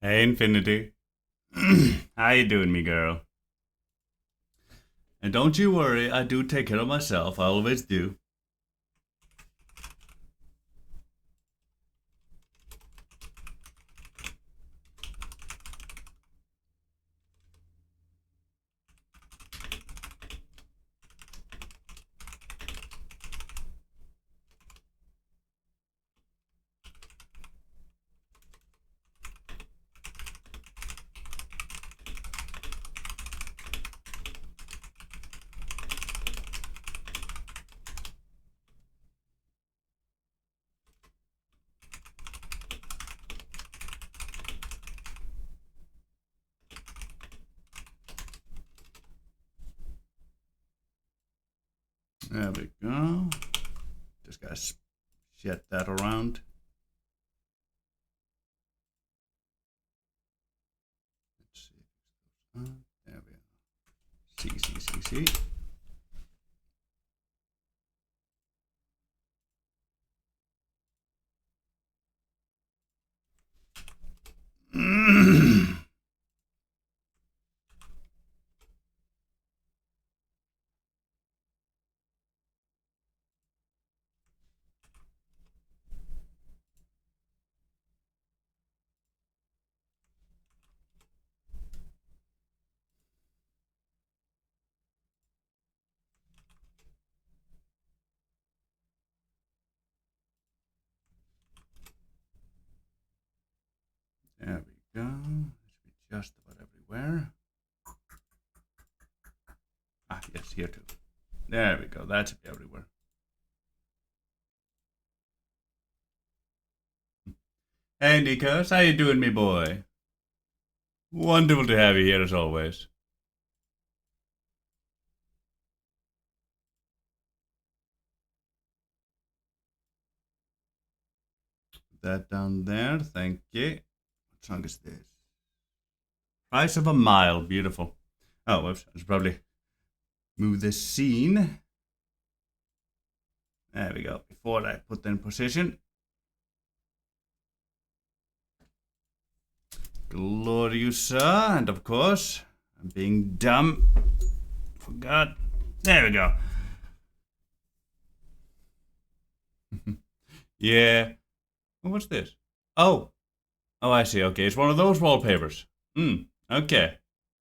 Hey, Infinity. How you doing, me girl? And don't you worry, I do take care of myself. I always do. There we go. Just gotta shit that around. Let's see. There we go. C. There we go. Should be just about everywhere. Ah, yes, here too. There we go. That should be everywhere. Hey, Nikos. How you doing, me boy? Wonderful to have you here as always. That down there. Thank you. What song is this? Price of a Mile. Beautiful. Oh, whoops. I should probably move this scene. There we go. Before I put that in position. Gloriosa. And of course, I'm being dumb. Forgot. There we go. Yeah. What's this? Oh. Oh, I see. Okay, it's one of those wallpapers. Okay.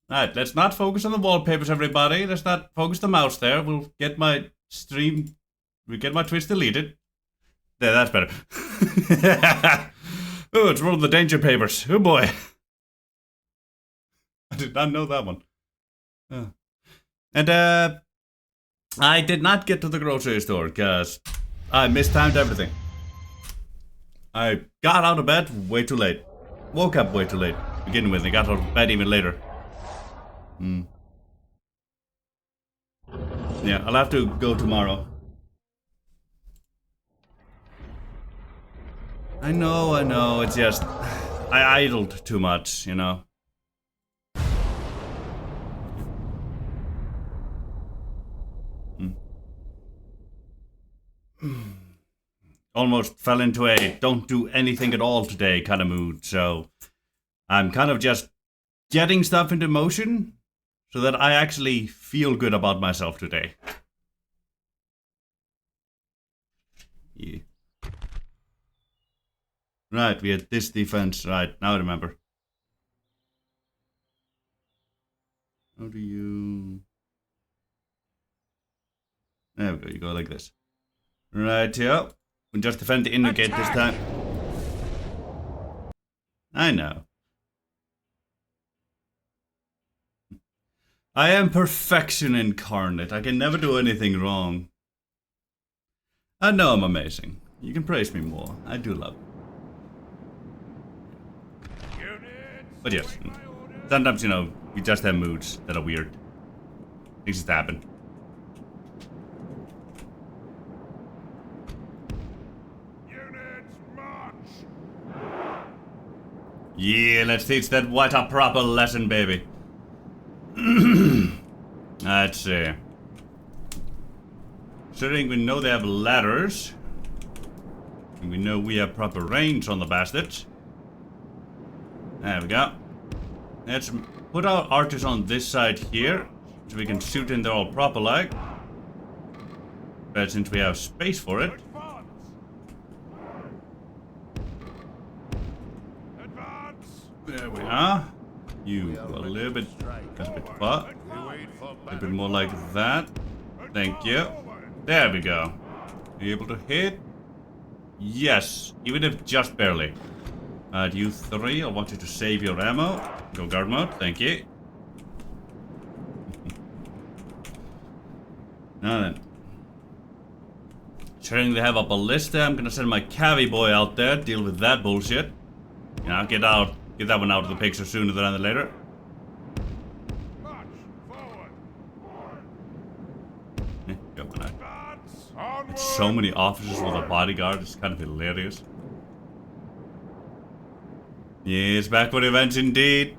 Alright, let's not focus on the wallpapers, everybody. Let's not focus the mouse there. We'll get my stream... We'll get my Twitch deleted. There, that's better. Oh, it's one of the danger papers. Oh, boy. I did not know that one. Oh. And, I did not get to the grocery store, because I mistimed everything. I got out of bed way too late. Woke up way too late. Begin with, I got out of bed even later. Yeah, I'll have to go tomorrow. I know, it's just... I idled too much, you know. Almost fell into a don't do anything at all today kind of mood, so I'm kind of just getting stuff into motion so that I actually feel good about myself today. Yeah. Right, we had this defense. Right, now I remember. How do you... There we go, you go like this. Right, yeah. We'll just defend the inner gate this time. I know. I am perfection incarnate. I can never do anything wrong. I know I'm amazing. You can praise me more. I do love it. But yes, sometimes, you know, we just have moods that are weird. Things just happen. Yeah, let's teach that white a proper lesson, baby. Let's see. Considering we know they have ladders, and we know we have proper range on the bastards. There we go. Let's put our archers on this side here, so we can shoot in there all proper like. But since we have space for it. There we are. You a little bit, that's a bit far. A little bit more like that. Thank you. There we go. Are you able to hit? Yes, even if just barely. You three, I want you to save your ammo. Go guard mode, thank you. Now then. Considering they have a ballista, I'm gonna send my cavi boy out there, deal with that bullshit. You know, get that one out of the picture sooner than later. Go on out. It's so many officers with a bodyguard, it's kind of hilarious. Yes, back for revenge indeed.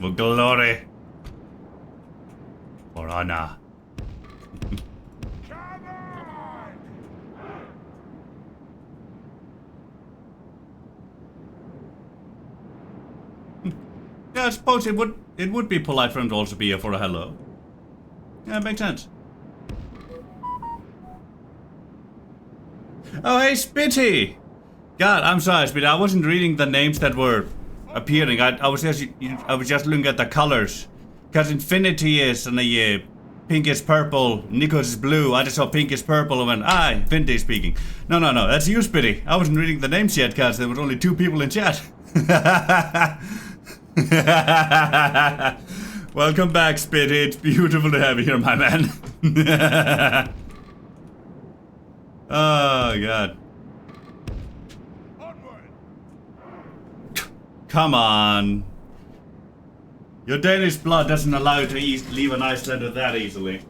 For glory. For honor. Yeah, I suppose it would be polite for him to also be here for a hello. Yeah, it makes sense. Oh, hey, Spitty! God, I'm sorry, Spitty. I wasn't reading the names that were appearing. I was just looking at the colors. Because Infinity is and the pink is purple, Nikos is blue. I just saw pink is purple and went, ah, Infinity speaking. No, that's you, Spitty. I wasn't reading the names yet because there was only 2 people in chat. Welcome back, Spitty. It's beautiful to have you here, my man. Oh, God. Come on. Your Danish blood doesn't allow you to leave an Icelander that easily.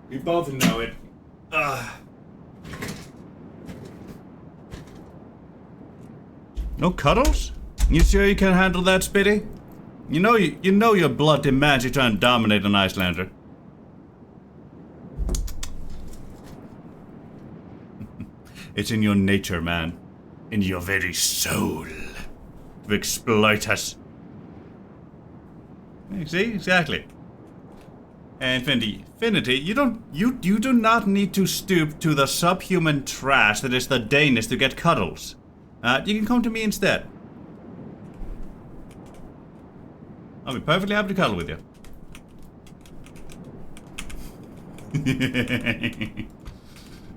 We both know it. No cuddles? You sure you can handle that, Spitty? You know your blood demands you try and dominate an Icelander. It's in your nature, man. In your very soul. To exploit us. See? Exactly. And Infinity, you do not need to stoop to the subhuman trash that is the Danish to get cuddles. You can come to me instead. I'll be perfectly happy to cuddle with you.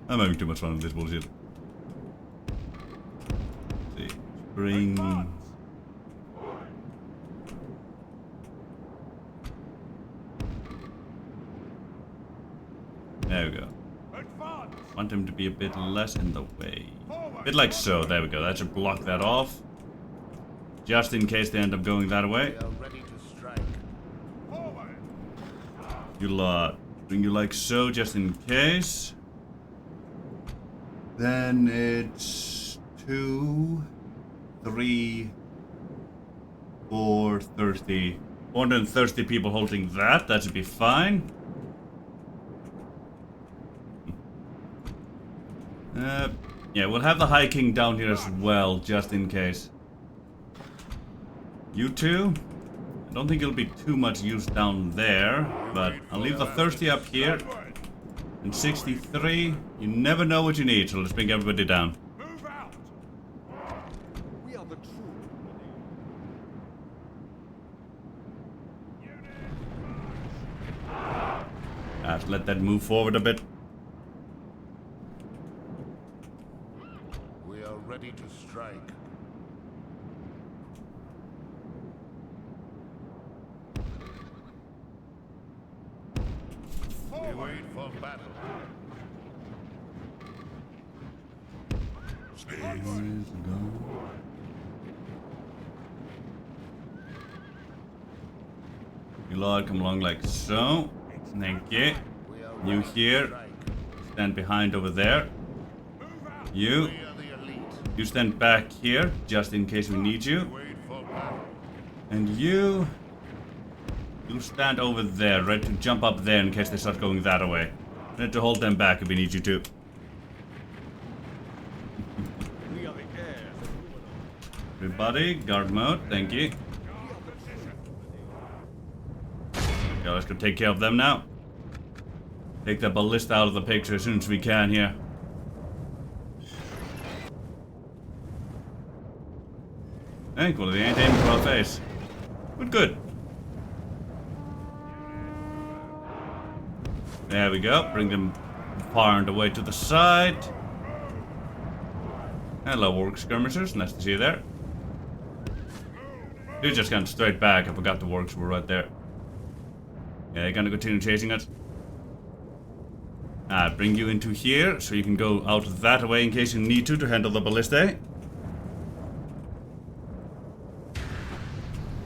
I'm having too much fun with this bullshit. Let's see. Bring... There we go. Want him to be a bit less in the way. A bit like so. There we go. That should block that off. Just in case they end up going that way. You'll bring you like so, just in case. Then it's 2, 3, 4, 30. 430 people holding that. That should be fine. Yeah, we'll have the High King down here as well, just in case. You two? I don't think it'll be too much use down there, but I'll leave the 30 up here. And 63, you never know what you need, so let's bring everybody down. Move out. We are the true. Let's let that move forward a bit. We are ready to strike. We wait for battle. You Lord, come along like so. Thank you. You here. Stand behind over there. You stand back here, just in case we need you. And you'll stand over there, ready to jump up there in case they start going that way. Ready to hold them back if we need you to. Everybody, guard mode, thank you. Okay, let's go take care of them now. Take the ballista out of the picture as soon as we can here. Well, they ain't aiming for our face. But good. There we go. Bring them far and away to the side. Hello, work skirmishers. Nice to see you there. You're just going straight back. I forgot the works were right there. Yeah, you're gonna continue chasing us. Bring you into here so you can go out that way in case you need to handle the ballista.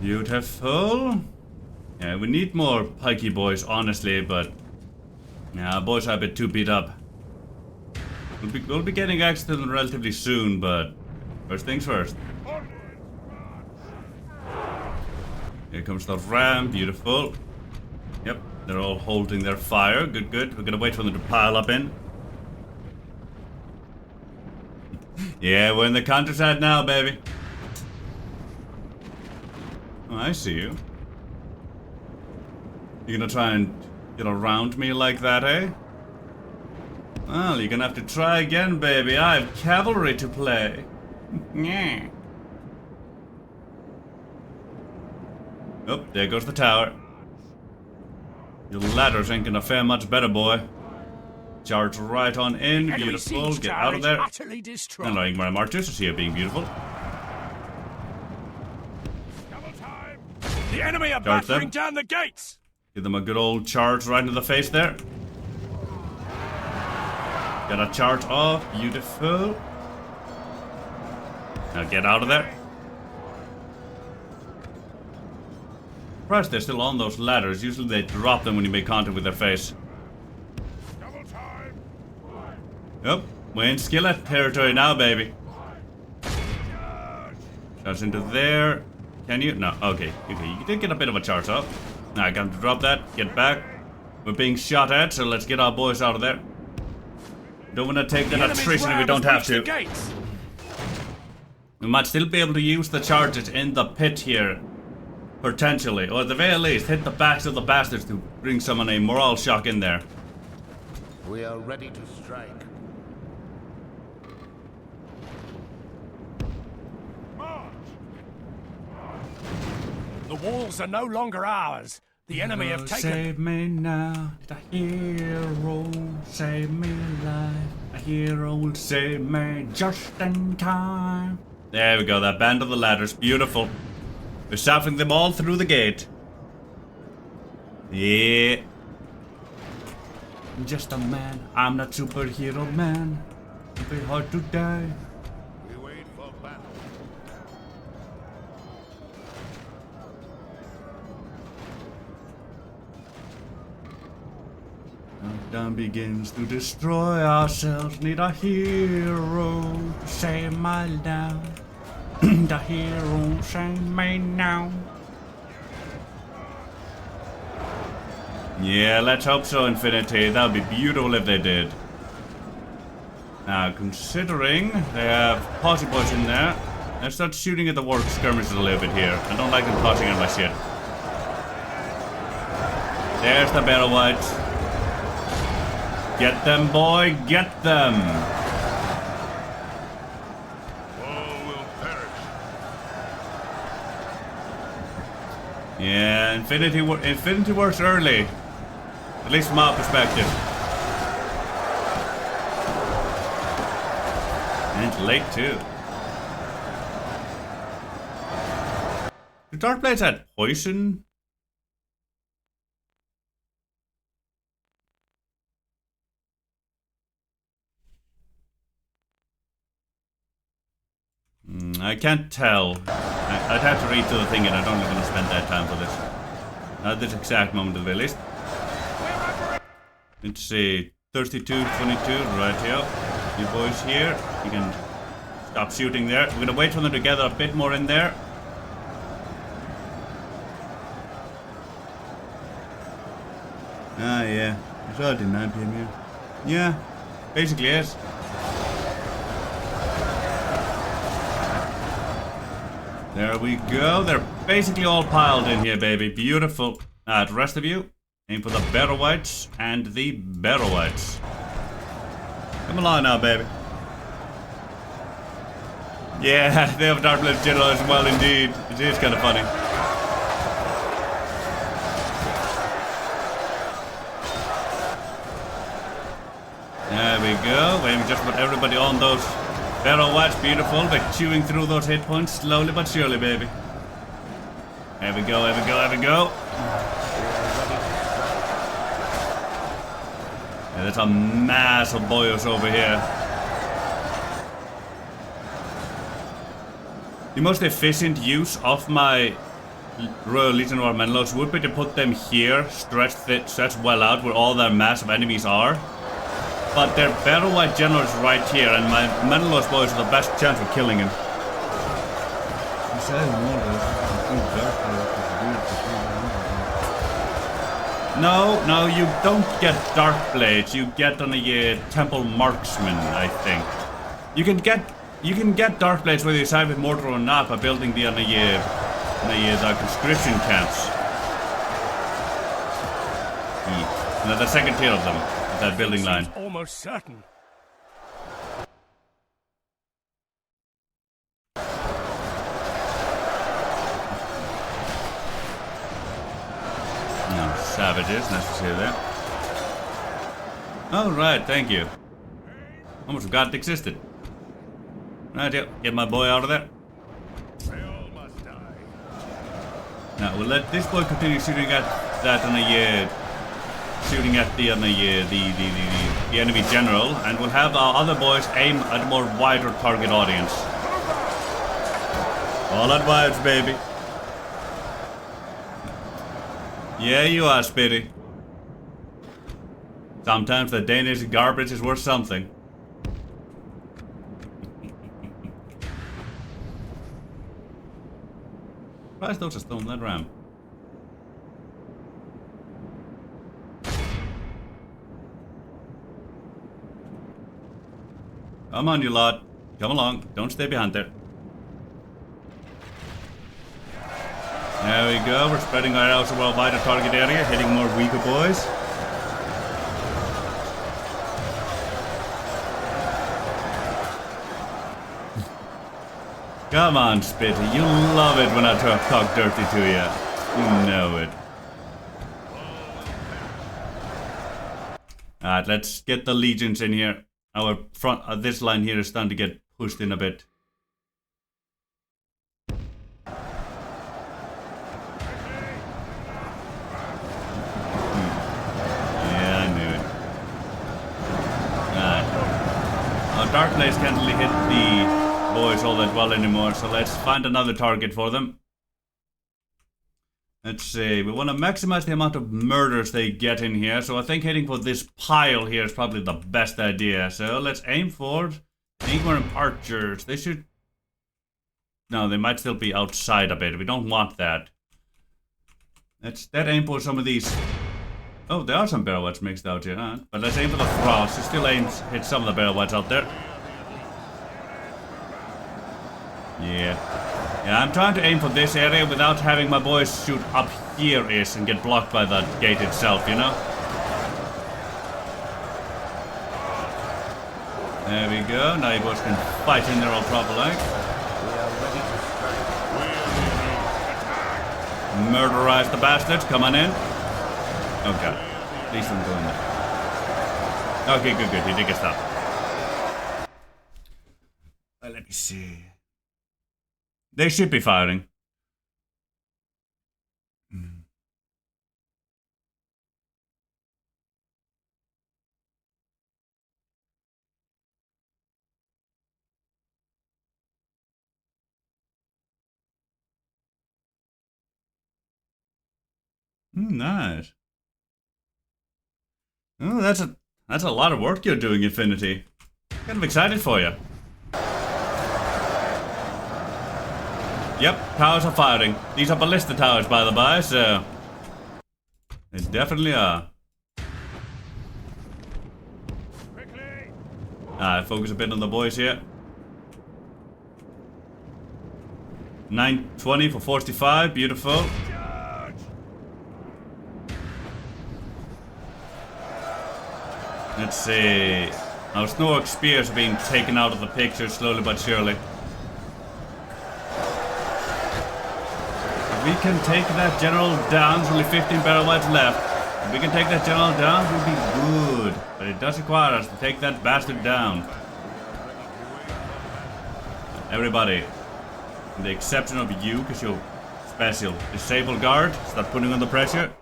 Beautiful. Yeah, we need more pikey boys, honestly, but yeah, boys are a bit too beat up. We'll be getting access to them relatively soon, but first things first. Here comes the ram, beautiful. Yep, they're all holding their fire. Good, good. We're gonna wait for them to pile up in. Yeah, we're in the countryside now, baby. Oh, I see you. You're gonna try and get around me like that, eh? Well, you're gonna have to try again, baby. I have cavalry to play. Yeah. Oh, there goes the tower. Your ladders ain't gonna fare much better, boy. Charge right on in, beautiful. Get out of there. Hello, Ingmar Martus is here being beautiful. The enemy are battering down the gates! Give them a good old charge right into the face there. Get a charge off, beautiful. Now get out of there. Surprised they're still on those ladders. Usually they drop them when you make contact with their face. Yep, we're in skillet territory now, baby. Charge into there. Can you? No, okay. Okay, you did get a bit of a charge off. Now I got him to drop that. Get back. We're being shot at, so let's get our boys out of there. Don't want to take that attrition if we don't have to. We might still be able to use the charges in the pit here. Potentially. Or at the very least, hit the backs of the bastards to bring someone a morale shock in there. We are ready to strike. The walls are no longer ours. The enemy have taken... Save me now, the hero, save me alive. A hero will save me just in time. There we go, that band of the ladders, beautiful. We're shouting them all through the gate. Yeah. I'm just a man, I'm not superhero man. It'll be hard to die. We wait for battle. Countdown begins to destroy ourselves. Need a hero to save my now. The hero save me now. Yeah, let's hope so, Infinity. That would be beautiful if they did. Now, considering they have posse boys in there, let's start shooting at the work skirmishers a little bit here. I don't like them tossing at my shit. There's the barrel whites. Get them, boy, get them! All will perish. Yeah, Infinity works early. At least from our perspective. And it's late, too. Do Dark Blades add poison? I can't tell. I'd have to read through the thing and I don't want to spend that time for this. Not this exact moment at the very least. Let's see. 32, 22, right here. You boys here. You can stop shooting there. We're gonna wait for them to gather a bit more in there. Ah, yeah. It's already 9 PM here. Yeah, basically is. There we go. They're basically all piled in here, baby. Beautiful. The rest of you, aim for the barrel whites and the barrel whites. Come along now, baby. Yeah, they have a Dark Blade General as well, indeed. It is kind of funny. There we go. Aiming just about everybody on those barrel whites. Beautiful. They're chewing through those hit points slowly but surely, baby. There we go, there we go, there we go. Yeah, that's a massive boyos over here. The most efficient use of my Royal Legion or Menelaus would be to put them here, stretch well out where all their massive enemies are. But their Battle White General is right here, and my Menelaus boys are the best chance of killing him. No, you don't get Dark Blades. You get on a Temple Marksman, I think. You can get Dark Blades whether you side with mortar or not by building the conscription camps. And the second tier of them, that building line. Almost certain. No, savages, nice to see you there. Alright, thank you. Almost forgot it existed. Right, yeah, get my boy out of there. They all must die. Now we'll let this boy continue shooting at that on shooting at the enemy general, and we'll have our other boys aim at a more wider target audience. All at once, baby. Yeah, you are, Spitty. Sometimes the Danish garbage is worth something. Surprised those are still in that ram. Come on, you lot. Come along. Don't stay behind there. There we go. We're spreading our arrows over a wider target area, hitting more weaker boys. Come on, Spitty. You love it when I talk dirty to you. You know it. Alright, let's get the legions in here. Our front, this line here is starting to get pushed in a bit. Yeah, I knew it. Alright. Our Dark Blades can't really hit the boys all that well anymore, so let's find another target for them. Let's see, we want to maximize the amount of murders they get in here, so I think hitting for this pile here is probably the best idea. So let's aim for Ingwer and Archers. They should... No, they might still be outside a bit. We don't want that. Let's aim for some of these... Oh, there are some barrel whites mixed out here, huh? But let's aim for the Thralls. It still hit some of the barrel whites out there. Yeah. Yeah, I'm trying to aim for this area without having my boys shoot up here-ish and get blocked by the gate itself, you know? There we go. Now you boys can fight in there all proper like. Murderize the bastards. Come on in. Oh god. Please don't go in there. Okay, good. He did get stopped. Let me see. They should be firing. Nice. Oh, that's a lot of work you're doing, Infinity. Kind of excited for you. Yep, towers are firing. These are ballista towers, by the by, so... They definitely are. Focus a bit on the boys here. 920 for 45. Beautiful. Let's see. Now Snork's spears are being taken out of the picture slowly but surely. If we can take that general down, there's only 15 barrel whites left. If we can take that general down, we'll be good. But it does require us to take that bastard down. Everybody, with the exception of you, because you're special. Disable guard, start putting on the pressure.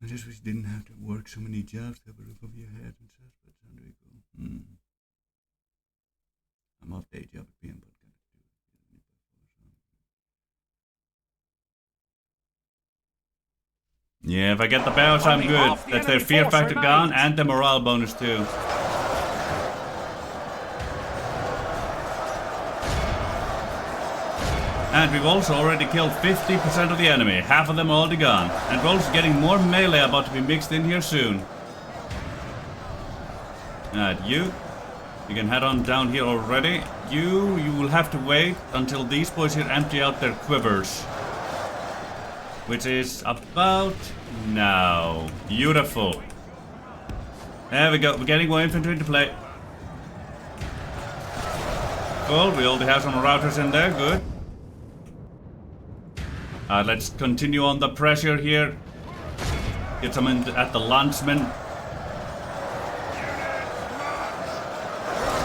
I just wish you didn't have to work so many jobs over your head and such, but there you go. I'm off day job at PM, but yeah, if I get the barrels, I'm good. That's their fear factor gone and the morale bonus too. And we've also already killed 50% of the enemy. Half of them already gone. And we're also getting more melee about to be mixed in here soon. Alright, you can head on down here already. You will have to wait until these boys here empty out their quivers. Which is about now. Beautiful. There we go. We're getting more infantry into play. Cool. We already have some routers in there. Good. Let's continue on the pressure here. Get some in at the lancemen.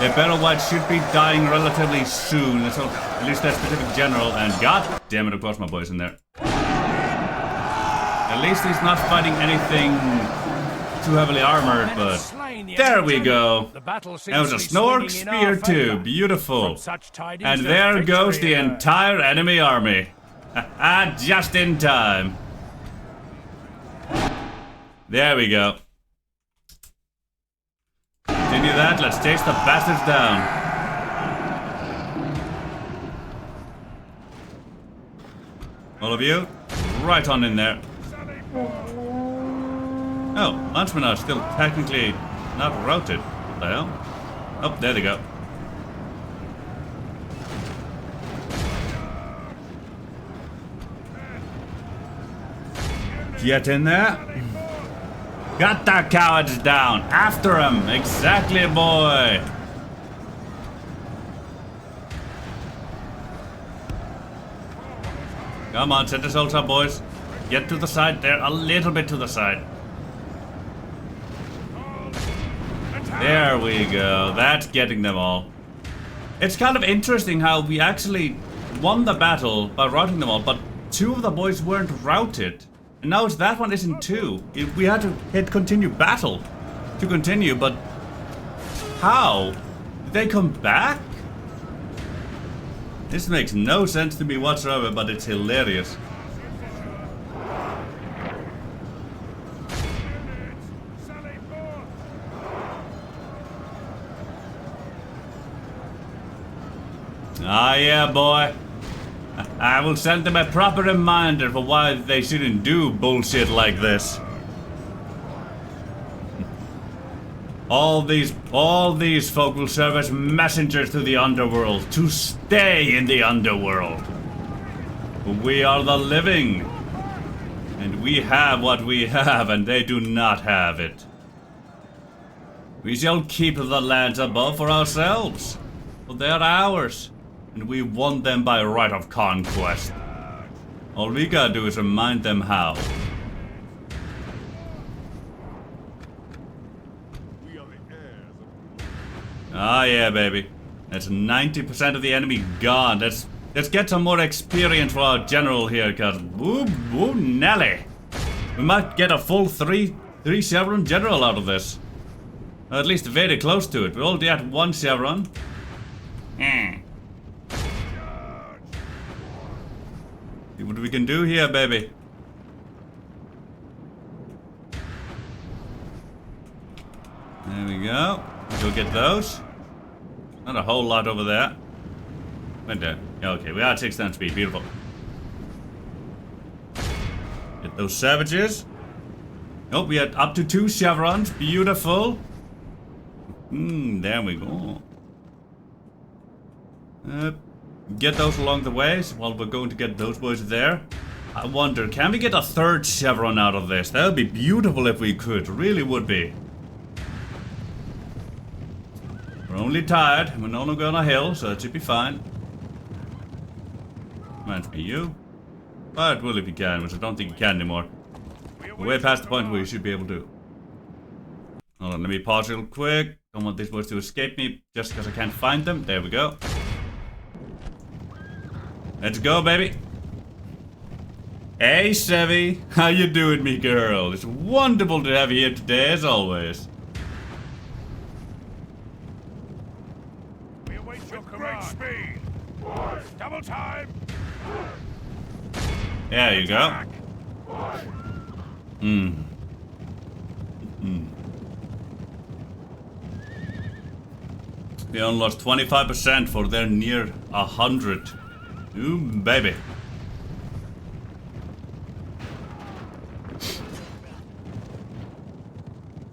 The battle white should be dying relatively soon. So at least that specific general. And god damn it, of course my boy's in there. At least he's not fighting anything too heavily armored, but there we go. That was a Snork spear too. Beautiful. And there goes the entire enemy army. Just in time. There we go. Continue that. Let's chase the bastards down. All of you, right on in there. Oh, lancemen are still technically not routed. What the hell? Oh, there they go. Get in there. Got the cowards down. After him. Exactly, boy. Come on, set this ult up, boys. Get to the side there. A little bit to the side. There we go. That's getting them all. It's kind of interesting how we actually won the battle by routing them all, but two of the boys weren't routed. And now it's that one isn't two. We had to hit continue battle to continue, but how? Did they come back? This makes no sense to me whatsoever, but it's hilarious. Ah, yeah, boy. I will send them a proper reminder for why they shouldn't do bullshit like this. All these folk will serve as messengers to the underworld, to stay in the underworld. We are the living, and we have what we have, and they do not have it. We shall keep the lands above for ourselves, for they are ours. And we won them by right of conquest. All we gotta do is remind them how. We are the heirs of... Ah, yeah, baby. That's 90% of the enemy gone. Let's get some more experience for our general here, cause woo Nelly. We might get a full three chevron general out of this. Or at least very close to it. We're already at 1 chevron. See what we can do here, baby. There we go. Go get those. Not a whole lot over there. Right there. Okay, we are at 6 speed. Beautiful. Get those savages. Oh, we had up to 2 chevrons. Beautiful. There we go. get those along the way while we're going to get those boys there. I wonder, can we get a third chevron out of this? That would be beautiful if we could. Really would be. We're only tired. We're only going on a hill, so it should be fine. Reminds me of you. But will if you can, which I don't think you can anymore. We're way past the point where you should be able to. Hold on, let me pause real quick. Don't want these boys to escape me just because I can't find them. There we go. Let's go, baby. Hey, Sevy. How you doing, me girl? It's wonderful to have you here today, as always. We await your command. Speed. Double time. There you go. They only lost 25% for their near 100. Ooh, baby.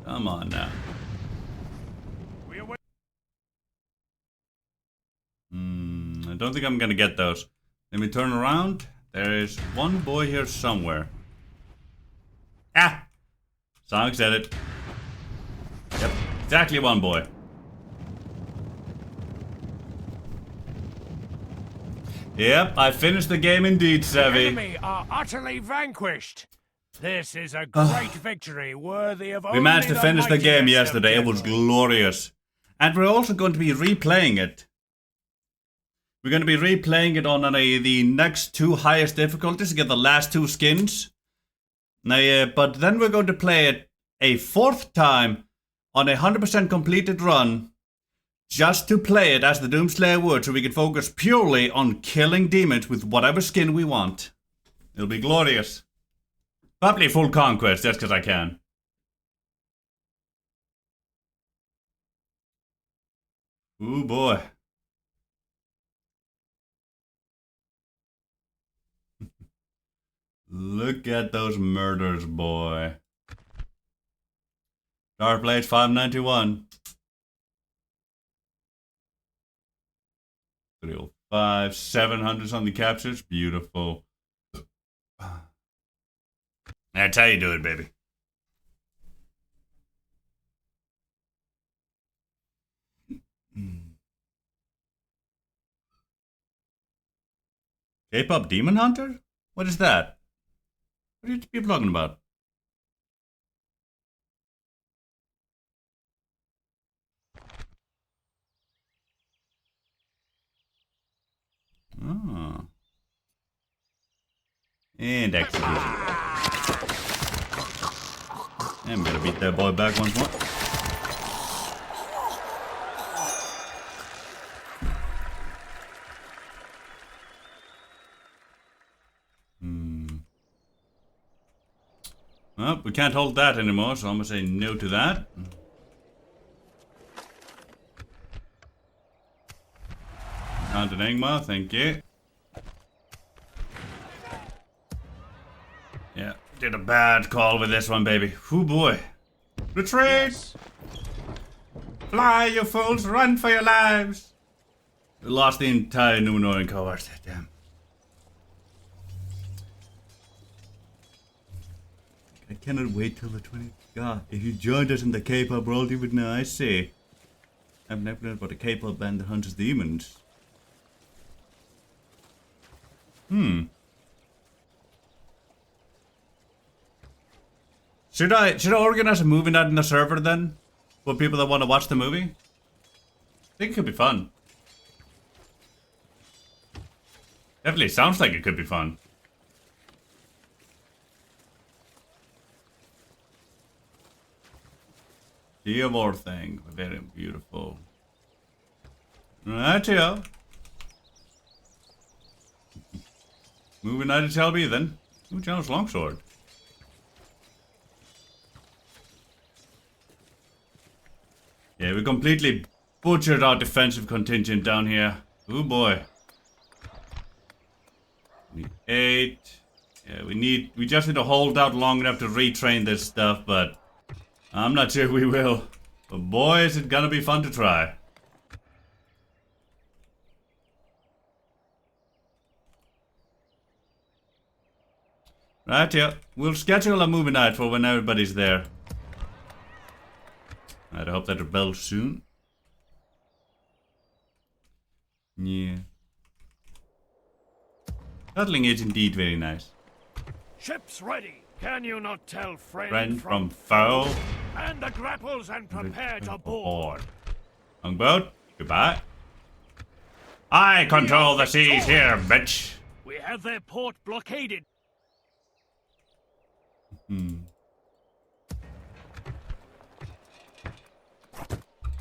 Come on now. I don't think I'm gonna get those. Let me turn around. There is one boy here somewhere. Ah! Sonic said it. Yep, exactly one boy. Yep, I finished the game indeed, The Sevy. enemy are utterly vanquished. This is a great victory worthy of We managed to finish the game yesterday. It was glorious. glorious. And we're also going to be replaying it. We're going to be replaying it on the next 2 highest difficulties to get the last 2 skins. Now, but then we're going to play it a 4th time on a 100% completed run. Just to play it as the Doomslayer would, so we can focus purely on killing demons with whatever skin we want. It'll be glorious. Probably full conquest, just because I can. Ooh boy. Look at those murders, boy. Dark Blade 591. 305, 700 on the captures. Beautiful. That's how you do it, baby. K-pop Demon Hunter? What is that? What are you people talking about? Oh. And execution. I'm gonna beat that boy back once more. Well, we can't hold that anymore, so I'm gonna say no to that. Ar-Adunaim, thank you. Yeah, did a bad call with this one, baby. Ooh boy. Retreat! Yes. Fly, you fools! Run for your lives! We lost the entire Numenorean cohort. Damn. I cannot wait till the 20th. God, if you joined us in the K-pop world, you would know. I see. I've never heard about a K-pop band that hunts demons. Should I organize a movie night in the server then? For people that want to watch the movie? I think it could be fun. Definitely sounds like it could be fun. The EUR thing, very beautiful. Rightio. Movie night it shall be then. Ooh, John's longsword. Yeah, we completely butchered our defensive contingent down here. Ooh boy. We need 8. Yeah, we just need to hold out long enough to retrain this stuff, but I'm not sure we will. But boy, is it gonna be fun to try. Right, yeah. We'll schedule a movie night for when everybody's there. Right, I hope that rebels soon. Yeah. Cuddling is indeed very nice. Ships ready. Can you not tell Friend from foe. And the grapples and prepare to board. Longboat, goodbye. I control the seas here, bitch. We have their port blockaded.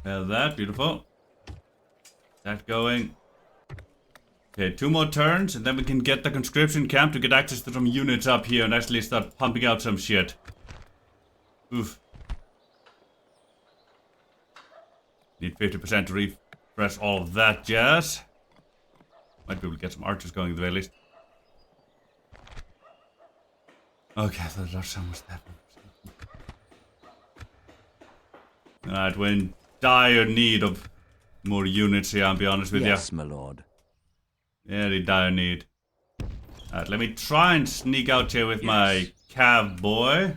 Well, that, beautiful. That going. Okay, 2 more turns, and then we can get the conscription camp to get access to some units up here and actually start pumping out some shit. Oof. Need 50% to refresh all of that jazz. Might be able to get some archers going at the very least. Okay, there's so much happening. Alright, we're in dire need of more units here, I'll be honest with you. Yes, my lord. Very dire need. Alright, let me try and sneak out here with my cav boy.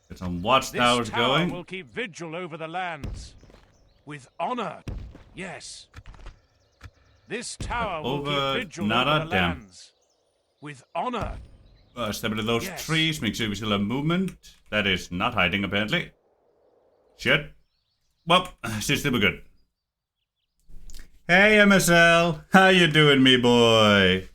Get some watchtowers This tower going. will keep vigil over the lands. With honor. Yes. This tower will Over, keep vigil not over a the damn. lands. With honor. Step into those Yes. trees, make sure we still have movement. That is not hiding, apparently. Shit. Well, she's still good. Hey, MSL. How you doing, me boy?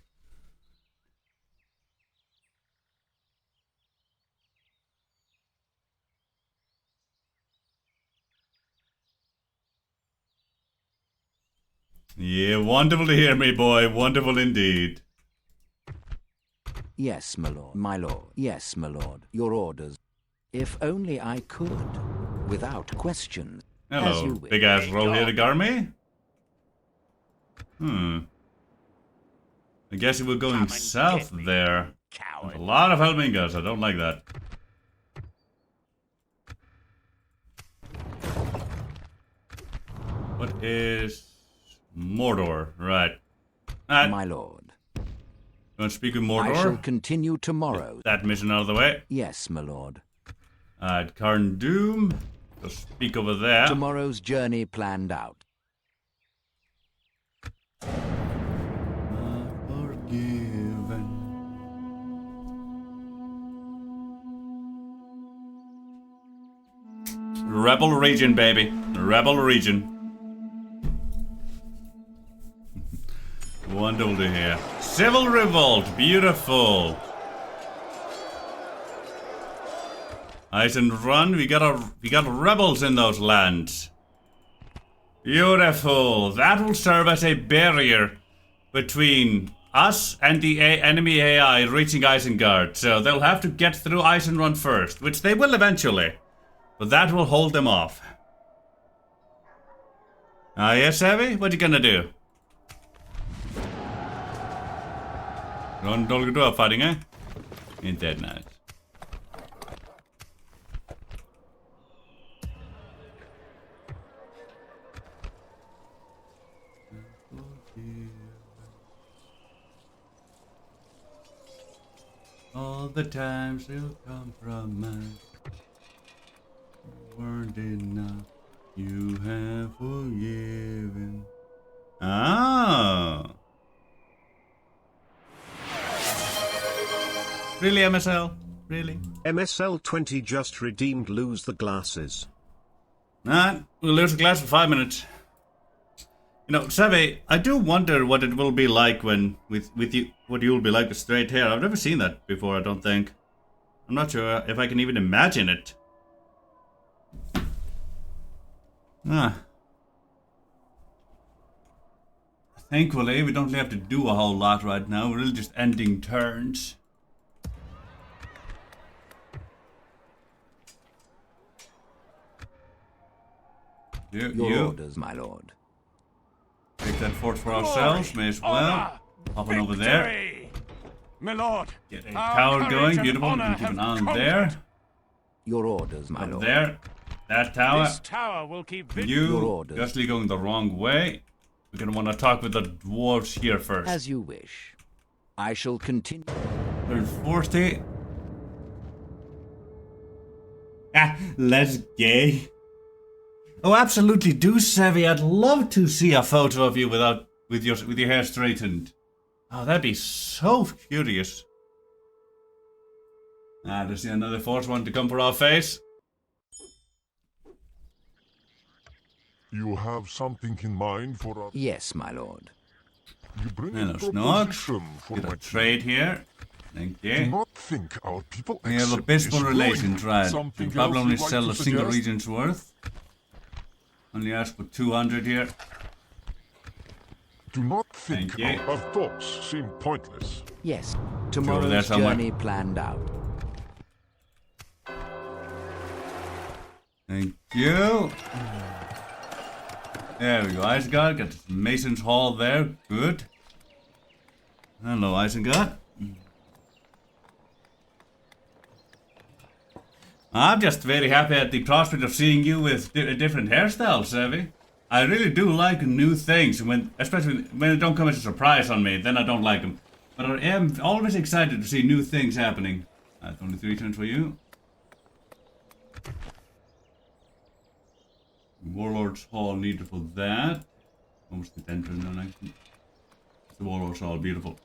Yeah, wonderful to hear me, boy. Wonderful indeed. Yes, my lord. My lord. Yes, my lord. Your orders. If only I could. Without question. As Hello, you wish. big ass roll-headed army. I guess we were going and south get me, there. Coward. There's a lot of Helmingas. I don't like that. What is Mordor? Right. My lord. You want to speak with I shall Mordor? continue tomorrow. That mission out of the way. Yes, my lord. Alright, Karn Doom. Go speak over there. Tomorrow's journey planned out. Forgiven. Rebel region, baby. Rebel region. Wonderful to hear. Civil revolt, beautiful. Eisenrun, we got rebels in those lands. Beautiful. That will serve as a barrier between us and the enemy AI reaching Isengard. So they'll have to get through Eisenrun first, which they will eventually. But that will hold them off. Ah, yes, Abby? What you gonna do? Don't do up fighting, eh? Ain't that nice? All the times they'll come from us weren't enough. You have forgiven. Oh. Really, MSL? Really? MSL 20 just redeemed lose the glasses. Nah, we'll lose the glass for 5 minutes. You know, Savvy, I do wonder what it will be like when, with you, what you'll be like with straight hair. I've never seen that before, I don't think. I'm not sure if I can even imagine it. Ah. Thankfully, we don't have to do a whole lot right now. We're really just ending turns. Your orders, my lord. Take that fort for ourselves, may as well. Hopping over there. Victory! My lord. Get a our tower courage going, and beautiful. We honor can keep an have eye on conquered. there. Your orders, my Up lord. there. That tower. This tower will keep vigil. Your You orders. actually going the wrong way. We're gonna want to talk with the dwarves here first. As you wish. I shall continue. 140. Ah, let's gay. Oh, absolutely do, Sevi. I'd love to see a photo of you with your hair straightened. Oh, that'd be so curious. Ah, there's another force one to come for our face. You have something in mind for our... Yes, my lord. You bring Hello, a Snogs. proposition for Get my a trade here. Thank Do you. not think our people We have accept this abysmal going. relations, right? Something We probably else only you'd like sell to a single suggest? region's worth. Only ask for 200 here. Do not think Thank you. our thoughts seem pointless. Yes. there Tomorrow's somewhere. journey planned out. Thank you. There we go, Isengard. Got the Mason's Hall there. Good. Hello, Isengard. I'm just very happy at the prospect of seeing you with a different hairstyle, Sevi. I really do like new things, especially when they don't come as a surprise on me, then I don't like them. But I am always excited to see new things happening. That's only 3 turns for you. Warlord's Hall needed for that. Almost the 10 turn now, actually. The Warlord's Hall, beautiful.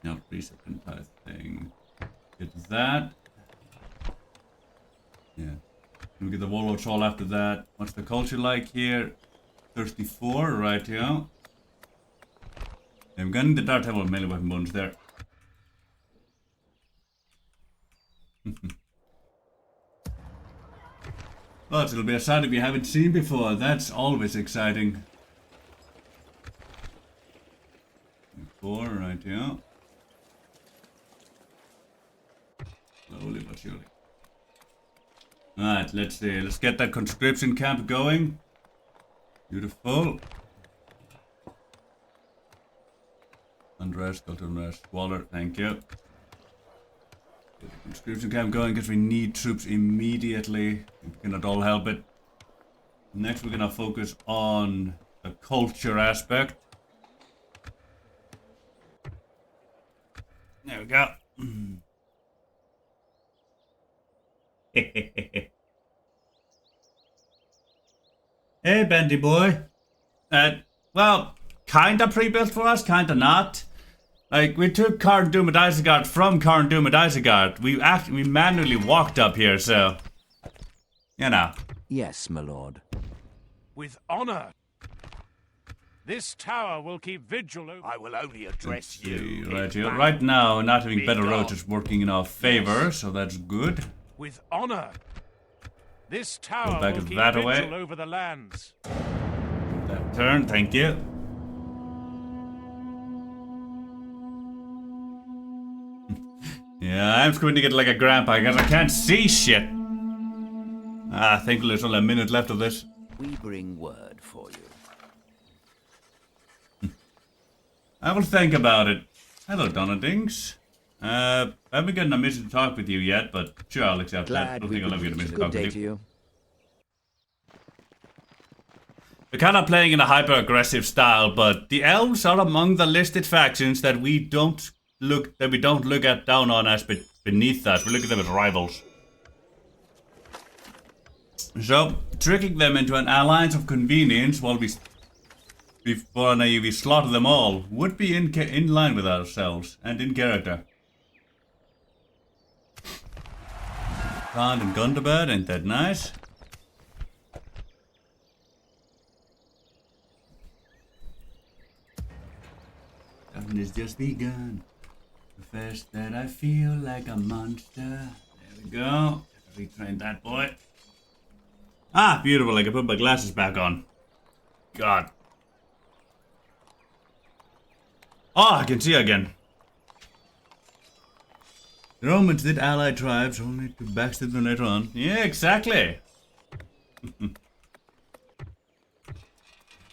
Now, precept entire thing. Get that. Yeah. We get the Warlord's Hall after that. What's the culture like here? 34, right here. I'm getting the Dart Temple melee weapon bonus there. But it'll be a side we haven't seen before. That's always exciting. 4, right here. Slowly but surely. Alright, let's see. Let's get that conscription camp going. Beautiful. Unrest, go to unrest. Waller, thank you. Get the conscription camp going because we need troops immediately. We cannot all help it. Next, we're gonna focus on the culture aspect. There we go. Hey, Bendy boy. Well, kinda pre-built for us, kinda not. Like, we took Karn Doom and Isengard from Karn Doom and Isengard. We manually walked up here, so... You know. Yes, my lord. With honor. This tower will keep vigil over... I will only address See, you. right in here. battle. Right now, not having Be better gone. roads is working in our favor, so that's good. With honor. This tower back will keep that vigil away. over the lands. That turn, thank you. Yeah, I'm squinting it like a grandpa because I can't see shit. Ah, thankfully there's only a minute left of this. We bring word for you. I will think about it. Hello, Donadings. I haven't gotten a mission to talk with you yet, but sure, I'll accept that. I Glad don't we think I'll could ever get a meet. mission to Good talk day with to you. you. We're kind of playing in a hyper-aggressive style, but the elves are among the listed factions that we don't look at down on as beneath us. We look at them as rivals. So, tricking them into an alliance of convenience while we slaughter them all would be in line with ourselves and in character. Khan and Gundabad, ain't that nice? Nothing has just begun. Confess that I feel like a monster. There we go. Retrain that boy. Ah, beautiful. I can put my glasses back on. God. Oh, I can see again. The Romans did ally tribes only to backstab them later on. Yeah, exactly.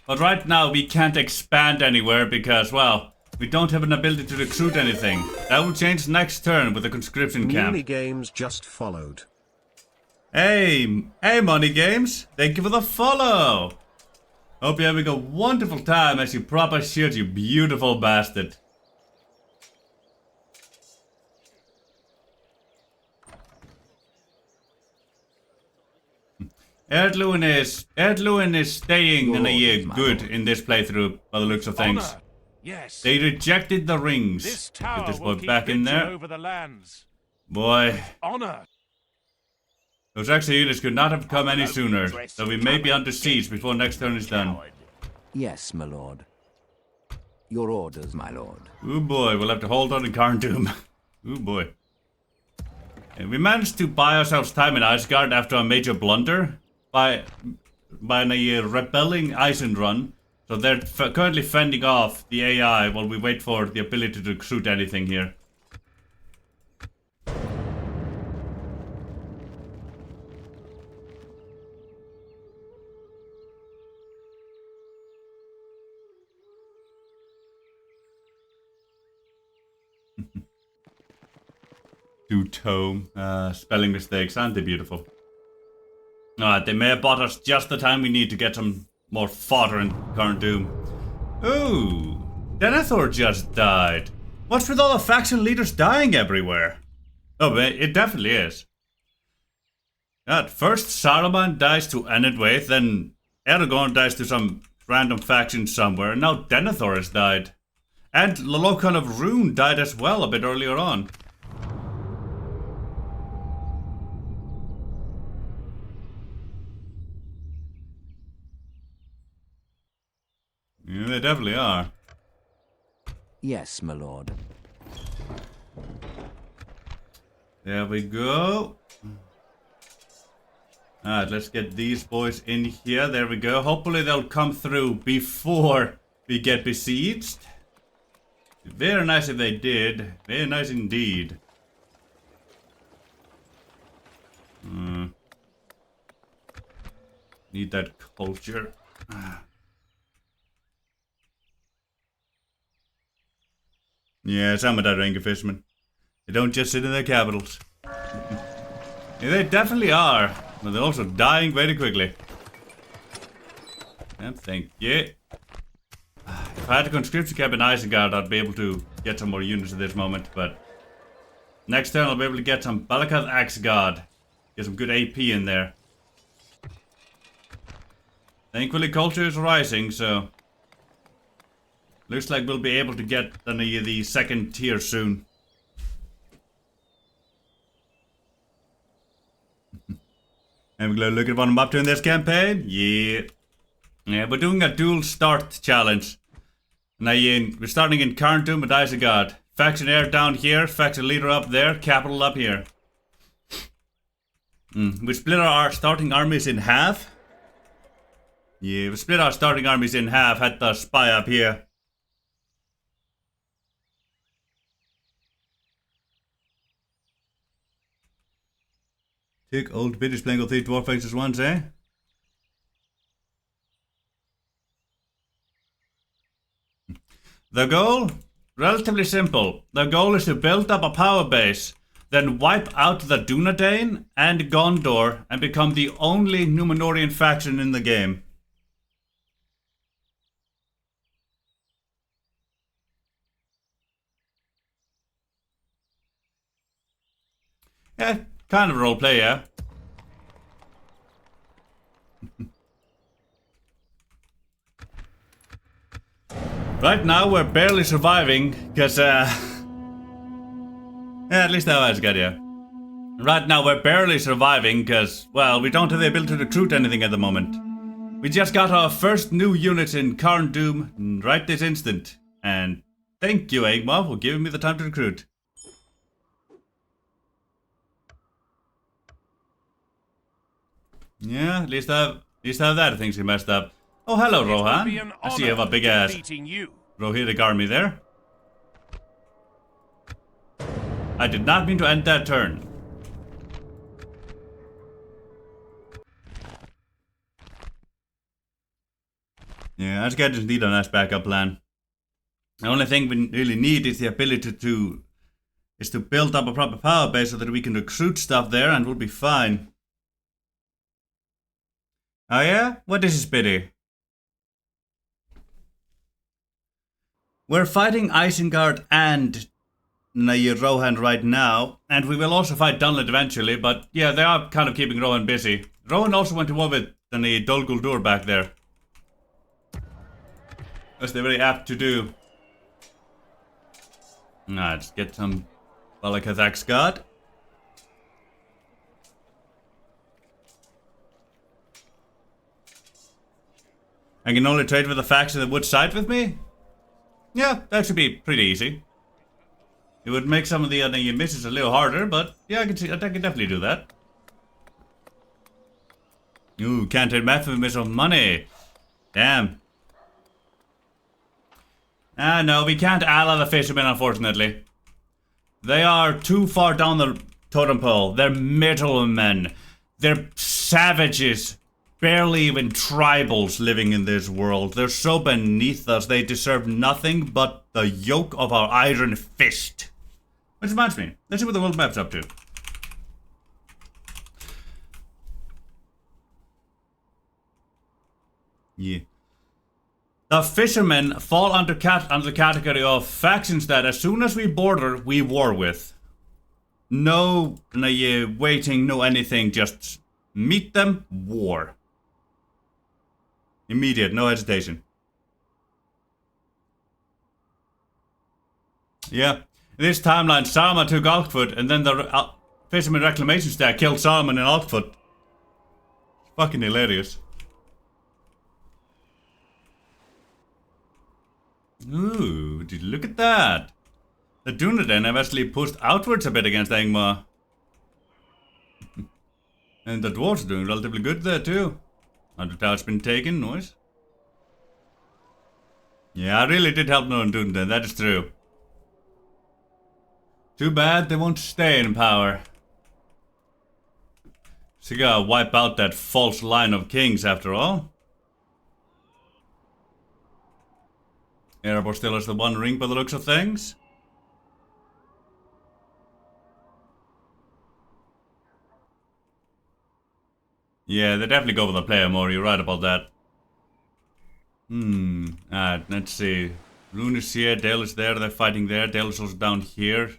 But right now we can't expand anywhere because, well, we don't have an ability to recruit anything. That will change next turn with the conscription camp. Mini games just followed. Hey, Money Games. Thank you for the follow. Hope you're having a wonderful time as you proper shoot, you beautiful bastard. Erdluin is staying Your in a year orders, my good lord. in this playthrough by the looks of things. Honor. Yes. They rejected the rings. This Get tower this boy will keep back in vigil there. over the lands. Boy, Honor. those extra units could not have come any sooner, so we may be under siege before next turn is done. Yes, my lord. Your orders, my lord. Oh boy, we'll have to hold on to Carndoom. Oh boy. And we managed to buy ourselves time in Isengard after a major blunder by a rebelling Eisenrun. So they're currently fending off the AI while we wait for the ability to recruit anything here. To tome. Spelling mistakes, aren't they beautiful? Alright, they may have bought us just the time we need to get some more fodder in Carndoom. Ooh, Denethor just died. What's with all the faction leaders dying everywhere? Oh, it definitely is. First Saruman dies to Enedwaith, then Aragorn dies to some random faction somewhere, and now Denethor has died. And Lolokan of Rune died as well a bit earlier on. Yeah, they definitely are. Yes, my lord. There we go. Alright, let's get these boys in here. There we go. Hopefully they'll come through before we get besieged. Very nice if they did. Very nice indeed. Need that culture. Yeah, some of that Ranger fishermen. They don't just sit in their capitals. Yeah, they definitely are. But they're also dying very quickly. And thank you. If I had a conscription camp in Isengard, I'd be able to get some more units at this moment, but next turn I'll be able to get some Balakath Axe Guard. Get some good AP in there. Thankfully culture is rising, so looks like we'll be able to get the second tier soon. And we're looking what I'm up to in this campaign. Yeah, we're doing a dual start challenge. Now we're starting in Carndoom with Isengard. Faction heir down here, faction leader up there, capital up here. We split our starting armies in half. Yeah, we split our starting armies in half, had the spy up here. Take old British playing all 3 dwarf factions once, eh? The goal? Relatively simple. The goal is to build up a power base, then wipe out the Dunedain and Gondor and become the only Númenórean faction in the game. Yeah, kind of roleplay, yeah. Right now we're barely surviving, because yeah, at least now I've got you. Right now we're barely surviving, because, well, we don't have the ability to recruit anything at the moment. We just got our first new units in Carndoom right this instant. And thank you, Egmov, for giving me the time to recruit. Yeah, at least I have that. Things are messed up. Oh, hello, Rohan. I see you have a big ass Rohirrim army there. I did not mean to end that turn. Yeah, Asgard just need a nice backup plan. The only thing we really need is the ability to build up a proper power base so that we can recruit stuff there, and we'll be fine. Oh yeah? What is this pity? We're fighting Isengard and Rohan right now, and we will also fight Dunlad eventually, but yeah, they are kind of keeping Rohan busy. Rohan also went to war with the Dol Guldur back there. As they're very apt to do. Let's get some Balakathak God. I can only trade with the faction that would side with me? Yeah, that should be pretty easy. It would make some of the missions a little harder, but yeah, I can definitely do that. Ooh, can't trade math with me some money. Damn. No, we can't ally the fishermen, unfortunately. They are too far down the totem pole. They're middlemen. They're savages. Barely even tribals living in this world. They're so beneath us, they deserve nothing but the yoke of our iron fist. Which reminds me, let's see what the world map's up to. Yeah. The fishermen fall under the category of factions that as soon as we border, we war with. No waiting, no anything, just meet them, war. Immediate, no hesitation. Yeah. In this timeline, Saruman took Alkfoot, and then the Fisherman Reclamation Stack killed Saruman and Alkfoot. Fucking hilarious. Ooh, did you look at that? The Dunedain have actually pushed outwards a bit against Angmar. And the dwarves are doing relatively good there too. 100 towers been taken, noise. Yeah, I really did help no Dunedain, that is true. Too bad they won't stay in power. So you gotta wipe out that false line of kings after all. Erebor still has the one ring by the looks of things. Yeah, they definitely go for the player more, you're right about that. Let's see. Rune is here, Dale is there, they're fighting there, Dale is also down here.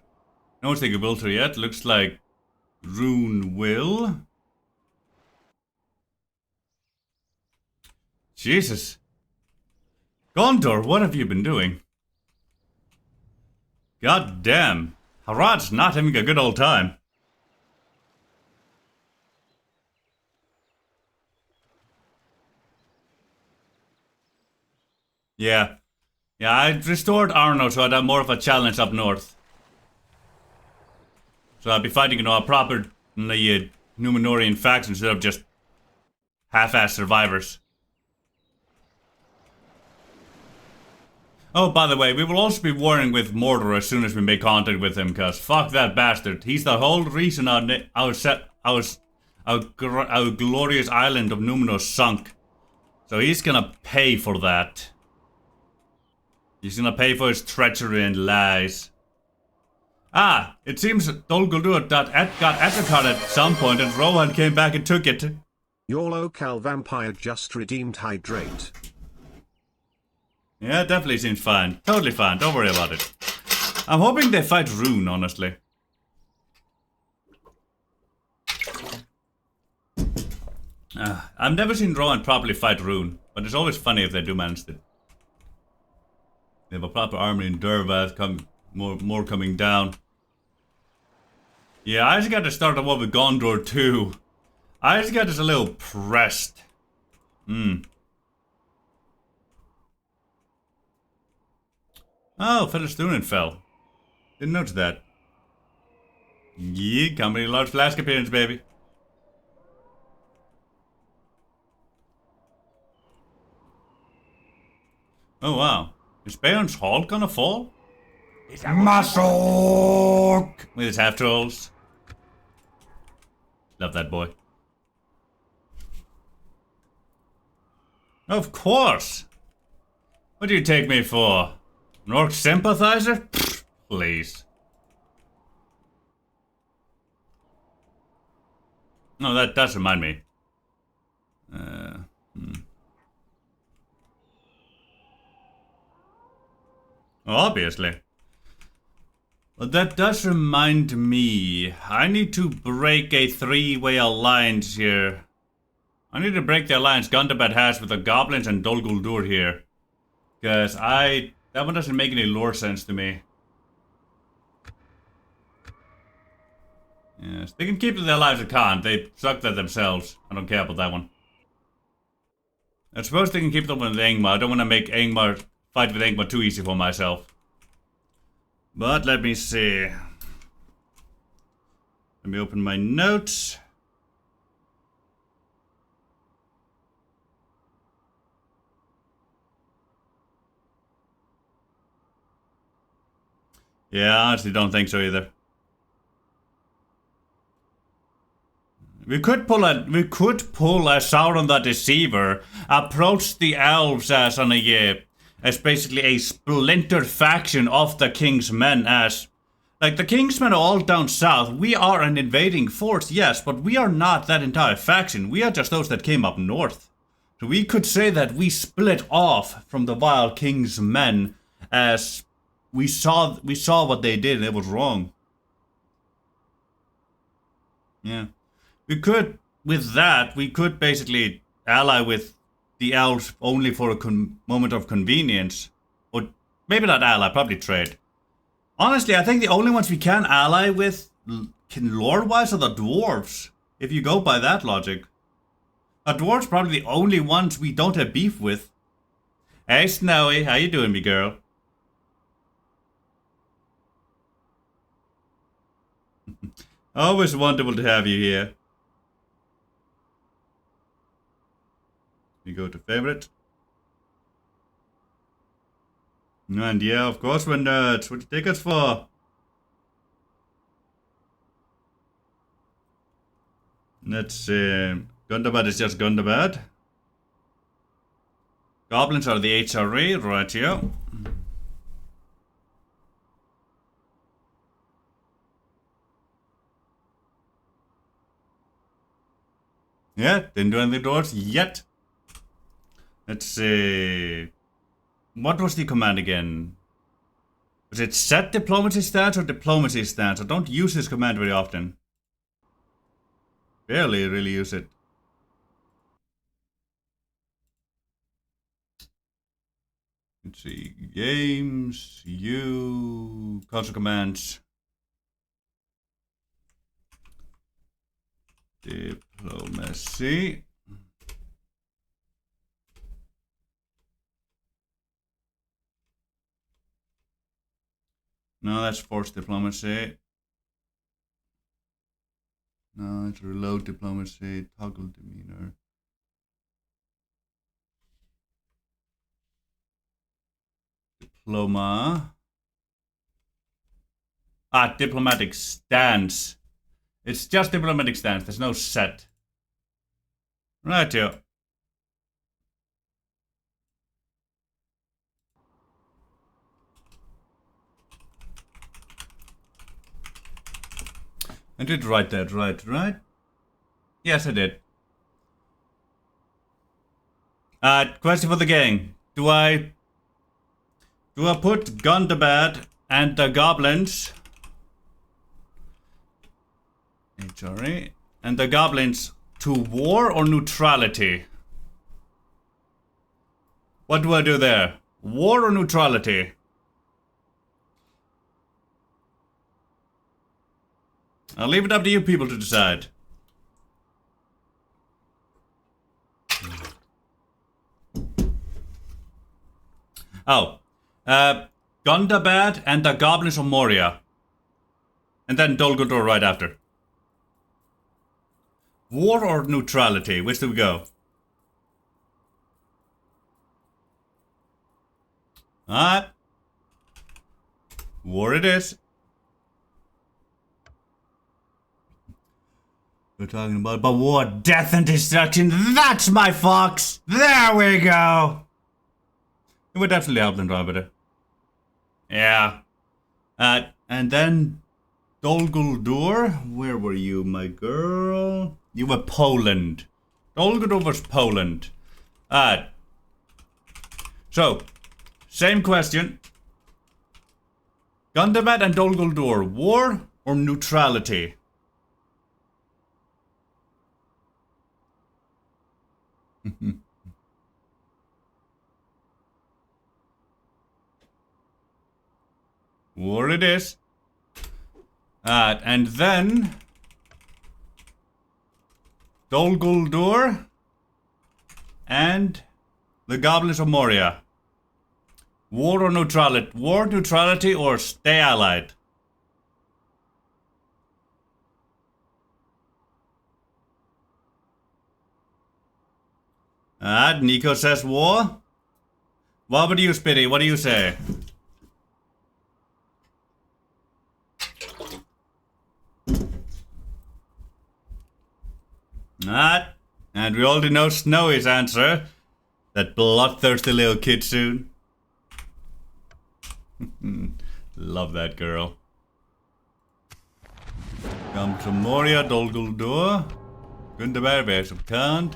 No one's taken Wilter yet, looks like Rune will. Jesus. Gondor, what have you been doing? God damn. Harad's not having a good old time. Yeah. Yeah, I restored Arno so I'd have more of a challenge up north. So I'd be fighting, a proper Numenorian faction instead of just half-assed survivors. Oh, by the way, we will also be warring with Mordor as soon as we make contact with him, cause fuck that bastard. He's the whole reason our glorious island of Numenor sunk. So he's gonna pay for that. He's gonna pay for his treachery and lies. Ah, it seems Dol Guldur got Ettercard at some point and Rohan came back and took it. Your local vampire just redeemed hydrate. Yeah, it definitely seems fine. Totally fine, don't worry about it. I'm hoping they fight Rune, honestly. I've never seen Rohan properly fight Rune, but it's always funny if they do manage it. They have a proper army in Durvath, more coming down. Yeah, I just got to start a war with Gondor too. I just got just a little pressed. Oh, Featherstone fell. Didn't notice that. Yeah, company large flask appearance, baby. Oh wow. Is Baron's Hall gonna fall? Masok! With his half trolls. Love that boy. Of course! What do you take me for? An orc sympathizer? Pfft, please. No, that does remind me. Obviously. But that does remind me, I need to break a three-way alliance here. I need to break the alliance Gundabad has with the goblins and Dol Guldur here. Because that one doesn't make any lore sense to me. Yes, they can keep their lives, they can't. They suck at themselves. I don't care about that one. I suppose they can keep them with Angmar. I don't want to make fight with Angmar too easy for myself. But let me see. Let me open my notes. Yeah, I honestly don't think so either. We could pull a Sauron the Deceiver, approach the elves as basically a splintered faction of the King's Men, as like the King's Men are all down south. We are an invading force, yes, but we are not that entire faction. We are just those that came up north. So we could say that we split off from the vile King's Men, as we saw what they did and it was wrong. Yeah. We could basically ally with the elves only for a moment of convenience. Or maybe not ally, probably trade. Honestly, I think the only ones we can ally with, lore-wise, are the dwarves. If you go by that logic. The dwarves probably the only ones we don't have beef with. Hey Snowy, how you doing, me girl? Always wonderful to have you here. You go to favorite. And yeah, of course we're nerds. What do you take us for? Let's see. Gundabad is just Gundabad. Goblins are the HRE, right here. Yeah, didn't do anything towards yet. Let's see. What was the command again? Was it set diplomacy stance or diplomacy stance? I don't use this command very often. Barely really use it. Let's see. Games, console commands. Diplomacy. No, that's forced diplomacy. No, it's reload diplomacy, toggle demeanor. Diploma. Diplomatic stance. It's just diplomatic stance, there's no set. Right here. I did write that, right? Yes, I did. Question for the gang. Do I put Gundabad and the goblins, HRE, and the goblins to war or neutrality? What do I do there? War or neutrality? I'll leave it up to you people to decide. Gundabad and the Goblins of Moria. And then Dol Guldur right after. War or neutrality? Which do we go? Alright. War it is. We're talking about war, death and destruction. That's my fox. There we go. It would definitely help them drive better. Yeah. And then Dol Guldur. Where were you, my girl? You were Poland. Dol Guldur was Poland. So, same question. Gundabad and Dol Guldur, war or neutrality? War it is. And then Dol Guldur and the Goblins of Moria. War or neutrality? War, neutrality, or stay allied? Nico says war. What about you, Spitty? What do you say? And we already know Snowy's answer. That bloodthirsty little kid soon. Love that girl. Come to Moria, Dol Guldur. Gundabad, Bears of Kant.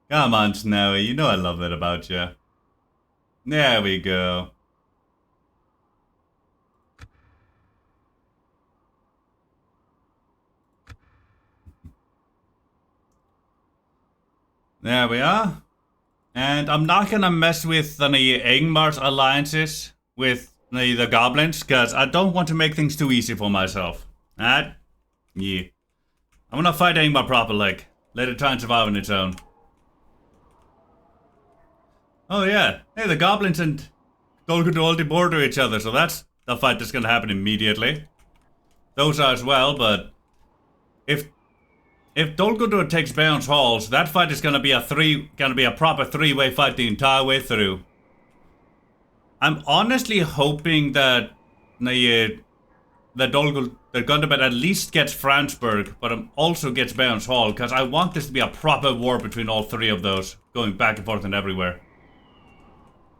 Come on, Snowy. You know I love that about you. There we go. There we are. And I'm not gonna mess with any Ingmar's alliances with the goblins, because I don't want to make things too easy for myself. Yeah. I'm gonna fight Ingmar proper, like. Let it try and survive on its own. Oh yeah. Hey, the goblins and Dol Guldur all border each other, so that's the fight that's gonna happen immediately. Those are as well, but if Dol Guldur takes Baron's Halls, that fight is gonna be a proper three-way fight the entire way through. I'm honestly hoping that the Gundabad at least gets Franzburg, but also gets Baron's Hall, because I want this to be a proper war between all three of those, going back and forth and everywhere.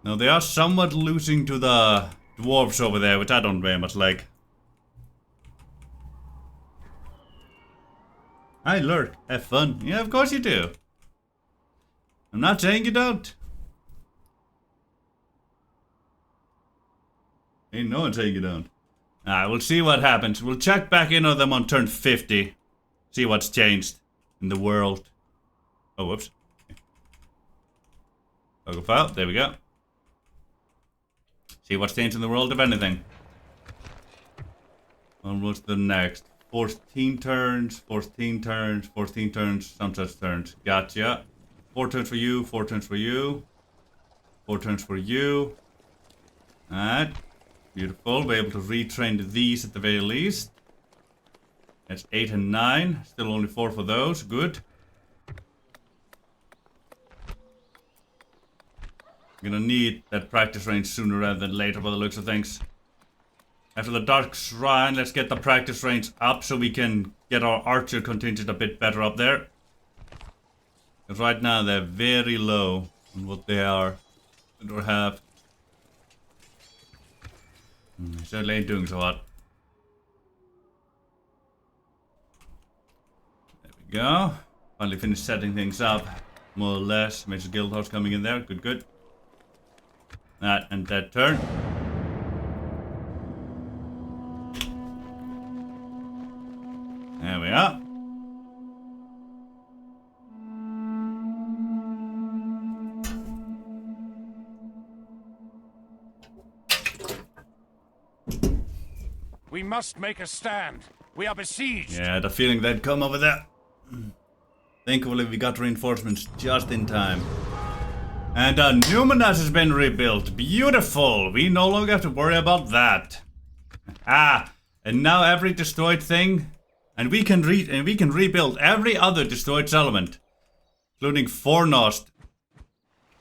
Now they are somewhat losing to the dwarves over there, which I don't very much like. Hi, lurk. Have fun. Yeah, of course you do. I'm not saying you don't. Ain't no one saying you don't. Alright, we'll see what happens. We'll check back in on them on turn 50. See what's changed in the world. Oh, whoops. Logo file. There we go. See what's changed in the world, if anything. And what's the next? 14 turns, 14 turns, 14 turns, some such turns. Gotcha. 4 turns for you, 4 turns for you. 4 turns for you. Alright. Beautiful. We're able to retrain these at the very least. That's 8 and 9. Still only 4 for those. Good. I'm gonna need that practice range sooner rather than later by the looks of things. After the Dark Shrine, let's get the practice range up so we can get our archer contingent a bit better up there. Because right now they're very low on what they are or have. Certainly ain't doing so hot. There we go. Finally finished setting things up. More or less. Major Guild Horse coming in there. Good, good. That and that turn. There we are. We must make a stand. We are besieged. Yeah, I had a feeling they'd come over there. Thankfully, we got reinforcements just in time. And Numenus has been rebuilt. Beautiful. We no longer have to worry about that. And now every destroyed thing, and we can rebuild every other destroyed settlement, including Fornost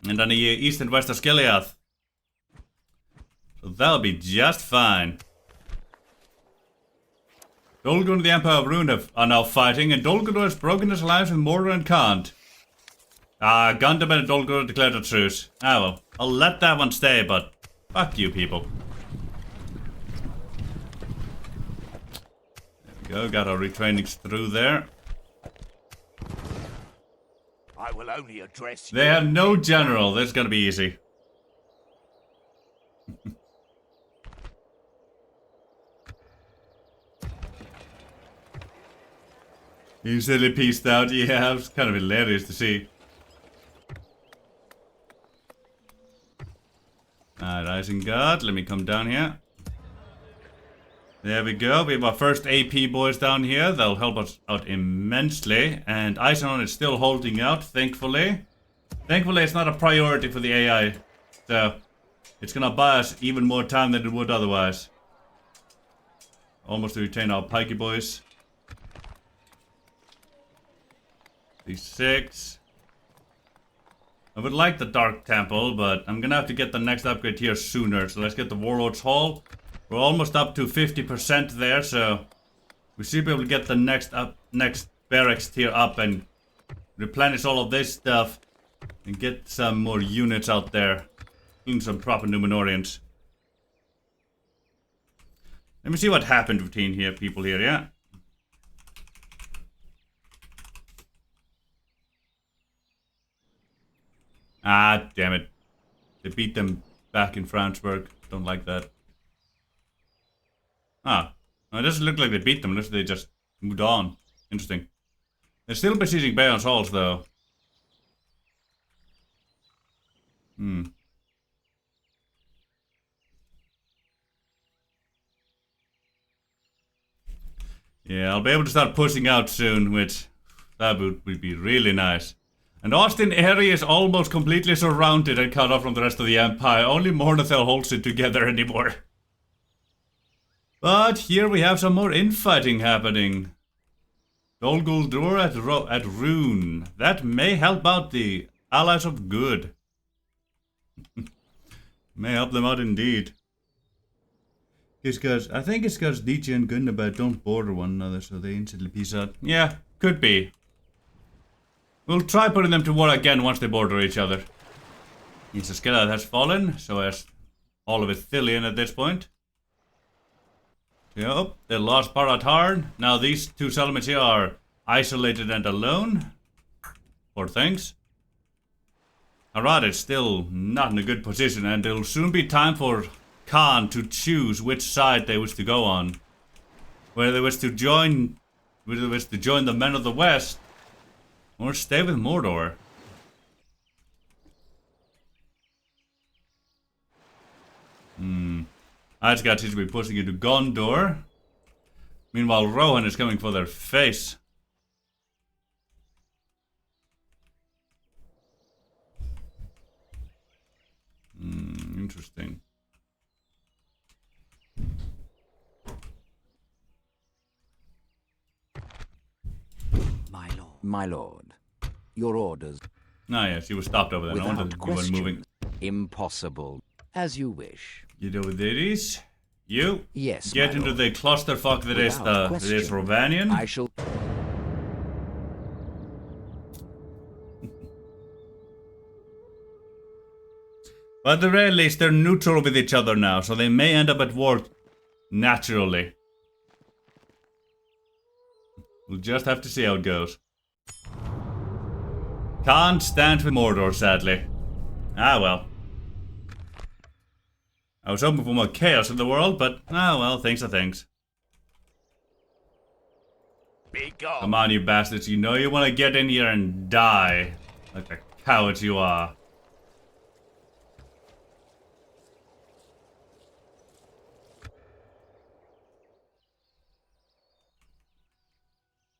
and on the east and west of Skiliath. So that'll be just fine. Dol Guldur and the Empire of Rune are now fighting, and Dol Guldur has broken his alliance with Mordor and Khand. Gundabad and Dol Guldur declared a truce. Well, I'll let that one stay, but fuck you people. There we go, got our retrainings through there. I will only address you. They have no general. This is gonna be easy. Easily pieced out. Yeah, it's kind of hilarious to see. Alright, Rising God, let me come down here. There we go. We have our first AP boys down here. They'll help us out immensely. And Eisenhorn is still holding out, thankfully. Thankfully, it's not a priority for the AI. So, it's gonna buy us even more time than it would otherwise. Almost to retain our pikey boys. These 6. I would like the Dark Temple, but I'm gonna have to get the next upgrade here sooner. So let's get the Warlord's Hall. We're almost up to 50% there, so we should be able to get the next barracks tier up and replenish all of this stuff and get some more units out there, including some proper Numenorians. Let me see what happened between here, people here, yeah? Ah, damn it. They beat them back in Franzburg. Don't like that. Ah, no, it doesn't look like they beat them unless they just moved on. Interesting. They're still besieging Bayon's halls, though. Yeah, I'll be able to start pushing out soon, which that would be really nice. And Austin area is almost completely surrounded and cut off from the rest of the Empire. Only Mornathel holds it together anymore. But here we have some more infighting happening. Dol Guldur at Rune. That may help out the allies of good. May help them out indeed. I think it's because DJ and Gundabad don't border one another, so they instantly peace out. Yeah, could be. We'll try putting them to war again once they border each other. Yes, the Skeleton has fallen, so has all of Ithilien at this point. Yep, they lost Paratarn. Now these two settlements here are isolated and alone. Poor things. Harad is still not in a good position, and it'll soon be time for Khan to choose which side they wish to go on. Whether they wish to join the men of the West, or stay with Mordor. Asgard seems to be pushing into Gondor. Meanwhile, Rohan is coming for their face. Interesting. My lord. Your orders. Ah, yes, you were stopped over there. I Without wanted you weren't moving. questions. Impossible. As you wish. Get over there is. You Yes, get my into lord. the clusterfuck that is Without Rovanian. I shall. But at the very least, they're neutral with each other now, so they may end up at war naturally. We'll just have to see how it goes. Can't stand with Mordor, sadly. Ah, well. I was hoping for more chaos in the world, but ah, well, things are things. Be gone. Come on, you bastards. You know you want to get in here and die. Like the cowards you are.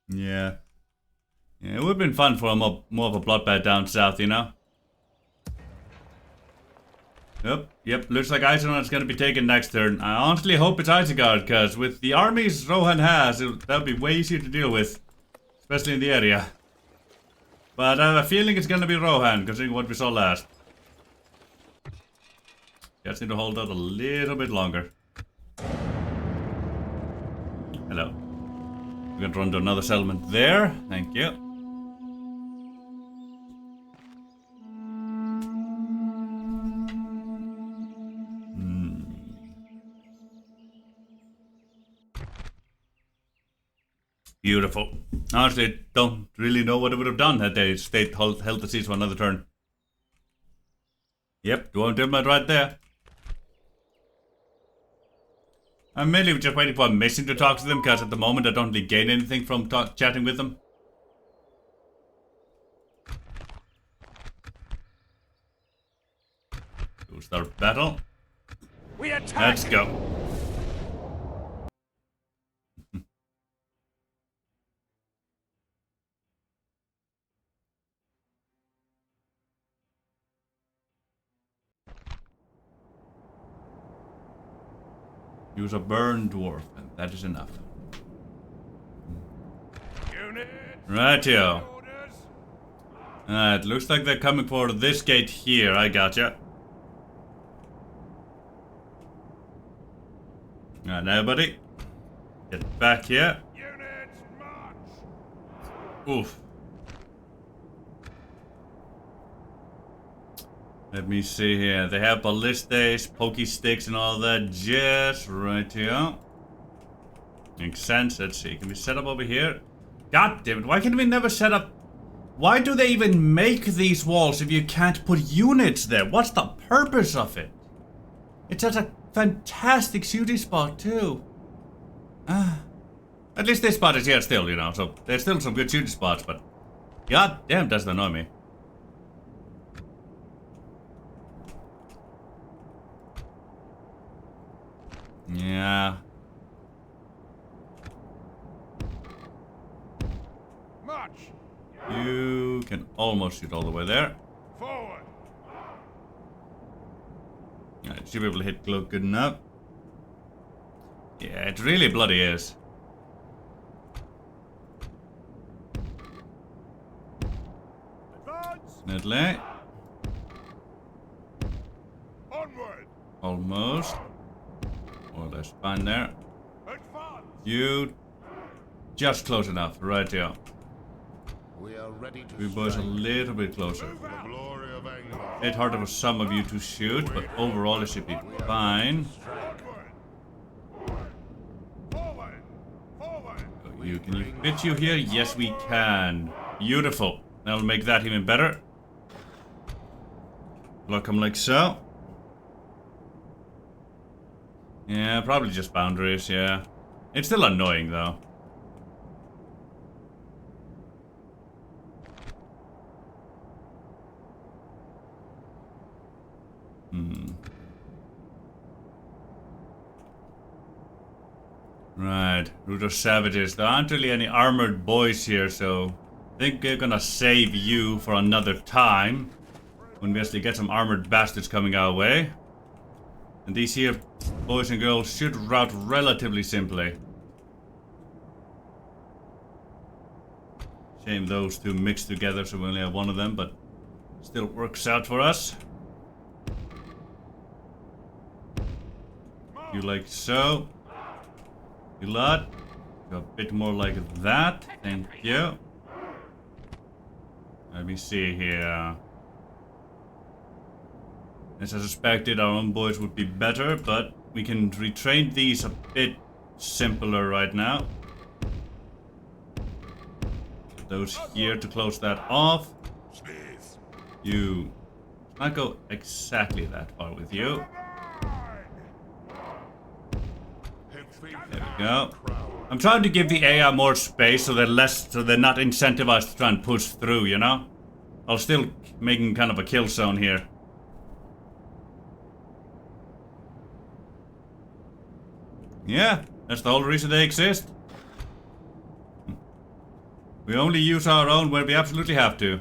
Yeah. Yeah, it would have been fun for a more of a bloodbath down south, you know? Yep, looks like Eisenhorn is going to be taken next turn. I honestly hope it's Isengard, because with the armies Rohan has, that would be way easier to deal with. Especially in the area. But I have a feeling it's going to be Rohan, considering what we saw last. Just need to hold out a little bit longer. Hello. We're going to run to another settlement there. Thank you. Beautiful. Honestly, don't really know what it would have done had they stayed held the siege for another turn. Yep, Duel diplomat right there. I'm mainly just waiting for a mission to talk to them, because at the moment I don't really gain anything from chatting with them. We'll start battle. We attack! Let's go. Use a burn dwarf, and that is enough. Rightio. Alright, looks like they're coming for this gate here. I gotcha. Alright, now, buddy. Get back here. Units march! Oof. Let me see here. They have ballistas, pokey sticks, and all that jazz. Right here. Makes sense. Let's see. Can we set up over here? God damn it. Why can we never set up? Why do they even make these walls if you can't put units there? What's the purpose of it? It's such a fantastic shooting spot, too. At least this spot is here still, you know. So there's still some good shooting spots, but god damn, does it annoy me. Yeah. March! You can almost shoot all the way there. Forward! Alright, should be able to hit glow good enough. Yeah, it really bloody is. Advance! Definitely. Onward! Almost. Oh, that's fine there. Advance! You just close enough, right here. We are ready to We boys a little bit closer. Move out! glory of Angmar. It's harder for some of you to shoot, but overall it should be fine. Onward! Forward! Forward! Can you fit you here? Yes, we can. Beautiful. That'll make that even better. Block them like so. Yeah, probably just boundaries, yeah. It's still annoying, though. Right, Root of Savages. There aren't really any armored boys here, so I think we're gonna save you for another time when we actually get some armored bastards coming our way. And these here boys and girls should route relatively simply. Shame those two mixed together, so we only have one of them, but still works out for us. You like so. You lot. Go a bit more like that. Thank you. Let me see here. As I suspected, our own boys would be better, but we can retrain these a bit simpler right now. Those here to close that off. You not go exactly that far with you. There we go. I'm trying to give the AI more space so they're not incentivized to try and push through, you know? I'll still making kind of a kill zone here. Yeah, that's the whole reason they exist. We only use our own where we absolutely have to.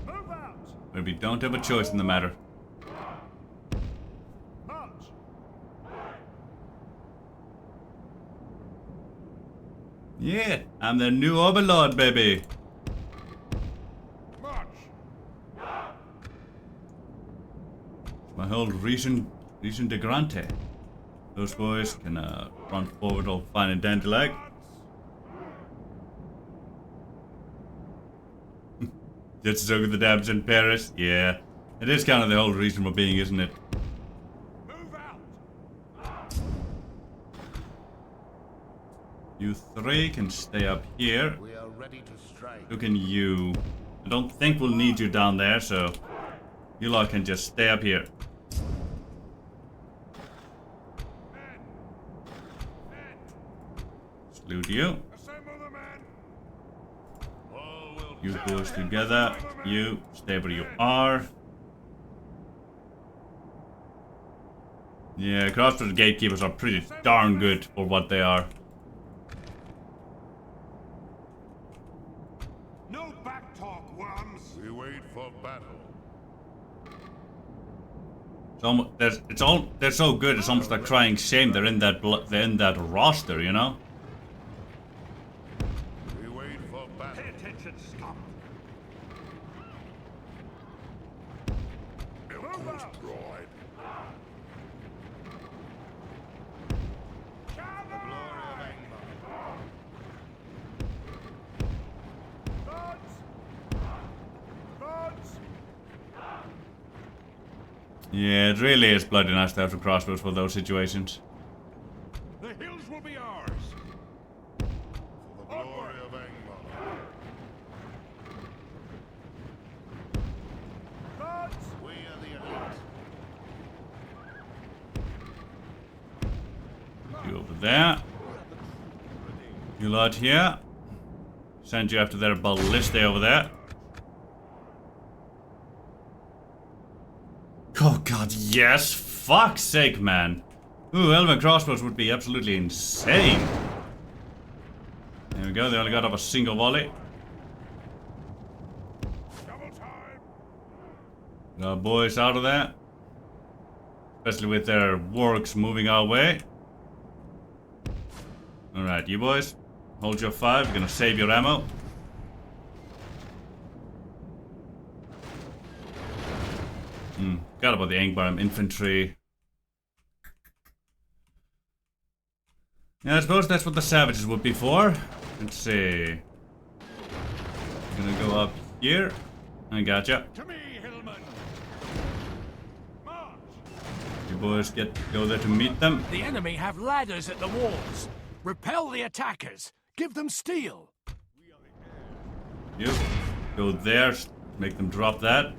Move out! Where we don't have a choice in the matter. March! Yeah, I'm the new overlord, baby. March! My whole region de Grande. Those boys can run forward all fine and dandy like. Just so good the damage in Paris. Yeah, it is kind of the whole reason we're being, isn't it? Move out! You 3 can stay up here. We are ready to strike. So can you. I don't think we'll need you down there, so you lot can just stay up here. Salute you. Assemble the men. You boys together. You stay where you are. Yeah, crossbow gatekeepers are pretty darn good for what they are. No back talk, worms. We wait for battle. They're so good. It's almost like crying shame. They're in that roster, you know. We wait for battle. Pay attention, scum. Move out. Bride. The glory of Angmar. Gods. Gods. Yeah, it really is bloody nice to have the crossbows for those situations. The hills will be ours. For the glory of Angmar. Gods. We are the elite. You over there. You lot here. Send you after their ballista over there. Oh god, yes! Fuck's sake, man. Ooh, Elven crossbows would be absolutely insane. There we go, they only got up a single volley. Double time. Got boys out of there. Especially with their works moving our way. Alright, you boys. Hold your 5, you're gonna save your ammo. Forgot about the Angmar infantry. Yeah, I suppose that's what the savages would be for. Let's see. I'm gonna go up here. I gotcha. To me, Hillman. March. You boys go there to meet them. The enemy have ladders at the walls. Repel the attackers. Give them steel. You go there. Make them drop that.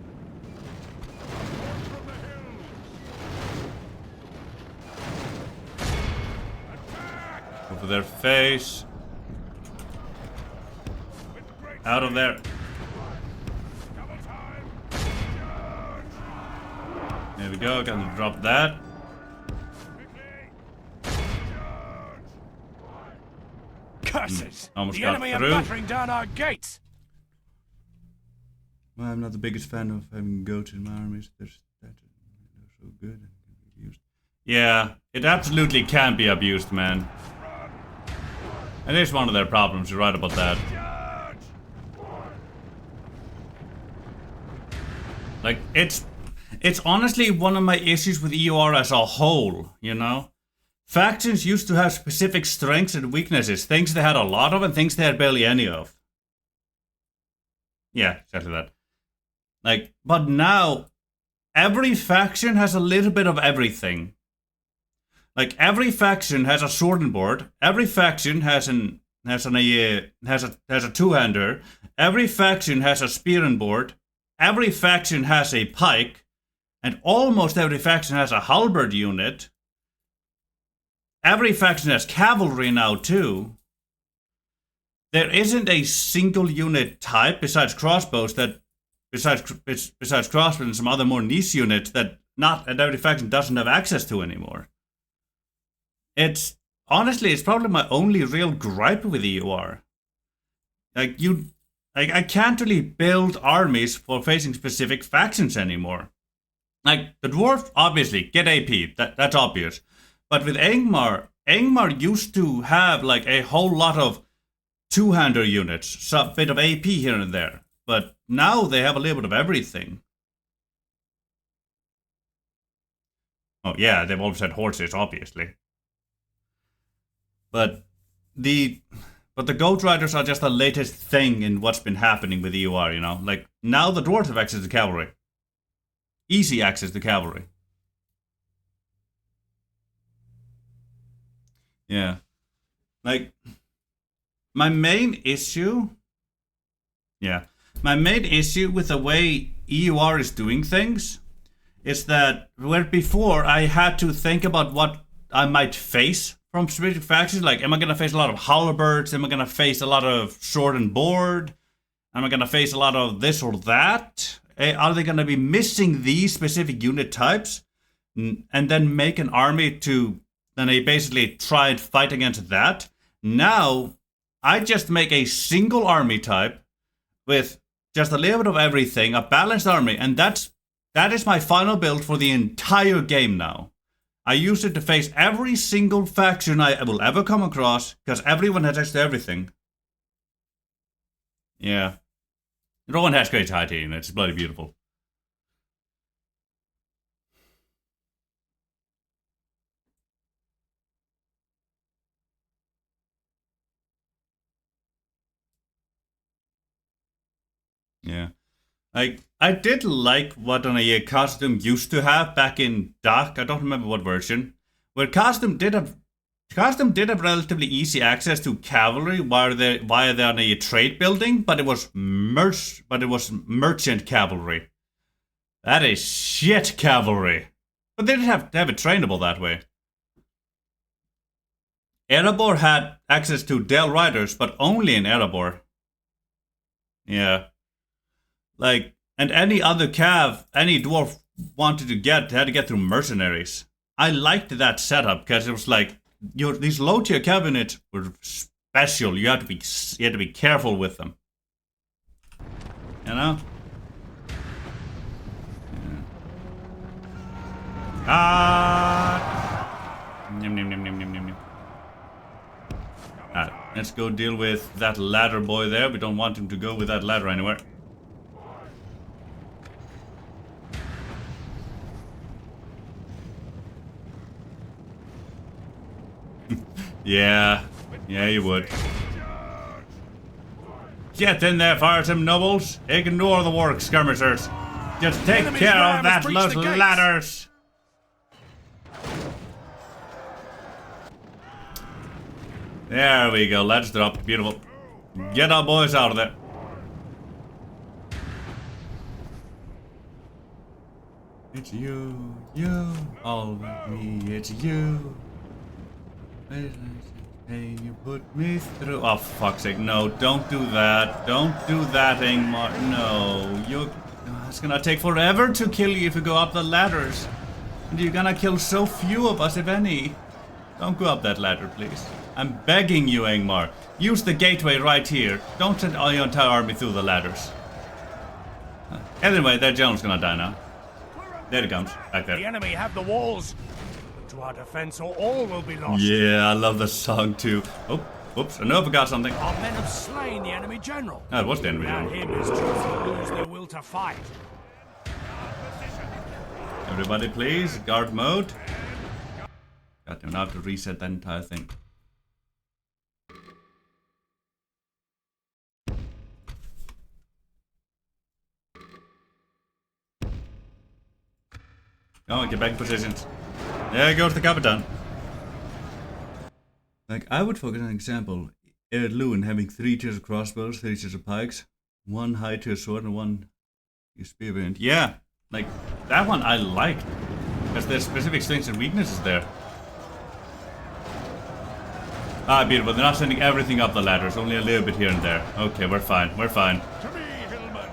Over their face. Out of there. Double time. There we go. Got them to drop that. Curses! Almost The got enemy are through. battering down our gates. Well, I'm not the biggest fan of having goats in my armies. They're so good and can be abused. Yeah, it absolutely can be abused, man. It is one of their problems. You're right about that. Like, it's honestly one of my issues with EUR as a whole, you know? Factions used to have specific strengths and weaknesses, things they had a lot of and things they had barely any of. Yeah, exactly that. Like, but now, every faction has a little bit of everything. Like, every faction has a sword board. Every faction has a two-hander. Every faction has a spear board. Every faction has a pike, and almost every faction has a halberd unit. Every faction has cavalry now too. There isn't a single unit type besides crossbows that, besides crossbows and some other more niche units that every faction doesn't have access to anymore. It's probably my only real gripe with EUR. Like I can't really build armies for facing specific factions anymore. Like the dwarf, obviously get AP. That's obvious. But with Angmar used to have like a whole lot of two-hander units, some bit of AP here and there. But now they have a little bit of everything. Oh yeah, they've always had horses, obviously. But the Goat Riders are just the latest thing in what's been happening with EUR, you know? Like, now the dwarves have access to cavalry. Easy access to cavalry. Yeah. Like, my main issue... Yeah. My main issue with the way EUR is doing things is that where before I had to think about what I might face from specific factions. Like, am I going to face a lot of halberds? Am I going to face a lot of sword and board? Am I going to face a lot of this or that? Are they going to be missing these specific unit types? And then make an army to... Then they basically try and fight against that. Now, I just make a single army type with just a little bit of everything, a balanced army, and that is my final build for the entire game now. I use it to face every single faction I will ever come across, because everyone has access to everything. Yeah. Rowan has great high team, it's bloody beautiful. Yeah. I did like what a costume used to have back in DAC. I don't remember what version. Where costume did have relatively easy access to cavalry via they're on a trade building, but it was merchant cavalry. That is shit cavalry. But they didn't have it trainable that way. Erebor had access to Del Riders, but only in Erebor. Yeah. Like, and any other cav, any dwarf wanted to get, had to get through mercenaries. I liked that setup because it was like, these low tier cav units were special. You had to be careful with them. You know? Alright, let's go deal with that ladder boy there. We don't want him to go with that ladder anywhere. Yeah, you would. Get in there, firesome nobles. Ignore the work, skirmishers. Just take care of those ladders. There we go, ladders dropped. Beautiful. Get our boys out of there. It's you, all with me, it's you. Hey, you put me through. Oh, fuck's sake, no, don't do that. Don't do that, Ingmar. No, it's gonna take forever to kill you if you go up the ladders. And you're gonna kill so few of us, if any. Don't go up that ladder, please. I'm begging you, Ingmar. Use the gateway right here. Don't send all your entire army through the ladders. Anyway, that general's gonna die now. There it comes, back there. The enemy have the walls. To our defense, or all will be lost. Yeah, I love the song too. Oh, oops, I know I forgot something. Our men have slain the enemy general. Oh, it was the enemy Now general. him is chosen to lose their will to fight. Everybody please, guard mode. God damn, I have to reset that entire thing. Come on, get back in positions. There goes the Capitan. Like, I would focus on an example. Lewin having 3 tiers of crossbows, 3 tiers of pikes, 1 high tier sword, and 1 spear variant. Yeah, like, that one I liked. Because there's specific strengths and weaknesses there. Ah, beautiful. They're not sending everything up the ladders, only a little bit here and there. Okay, we're fine. We're fine. To me, Hillman.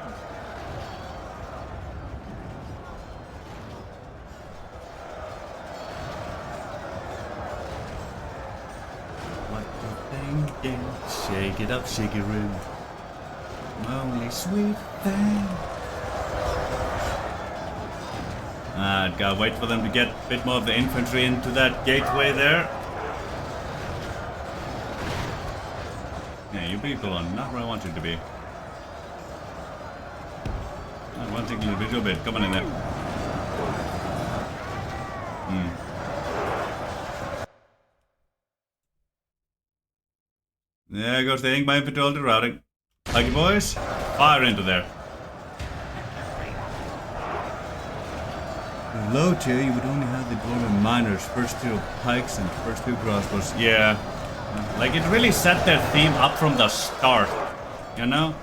What you thinking? Shake it up, shake it room. Only sweet thing. Gotta wait for them to get a bit more of the infantry into that gateway there. Yeah, you people are not where I want you to be. I want to take a little bit. Come on in there. There goes the Ingmar infantry all to routing. Like you boys, fire into there. In low tier, you would only have the dwarven miners, first tier pikes, and first tier crossbows. Yeah. Like, it really set their theme up from the start, you know?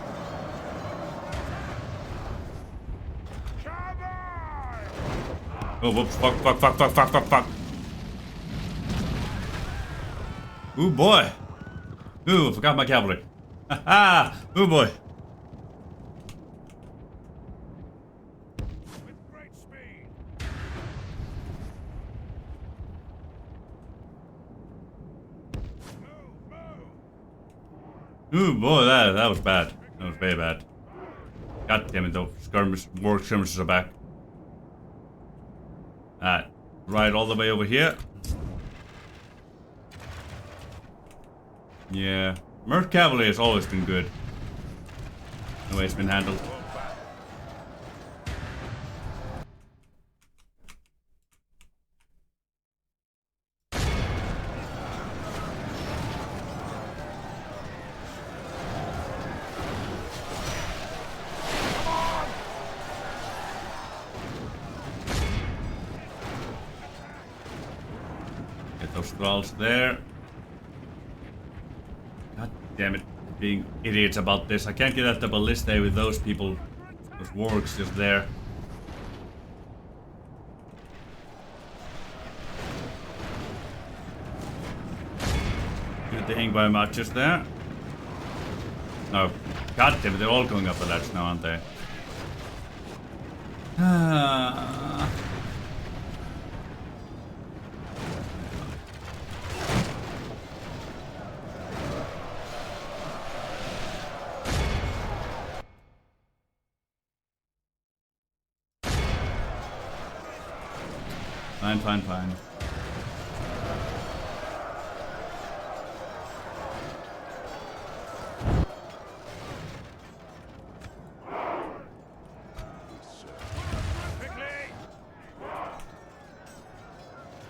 Oh, whoops, fuck. Ooh, boy. Ooh, forgot my cavalry. Ha! Ooh, boy. With great speed. Ooh, boy, that was bad. That was very bad. God damn it, though. War skirmishes are back. Alright. Right all the way over here. Yeah. Merc Cavalry has always been good. The way it's been handled. Get those thralls there. God damn it. Being idiots about this. I can't get at the ballista with those people. Those wargs just there. Good thing by matches there. No. God damn it, they're all going up the ledge now, aren't they? Fine.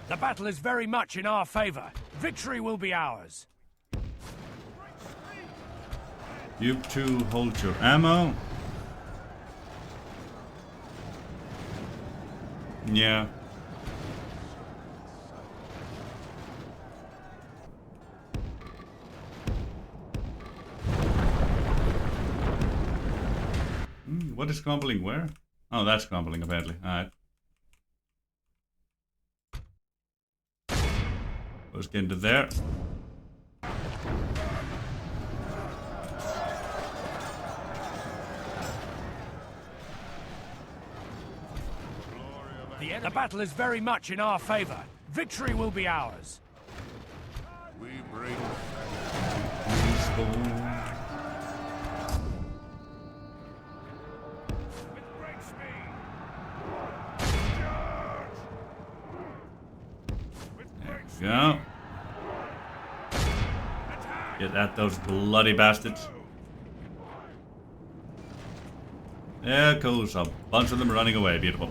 The battle is very much in our favor. Victory will be ours. You two hold your ammo. Yeah. What is crumbling where? Oh, that's crumbling apparently. Alright. Let's get into there. The battle is very much in our favor. Victory will be ours. We bring With great speed. Go. Get at those bloody bastards. Yeah, cool. So a bunch of them running away. Beautiful.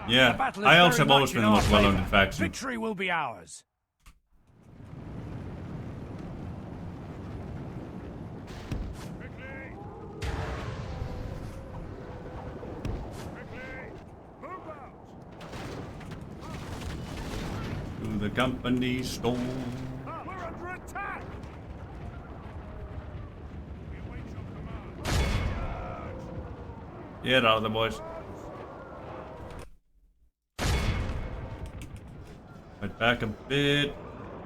Yeah, I also have always been the most well-known in faction. Victory will be ours. To the company store. We're under attack. Get out of the boys. Right back a bit.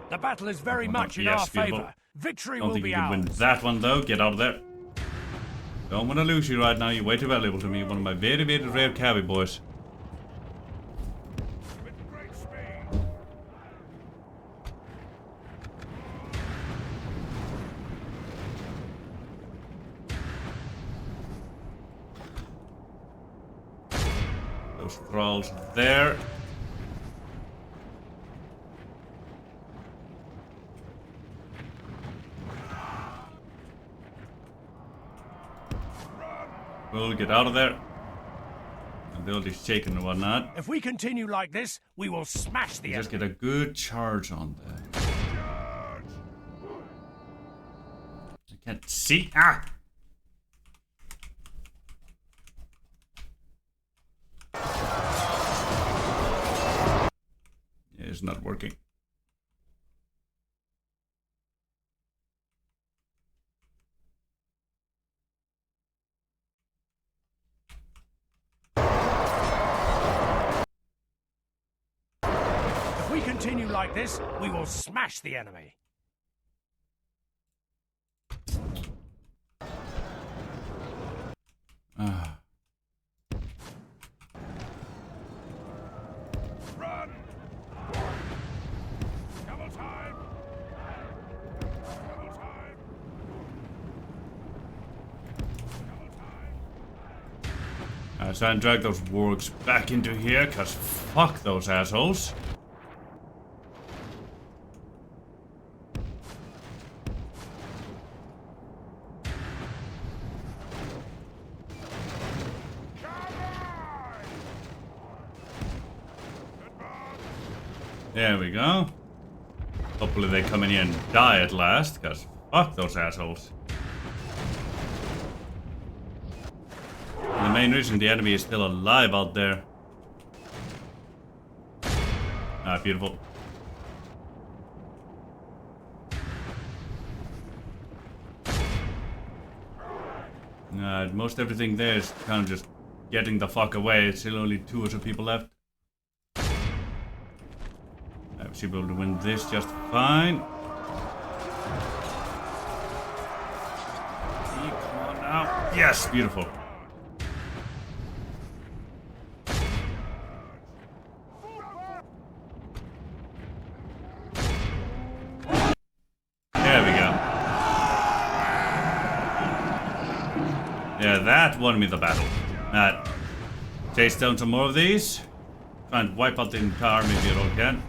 The battle is very much in our favor. Victory will be ours. Don't think you can win that one though. Get out of there. Don't want to lose you right now. You're way too valuable to me. One of my very, very rare cabbie boys. Those thralls there. We'll get out of there. The building's shaking and whatnot. If we continue like this, we will smash the enemy. Just get a good charge on that. I can't see. Ah! Yeah, it's not working. continue like this, we will smash the enemy. Run! Double time! Double time! Double time! Try and drag those wargs back into here, cause fuck those assholes. There we go. Hopefully they come in here and die at last, cause fuck those assholes. And the main reason the enemy is still alive out there. Ah, beautiful. Most everything there is kind of just getting the fuck away. It's still only 2 or 2 people left. I should be able to win this just fine. Come on now. Yes, beautiful. There we go. Yeah, that won me the battle. Chase down some more of these. Try and wipe out the entire army if you all can.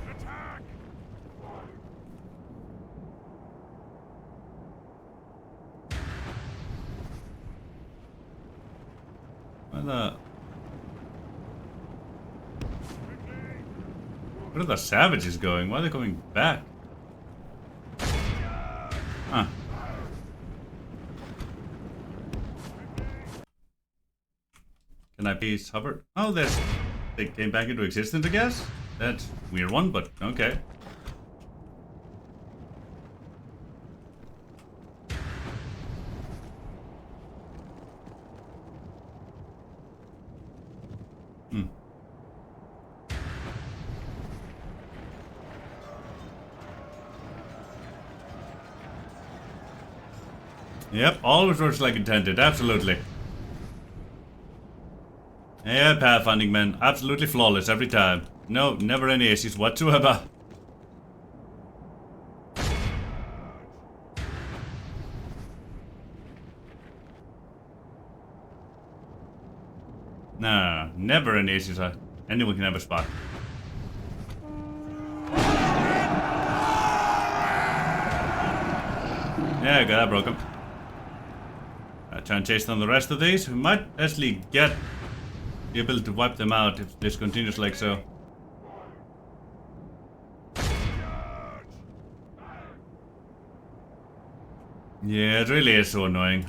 Where are the savages going? Why are they coming back? Huh. Can I please hover? Oh, they came back into existence, I guess? That's a weird one, but okay. Yep, always works like intended, absolutely. Yeah, pathfinding men, absolutely flawless every time. No, never any issues whatsoever. No, never any issues. Anyone can have a spot. Yeah, got that broken. Try and chase down the rest of these. We might actually get the ability to wipe them out if this continues like so. Yeah, it really is so annoying.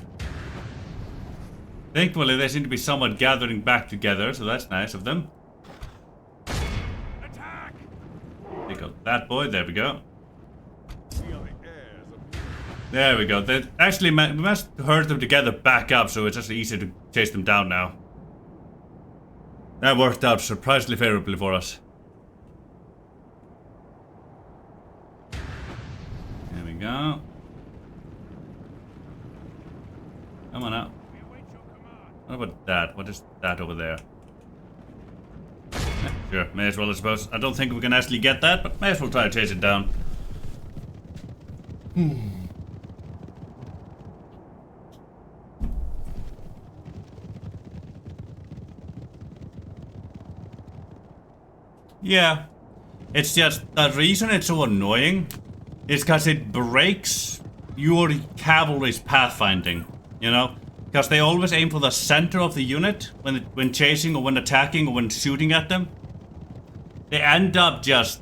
Thankfully, they seem to be somewhat gathering back together, so that's nice of them. Attack! Take out that boy. There we go. We are the heirs of There we go. They actually we must herd them together back up, so it's actually easier to chase them down now. That worked out surprisingly favorably for us. There we go. Come on out. What about that? What is that over there? Sure, may as well, I suppose. I don't think we can actually get that, but may as well try to chase it down. Yeah. It's just, the reason it's so annoying is because it breaks your cavalry's pathfinding, you know? Because they always aim for the center of the unit when chasing or when attacking or when shooting at them. They end up just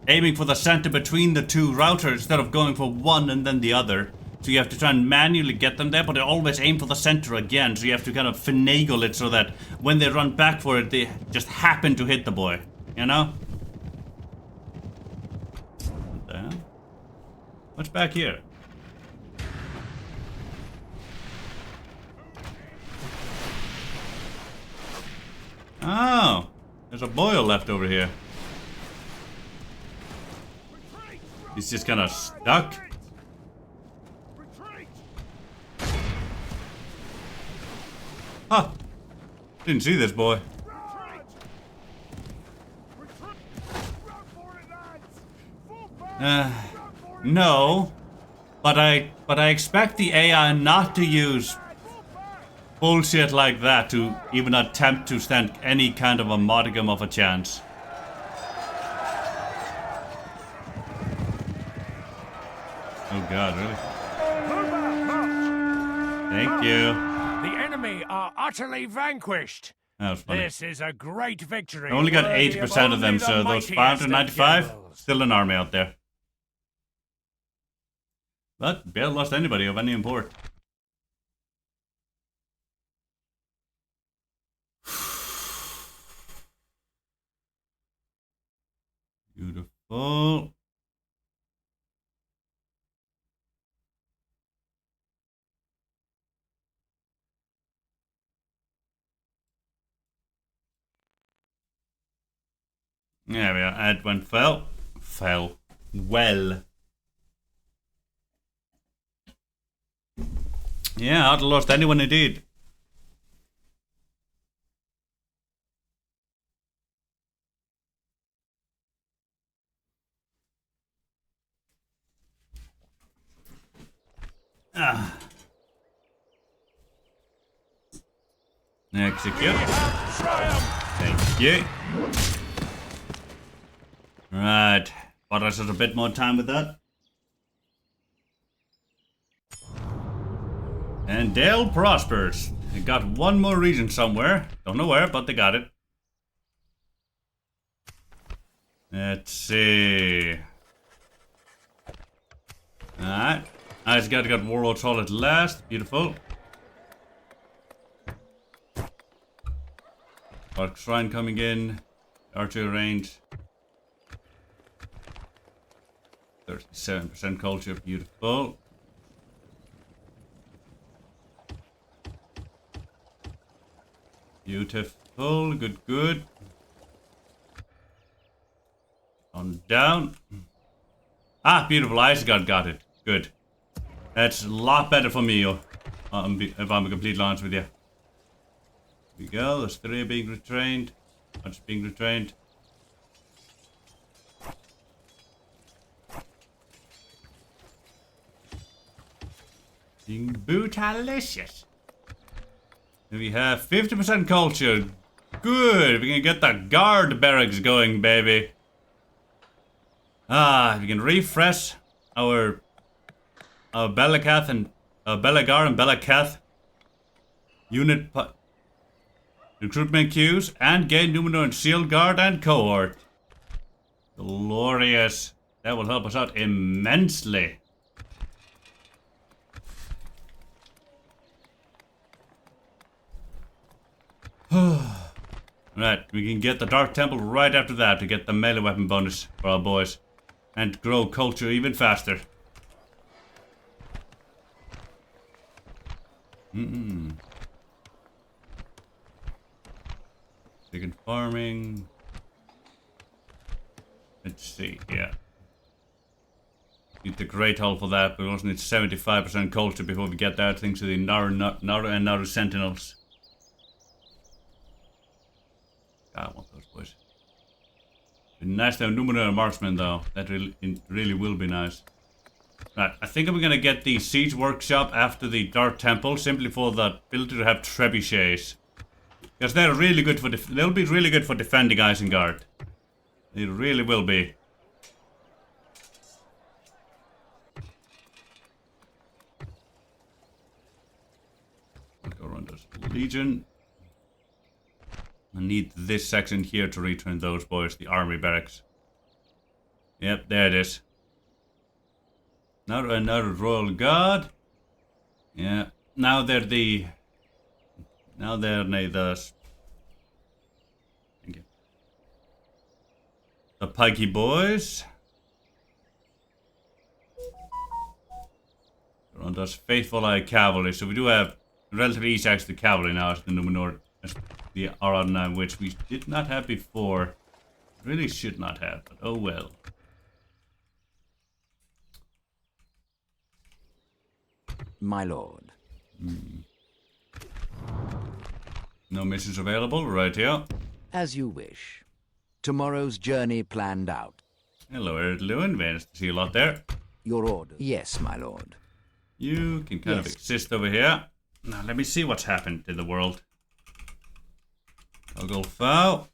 aiming for the center between the two routers instead of going for one and then the other. So you have to try and manually get them there, but they always aim for the center again. So you have to kind of finagle it so that when they run back for it, they just happen to hit the boy. You know? What the hell? What's back here? Oh, there's a boil left over here. He's just kind of stuck. Retreat! Huh. Didn't see this boy. Retreat! Retreat! Run for it, lads! Fall back! Uh, Run for it! no. But I expect the AI not to use Fall back! bullshit like that to even attempt to stand any kind of a modicum of a chance. Oh god, really? Thank you. The enemy are utterly vanquished. That was funny. This is a great victory. I only got worthy 80% of them, only the so those mightiest of 595, generals. still an army out there. But barely lost anybody of any import. Beautiful. There we are. Ad went fell. Fell. Well. Yeah, hardly lost anyone indeed. Ah. Execute. Thank you. Right. Bought us a bit more time with that. And Dale prospers. They got one more region somewhere. Don't know where, but they got it. Let's see. Alright. Nice guy got Warlord Troll at last. Beautiful. Dark Shrine coming in. Archer range. 37% culture. Beautiful. Beautiful. Good, good. On down. Ah, beautiful. Isengard got it. Good. That's a lot better for me, if I'm completely honest with you. Here we go. There's 3 being retrained. Much being retrained. Being bootylicious. We have 50% culture. Good. We can get the guard barracks going, baby. Ah, we can refresh our Belakath and Belagar and Belakath unit recruitment queues and gain Numenor and Shield Guard and cohort. Glorious. That will help us out immensely. Right, we can get the Dark Temple right after that to get the melee weapon bonus for our boys. And grow culture even faster. Chicken farming. Let's see, yeah. Need the Great Hall for that, but we also need 75% culture before we get that thing to the Naru and Naru Sentinels. God, I want those boys. Be nice to have Numenor marksmen though. That really will be nice. Right, I think I'm gonna get the Siege Workshop after the Dark Temple, simply for the ability to have trebuchets. Because they're really good for they'll be really good for defending Isengard. They really will be. Let's go around this Legion. I need this section here to return those boys, the army barracks. Yep, there it is. Now another Royal Guard. Yeah, now they're the... Now they're the... Thank you. The Pikey boys. Around those faithful cavalry. So we do have relatively easy access to cavalry now as the Numenor, as the Ar-Adunaim, which we did not have before. Really should not have, but oh well. My lord. No missions available, right here. As you wish. Tomorrow's journey planned out. Hello, Ar-Adunaim. Nice to see you a lot there. Your order. Yes, my lord. You can kind of exist over here. Now, let me see what's happened in the world. I'll go foul.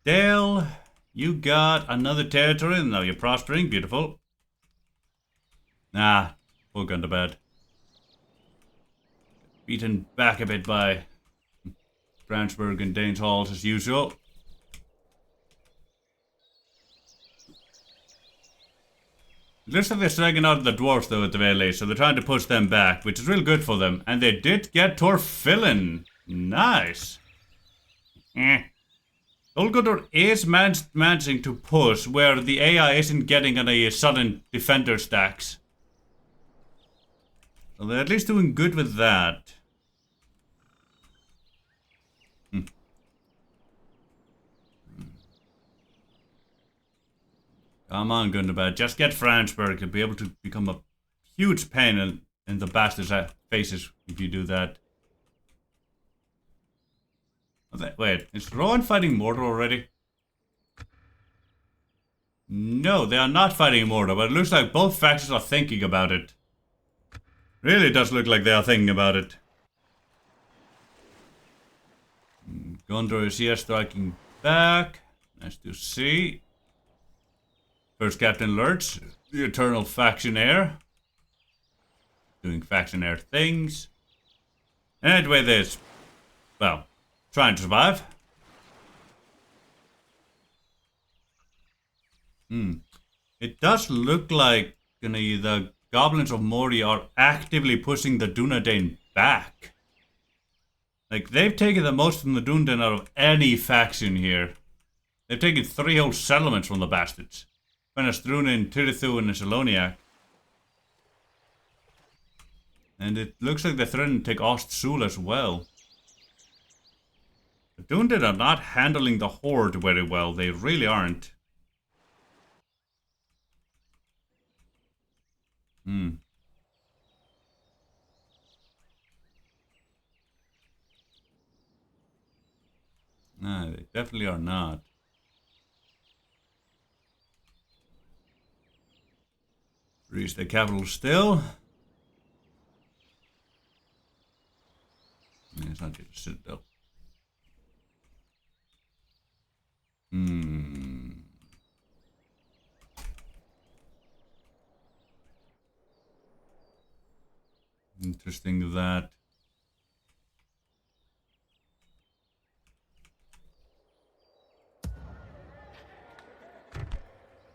Dale, you got another territory. Now you're prospering. Beautiful. Nah, we'll go to bed. Beaten back a bit by Branchburg and Danes Halls as usual. It looks like they're striking out the dwarves though at the very least, so they're trying to push them back, which is real good for them. And they did get Torfillin. Nice. Olgodor is managing to push where the AI isn't getting any sudden defender stacks. So they're at least doing good with that. Come on, Gundabad. Just get Franchburg. You'll be able to become a huge pain in the bastard's faces if you do that. Wait, is Rowan fighting Mordor already? No, they are not fighting Mordor, but it looks like both factions are thinking about it. Really does look like they are thinking about it. Gondor is here striking back. Nice to see. First Captain Lurch, the eternal factionaire. Doing factionaire things. Anyway, this. Well, trying to survive. It does look like the Goblins of Moria are actively pushing the Dunedain back. Like, they've taken the most from the Dunedain out of any faction here. They've taken 3 whole settlements from the bastards. Fenestrunin, Tirithu, and Isoloniac. And it looks like they're threatening to take Ostsul as well. The Dunedain are not handling the Horde very well. They really aren't. No, they definitely are not. Reach the capital still. Yeah, it's not just a citadel. Interesting that.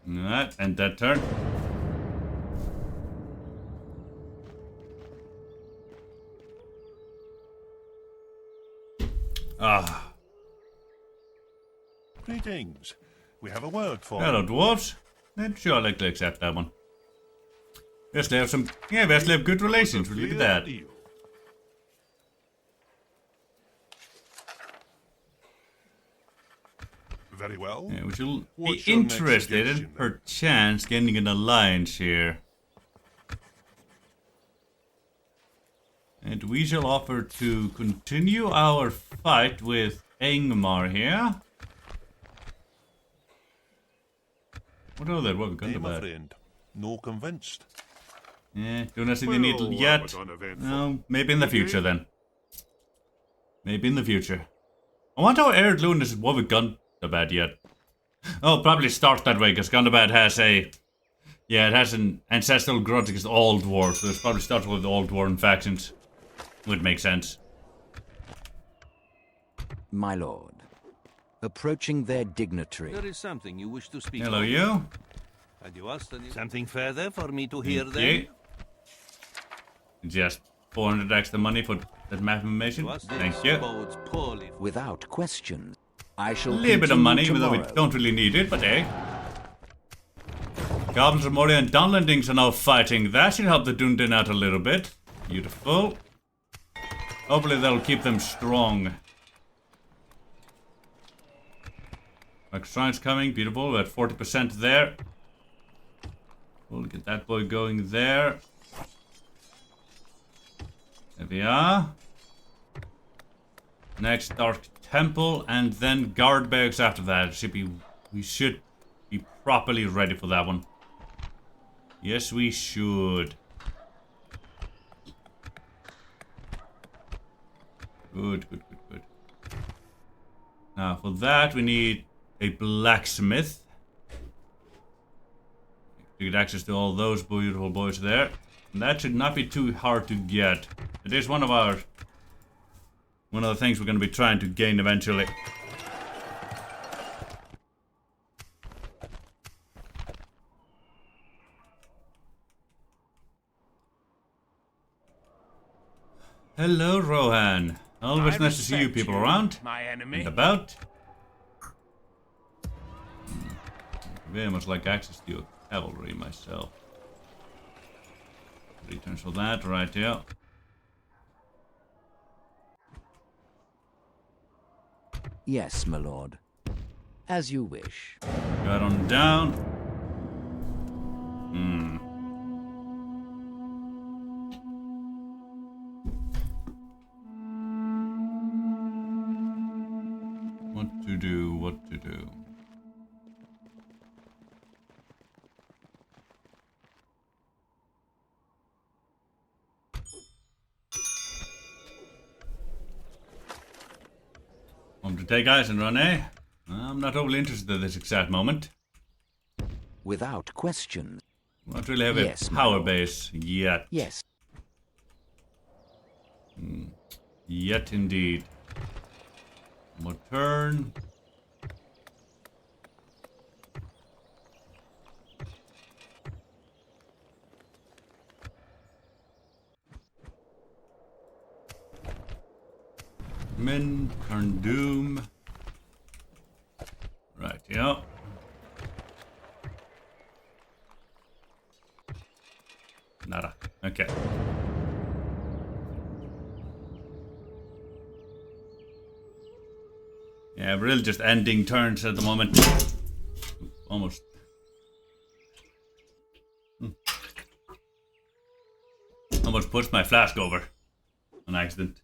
Alright, end that turn. Greetings. We have a word for Hello, you. dwarves. I'd sure like to accept that one. Yes, they have some. Yeah, we actually have good relations. Look at that. Deal. Very well. Yeah, which will be What's your next interested in suggestion, perchance getting an alliance here. And we shall offer to continue our fight with Angmar here. What are they? What have we got Dear my about? friend, no convinced. Yeah, don't necessarily need it yet. No, maybe in the future then. Maybe in the future. I wonder how Ar-Adunaim is what we've gone about yet. Oh, probably start that way, because Gundabad has a... Yeah, it has an ancestral grudge against all dwarves, so it probably starts with all dwarven factions. Would make sense. My lord. Approaching their dignitary. There is something you wish to speak Hello, of. you. And you asked something further for me to hear Okay. then? Just 400 extra money for that map information. Thank you. Bodes poorly. Without question. I A shall little bit of continue money, even though we tomorrow. don't really need it, but hey. Goblins of Moria and Dunlendings are now fighting. That should help the Dunedain out a little bit. Beautiful. Hopefully that'll keep them strong. Like Shrine's coming, beautiful. We're at 40% there. We'll get that boy going there. There we are. Next Dark Temple, and then Guard Barracks after that. We should be properly ready for that one. Yes, we should. Good. Now, for that, we need a blacksmith to get access to all those beautiful boys there. And that should not be too hard to get. It is one of the things we're going to be trying to gain eventually. Hello, Rohan. Always nice to see you people around. My enemy. And about. Very much like access to your cavalry myself. 3 turns for that, right here. Yes, my lord. As you wish. Got on down. What to do. Want to take ice and run, eh? I'm not overly interested at this exact moment. Without question. Not really have a power base yet. Yes. Yet indeed. One more turn. Men, turn doom. Right, yeah. Nada. Okay. Yeah, we're really just ending turns at the moment. Almost. Almost pushed my flask over on accident.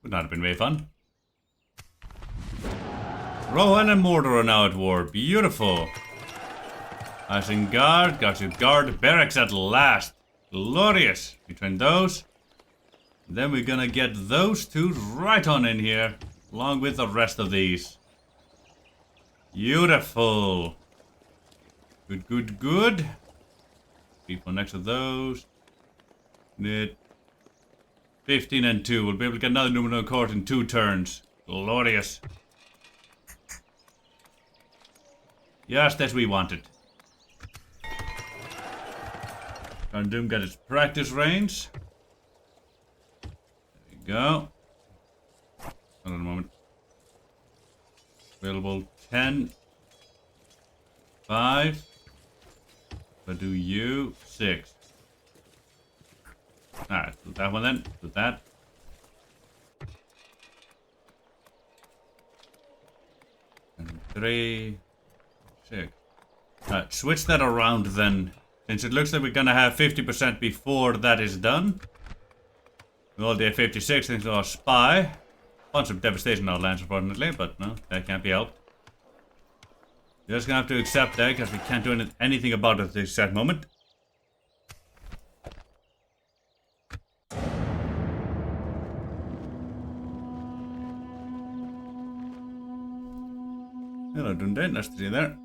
Would not have been very fun. Rohan and Mordor are now at war. Beautiful. Isengard, got your guard barracks at last. Glorious. Between those. Then we're gonna get those two right on in here. Along with the rest of these. Beautiful. Good. People next to those. Need 15 and 2. We'll be able to get another Numenor court in 2 turns. Glorious. Just as we wanted. Turn Doom got its practice range. There we go. Hold on a moment. Available 10. 5. But do you 6. Alright, do that one then. Do that. And 3, 6. Alright, switch that around then. Since it looks like we're gonna have 50% before that is done. We'll do 56 into our spy. Bunch of devastation on our lands, unfortunately, but no, that can't be helped. Just gonna have to accept that because we can't do anything about it at this exact moment. Hello, Dundee. Nice to see you there.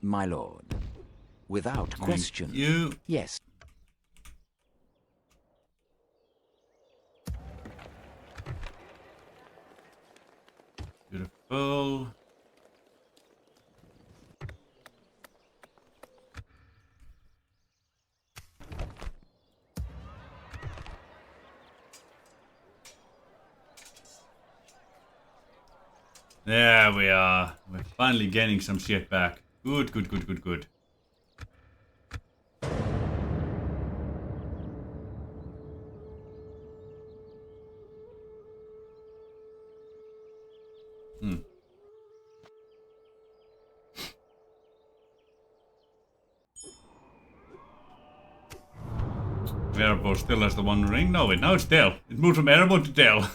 My lord. Without question. You. Yes. full. There we are. We're finally getting some shit back. Good, good, good, good, good. Airboat still has the one ring? No, wait, now it's Dell. It moved from airboat to Dell.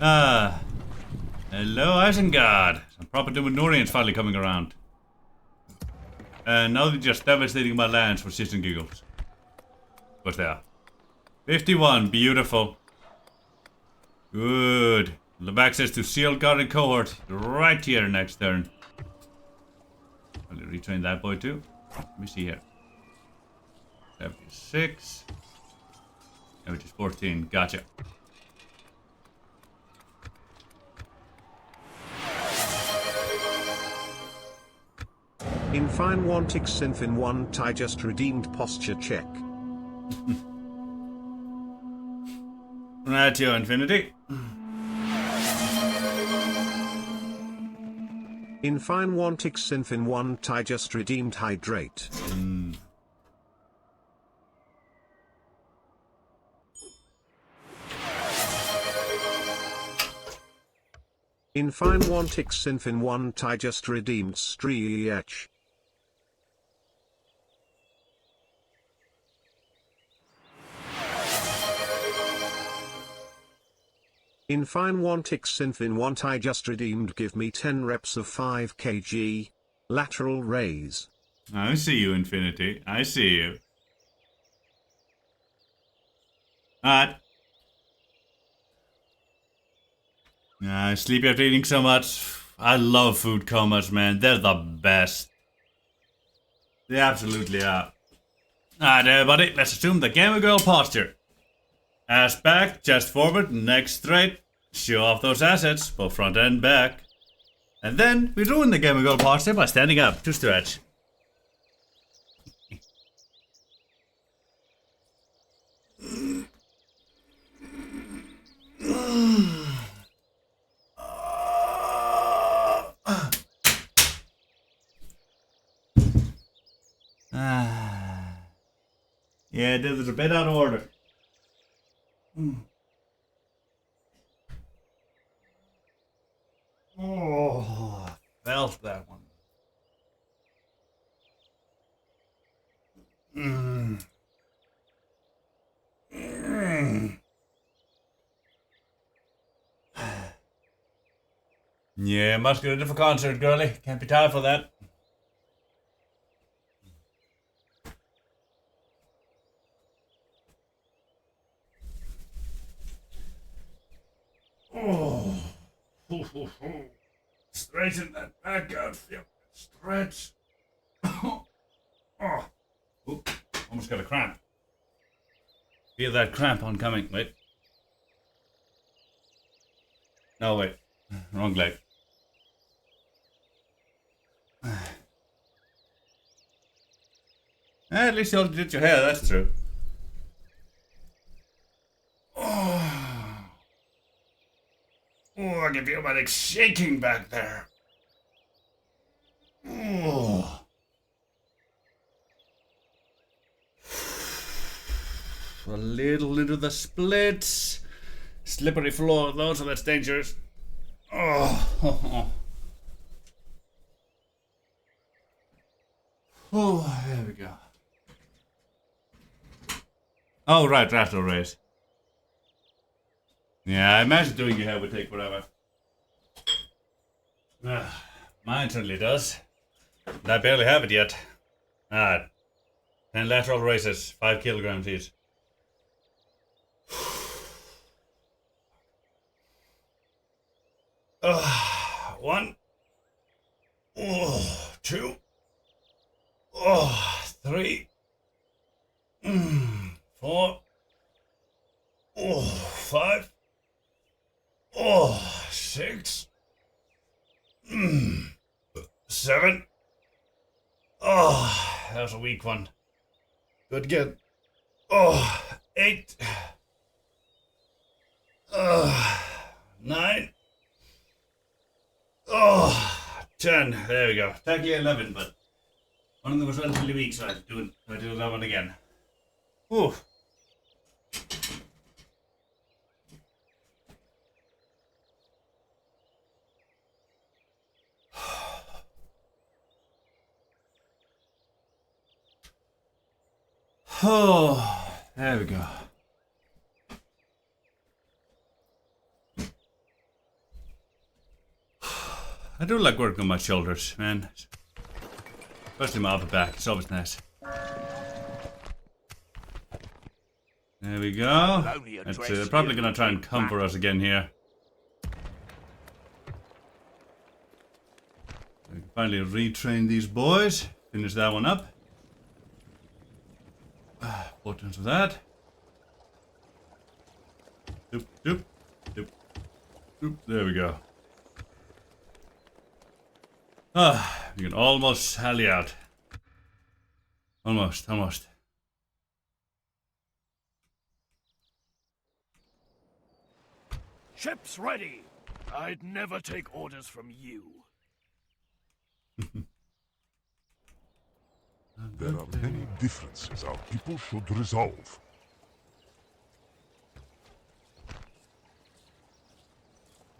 Ah. Hello, Isengard. Some proper Duel finally coming around. And now they're just devastating my lands for shits and giggles. What's there? 51, beautiful. Good. The access to Seal Guard and Cohort right here next turn. I'll retrain that boy too. Let me see here. 76. Which is 14. Gotcha. In fine Wantic Synth in 1 tie just redeemed posture check. Right, your Infinity. In fine Wantic Synth in 1 tie just redeemed hydrate. In fine Wantic Synth in 1 tie just redeemed stretch. In fine Wantic Synth in 1 tie just redeemed give me 10 reps of 5 kg. Lateral raise. I see you, Infinity. I see you. Alright. Sleepy after eating so much. I love food comas, man. They're the best. They absolutely are. Alright, everybody. Let's assume the Gamer Girl posture. Ass back, chest forward, neck straight. Show off those assets, both front and back. And then we ruin the Gamer Girl posture by standing up to stretch. Yeah, this is a bit out of order. Oh, felt that one. Yeah, must get ready for concert, girlie. Can't be tired for that. Oh. Straighten that back out, feel it. Stretch. Oh. Oop. Almost got a cramp. Feel that cramp oncoming. Wait. No, wait. Wrong leg. At least you did your hair, that's true. Oh, I can feel my legs shaking back there. Oh. A little into the splits. Slippery floor, though, so that's dangerous. Oh. Oh, there we go. Oh, right, lateral raise. Yeah, I imagine doing your hair would take forever. Mine certainly does. And I barely have it yet. 10 lateral raises, 5 kilograms each. One. Oh, 2. Oh, 3. 4. Oh, 5. Oh, 6. 7. Oh, that was a weak one. Good again. Oh, 8. 9. Oh, 10. There we go. Technically 11, but one of them was relatively weak, so I had to do that one again. Ooh. Oh, there we go. I do like working on my shoulders, man. Especially my upper back. It's always nice. There we go. It's probably gonna try and come for us again here. We can finally retrain these boys. Finish that one up. 4 turns of that. Doop, doop, doop, doop. There we go. We can almost sally out. Almost. Ships ready. I'd never take orders from you. There are many differences our people should resolve.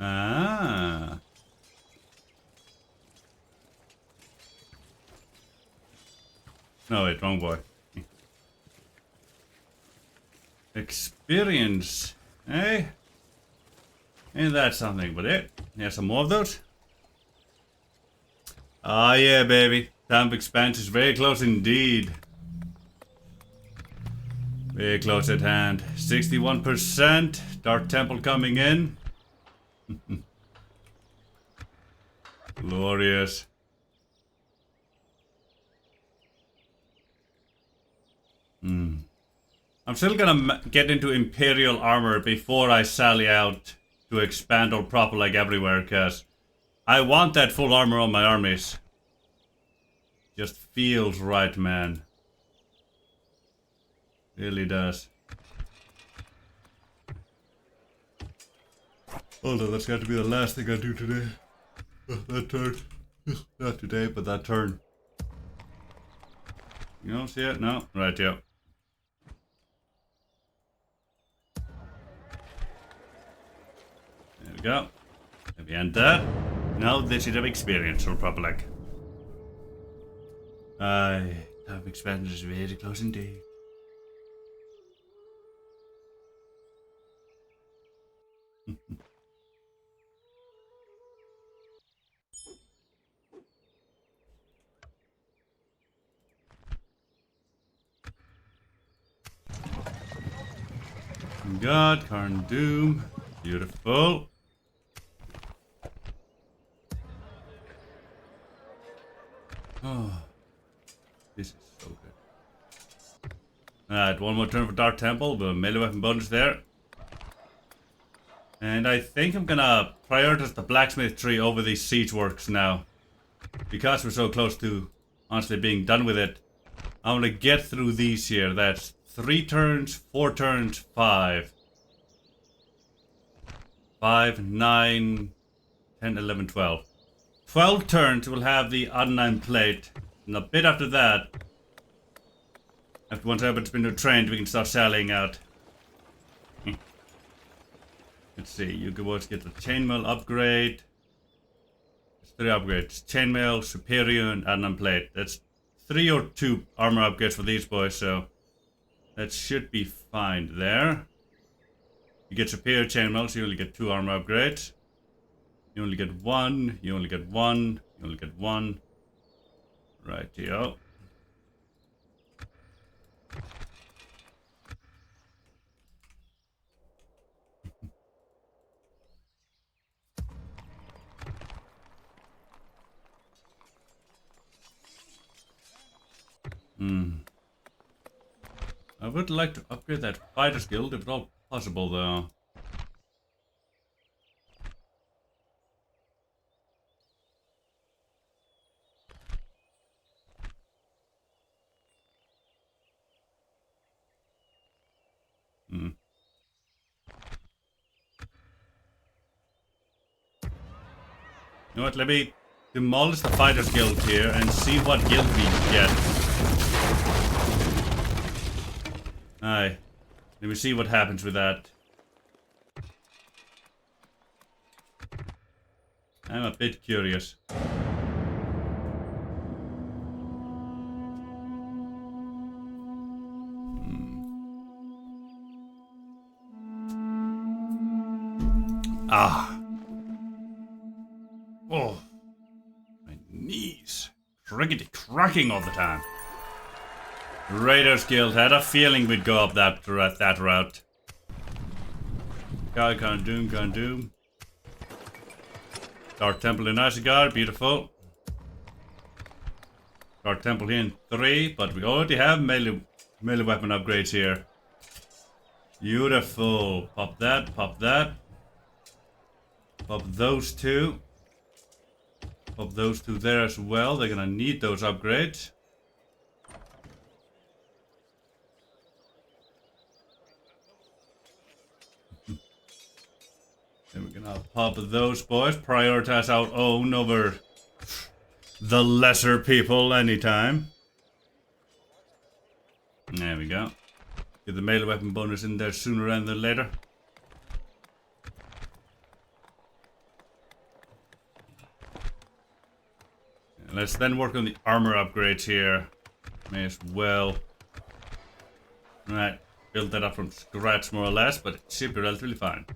Ah. No, wait, wrong boy. Experience, eh? Ain't that something, but it. Yeah, some more of those. Ah, yeah, baby. Camp expansion is very close indeed. Very close at hand. 61%. Dark Temple coming in. Glorious. I'm still gonna get into Imperial armor before I sally out to expand or proper like everywhere, because I want that full armor on my armies. Just feels right, man. Really does. Hold on, that's got to be the last thing I do today. That turn. Not today, but that turn. You don't see it? No? Right, yeah. There we go. Have you end that? Now this is of experience or proper like. Aye, time expansion is very close indeed. God, Karn Doom. Beautiful. Oh, this is so good. Alright, one more turn for Dark Temple, the melee weapon bonus there. And I think I'm gonna prioritize the blacksmith tree over these siege works now. Because we're so close to honestly being done with it. I'm gonna get through these here. That's 3 turns, 4 turns, 5. 5, 9, 10, 11, 12. 12 turns we'll have the Ar-Adunaim plate. And a bit after that, after once everyone's been trained, we can start sallying out. Let's see, you can always get the chainmail upgrade. It's 3 upgrades. Chainmail, Superior, and Ar-Adunaim plate. That's 3 or 2 armor upgrades for these boys, so that should be fine there. You get Superior Chainmail, so you only get 2 armor upgrades. You only get 1, you only get 1, you only get 1. Right, yo. I would like to upgrade that fighter's guild if at all possible, though. You know what, let me demolish the Fighters Guild here and see what guild we get. Aye. Let me see what happens with that. I'm a bit curious. Ah. Oh. My knees. Crickety cracking all the time. Raiders Guild, had a feeling we'd go up that route. God, can't doom. Dark Temple in Isengard, beautiful. Dark Temple here in 3, but we already have melee weapon upgrades here. Beautiful. Pop that, pop that. Pop those two. Pop those two there as well. They're gonna need those upgrades. Then we're gonna pop those boys. Prioritize our own over the lesser people anytime. There we go. Get the melee weapon bonus in there sooner rather than later. Let's then work on the armor upgrades here. May as well. Alright, build that up from scratch more or less, but it should be relatively fine.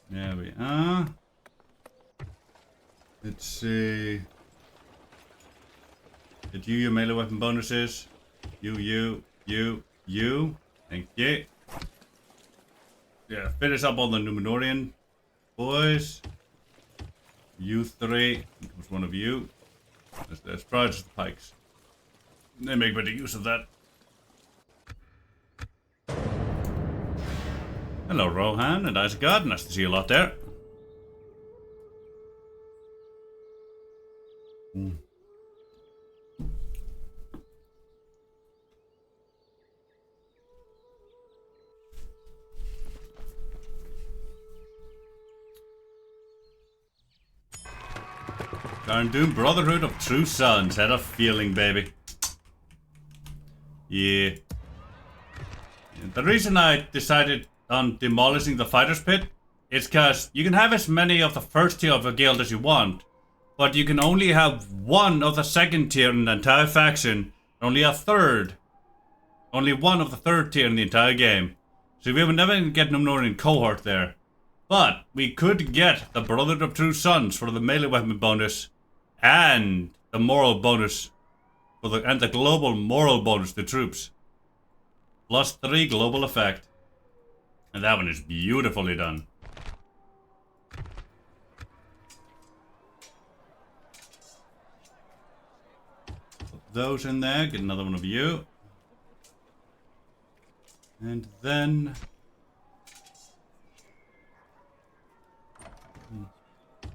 There we are. Let's see. Get you your melee weapon bonuses. You. Thank you. Yeah, finish up all the Numenorian boys. You 3. Which one of you? Let's try just the pikes. They make better use of that. Hello, Rohan and Isengard. Nice to see you a lot there. Darn Doom, Brotherhood of True Sons. Had a feeling, baby. Yeah. The reason I decided on demolishing the Fighter's Pit is because you can have as many of the first tier of a guild as you want, but you can only have one of the second tier in the entire faction, only a third. Only one of the third tier in the entire game. So we would never get Numenorian cohort there. But we could get the Brotherhood of True Sons for the melee weapon bonus and the moral bonus and the global moral bonus to troops. +3 global effect. And that one is beautifully done. Put those in there, get another one of you. And then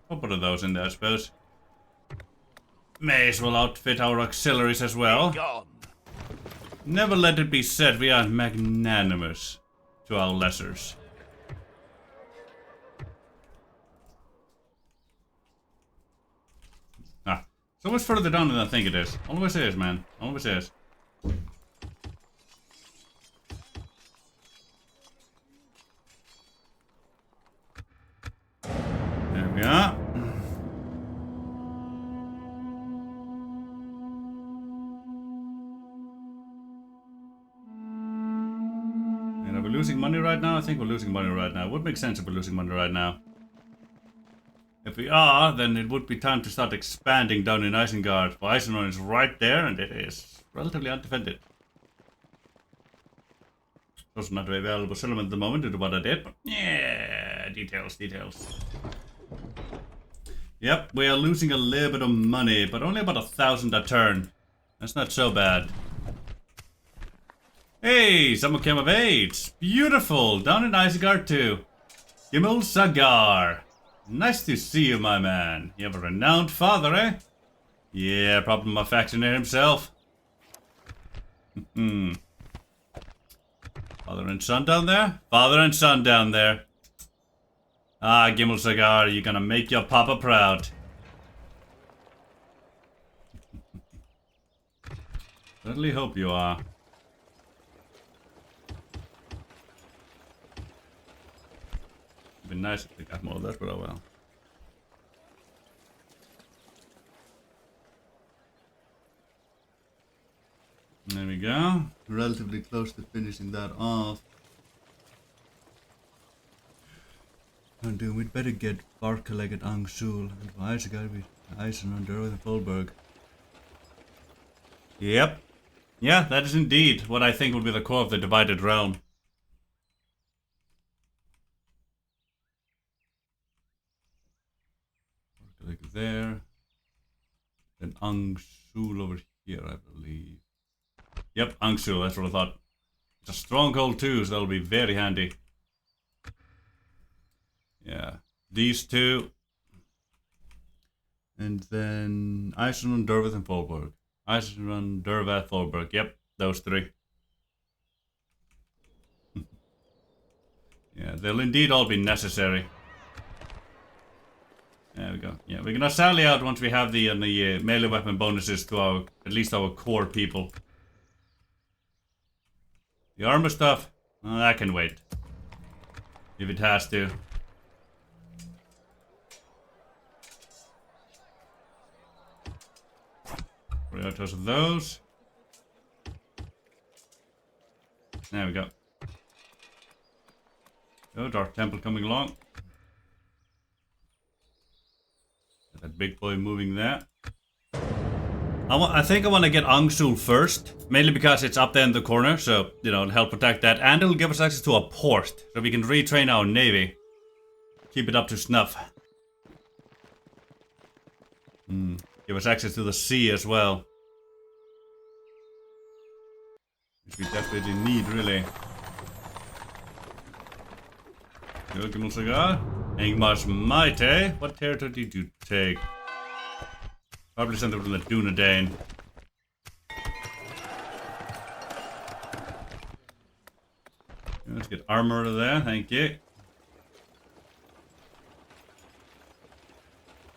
I'll put those in there, I suppose. May as well outfit our auxiliaries as well. Never let it be said we aren't magnanimous to our lessers. Ah, so much further down than I think it is. Always is, man. Always is. There we are. Are we losing money right now? I think we're losing money right now. It would make sense if we're losing money right now. If we are, then it would be time to start expanding down in Isengard. Well, Eisenhorn is right there, and it is relatively undefended. Also not a very valuable settlement at the moment due to what I did, but yeah, details. Yep, we are losing a little bit of money, but only about 1,000 a turn. That's not so bad. Hey, someone came of age. Beautiful. Down in Isengard too. Gimel Sagar. Nice to see you, my man. You have a renowned father, eh? Yeah, probably my factionaire himself. Father and son down there? Father and son down there. Ah, Gimel Cigar, you're gonna make your papa proud. Certainly hope you are. It'd be nice if we got more of that, but oh well. There we go. Relatively close to finishing that off. And we'd better get Barkaleg at Angsul and Weiss gotta be Eisen on Derwith and Folberg. Yep. Yeah, that is indeed what I think will be the core of the divided realm. Barkaleg there. Then Angsul over here, I believe. Yep, Angsul, that's what I thought. It's a stronghold too, so that'll be very handy. Yeah, these two. And then Iceland, Dervath, and Folberg. Iceland, Dervath, Folberg. Yep, those three. Yeah, they'll indeed all be necessary. There we go. Yeah, we're gonna sally out once we have the melee weapon bonuses to our, at least our core people. The armor stuff, that can wait. If it has to. Prioritize those. There we go. Oh, Dark Temple coming along. That big boy moving there. I think I want to get Angsul first, mainly because it's up there in the corner, so, you know, it'll help protect that, and it'll give us access to a port, so we can retrain our navy. Keep it up to snuff. Give us access to the sea as well. Which we definitely need, really. Good, Gimel Cigar. Ingmar's Mighty. What territory did you take? Probably something from the Dunedain. Let's get armor there, thank you.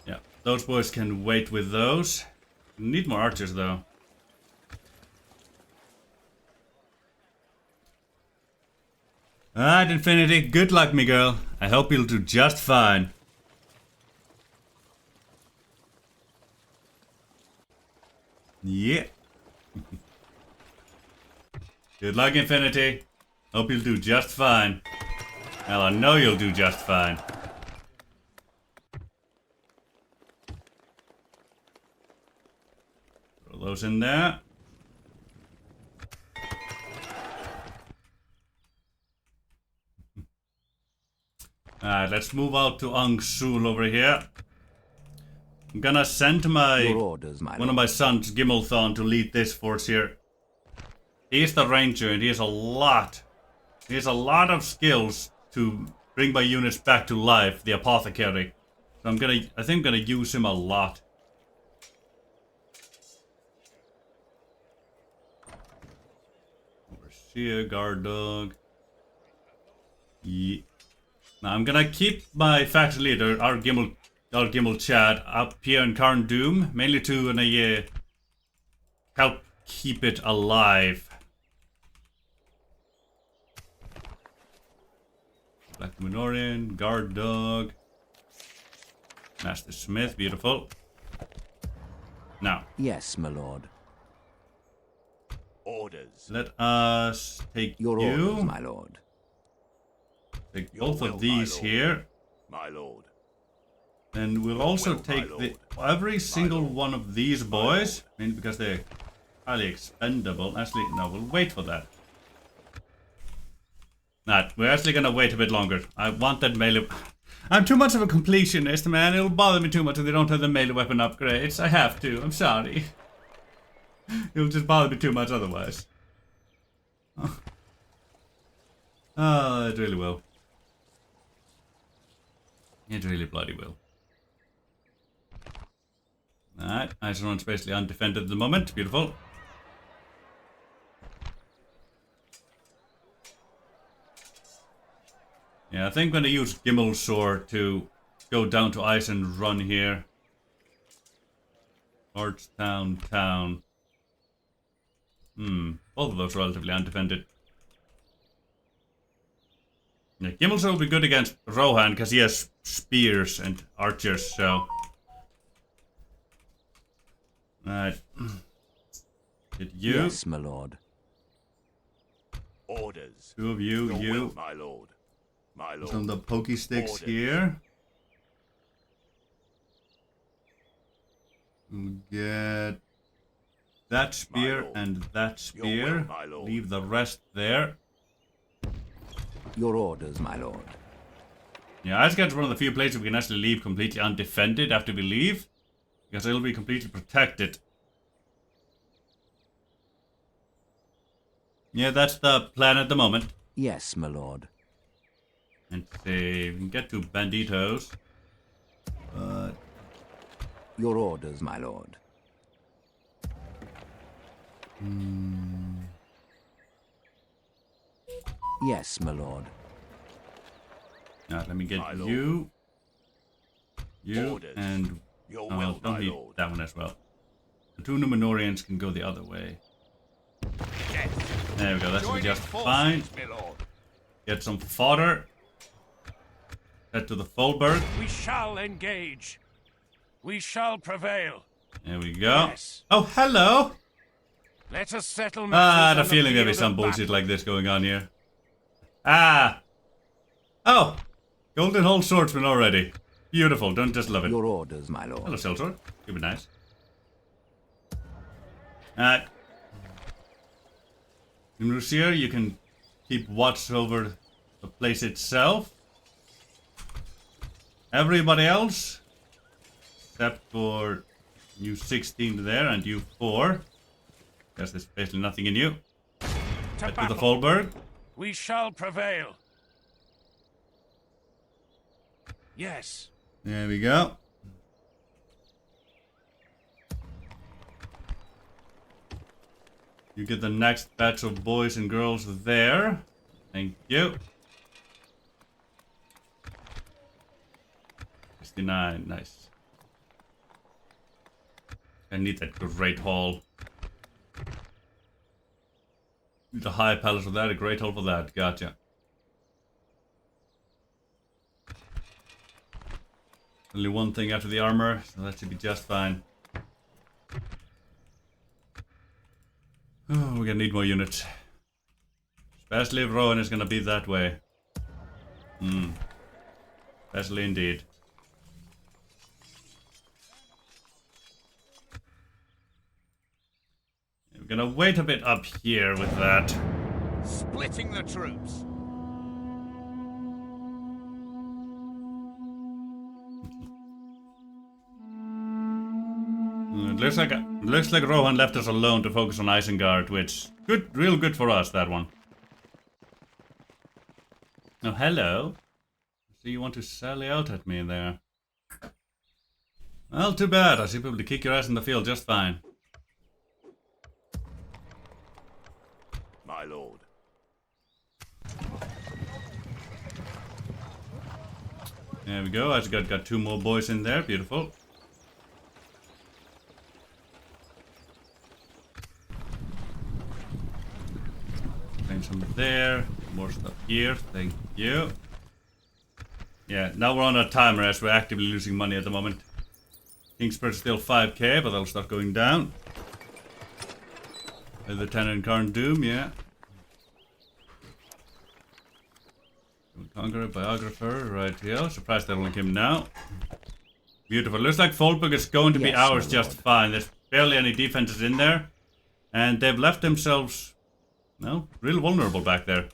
Yeah, those boys can wait with those. Need more archers though. Alright, Infinity, good luck, me girl. I hope you'll do just fine. Yeah. Good luck, Infinity. Hope you'll do just fine. Well, I know you'll do just fine. Throw those in there. Alright, let's move out to Angsul over here. I'm gonna send Your orders, my one of my sons, Gimmelthon, to lead this force here. He's the ranger and he has a lot of skills to bring my units back to life, the apothecary. So I think I'm gonna use him a lot. Overseer, guard dog. Yeah. Now I'm gonna keep my faction leader, our Gimel Chad, up here in Karn Doom, mainly to help keep it alive. Black Minorian, guard dog, Master Smith, beautiful. Now, Yes, my lord. Orders. let us take Your you. orders, my lord. Take Your both will, of these my lord. here. My lord. And we'll also will, my take lord. every single lord. one of these boys, mainly because they're highly expendable. Actually, no, we'll wait for that. Nah, we're actually gonna wait a bit longer. I want that melee. I'm too much of a completionist, man. It'll bother me too much if they don't have the melee weapon upgrades. I have to. I'm sorry. It'll just bother me too much otherwise. Oh, it really will. It really bloody will. Alright, Iceland's basically undefended at the moment. Beautiful. Yeah, I think I'm gonna use Gimmel's sword to go down to ice and run here. Archtown, town. Both of those relatively undefended. Yeah, Gimmel's sword will be good against Rohan because he has spears and archers, so. Alright. Get you. Yes, my lord. Orders. Two of you, Your you. will, my lord. My lord. Some of the pokey sticks Orders. here. We'll get that spear lord. and that Your spear. will, my lord. Leave the rest there. Your orders, my lord. Yeah, Asgard's one of the few places we can actually leave completely undefended after we leave. Because it'll be completely protected. Yeah, that's the plan at the moment. Yes, my lord. And see, we can get to banditos. But Your orders, my lord. Yes, my lord. let me get My lord. you. You Orders. and Your oh, will, don't my need lord. that one as well. The two Numenorians can go the other way. Yes. There we go, that's Join just forces, fine. my lord. Get some fodder. Head to the Folberg. We shall engage. We shall prevail. There we go. Yes. Oh, hello! Let us settle I matters had a on the feeling there'd be field some of bullshit battle. like this going on here. Ah! Oh! Golden Hole Swordsman already. Beautiful, don't just love it. Your orders, my Hello, lord. Sellsword. You've been nice. In Rusir, you can keep watch over the place itself. Everybody else, except for you 16 there and you 4. Guess there's basically nothing in you. To Head to the battle. Folberg. We shall prevail. Yes. There we go. You get the next batch of boys and girls there. Thank you. 69, nice. I need that great hall. Need a high palace for that, a great hall for that. Gotcha. Only one thing after the armor, so that should be just fine. Oh, we're gonna need more units. Especially if Rowan is gonna be that way. Especially indeed. We're gonna wait a bit up here with that. Splitting the troops. It looks like Rohan left us alone to focus on Isengard, which real good for us, that one. Oh, hello. So you want to sally out at me there? Well, too bad. I should be able to kick your ass in the field just fine. My lord. There we go. Asgard got 2 more boys in there. Beautiful. Some there, more stuff here, thank you. Yeah, now we're on a timer as we're actively losing money at the moment. Kingsburg's still 5k, but that'll start going down. The Tenant Carn Doom, yeah. Conqueror, Biographer, right here. Surprised that only came now. Beautiful. Looks like Folberg is going to be Yes, ours my just lord. fine. There's barely any defenses in there. And they've left themselves, no, real vulnerable back there.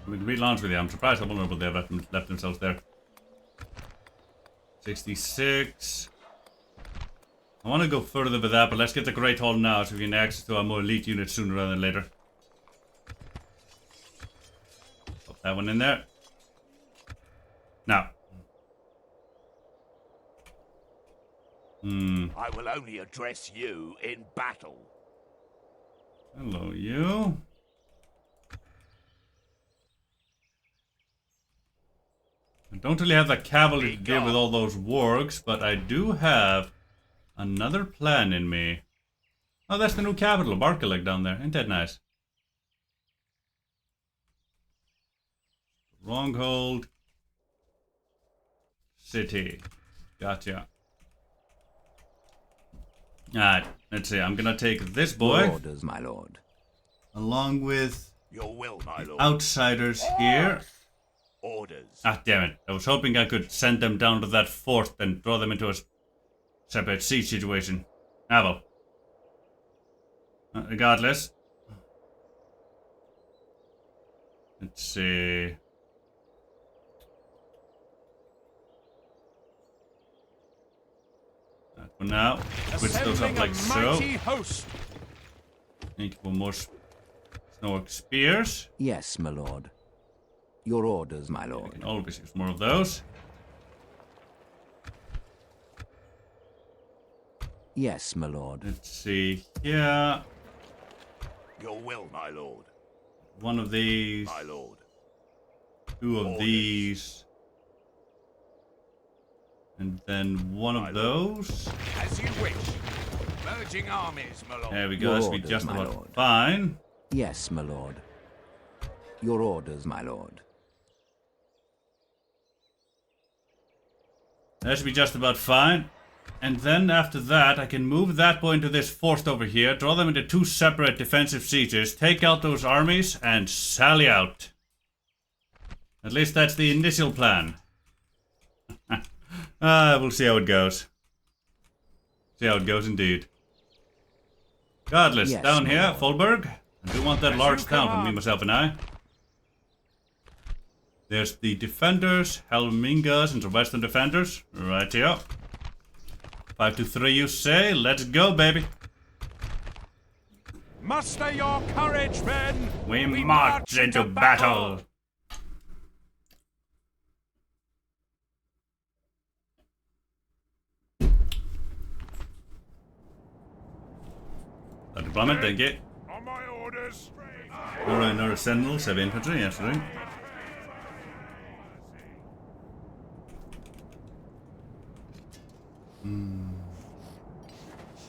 I mean, to be honest with you, I'm surprised how vulnerable they've left themselves there. 66. I want to go further with that, but let's get the Great Hall now so we can access to our more elite units sooner rather than later. Pop that one in there. Now. I will only address you in battle. Hello, you. I don't really have the cavalry to deal with all those wargs, but I do have another plan in me. Oh, that's the new capital, Barkeleg down there. Ain't that nice? Stronghold City. Gotcha. Alright, let's see. I'm gonna take this boy. Your orders, my lord. Along with Your will, my lord. outsiders here. Orders. Ah, damn it. I was hoping I could send them down to that fort and throw them into a separate siege situation. Ah, well. Regardless. Let's see. That for now. Switch those up like so. Host. Need for more snow spears. Yes, my lord. Your orders, my I lord. can always use more of those. Yes, my lord. Let's see here. Your will, my lord. One of these. My lord. Two of Orders. these. And then one of those. As you wish. Merging armies, my lord. There we go. Your That should be orders, just my about lord. fine. Yes, my lord. Your orders, my lord. That should be just about fine. And then after that, I can move that boy into this fort over here, draw them into two separate defensive sieges, take out those armies, and sally out. At least that's the initial plan. We'll see how it goes. See how it goes indeed. Regardless, Yes, down my here, lord. Fulberg. I do want that As large you town for me, command. myself, and I. There's the defenders, Helmingas, and the western defenders. Right here. 5-3, you say? Let's go, baby. Muster your courage, men. We march into battle. A deployment, thank you. On my orders. Another sentinels, heavy infantry, yes, right.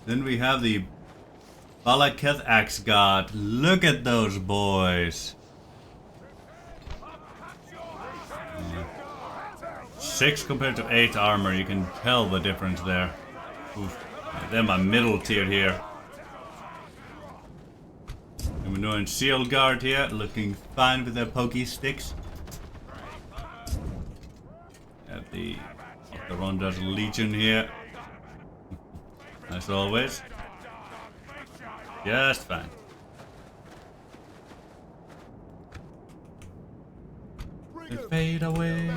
Then we have the Balaketh Axe God. Look at those boys. 6 compared to 8 armor, you can tell the difference there. Oof. They're my middle tier here. And we're doing Shield Guard here, looking fine with their pokey sticks. Have the Ronda's Legion here. As always. Just fine. They fade away.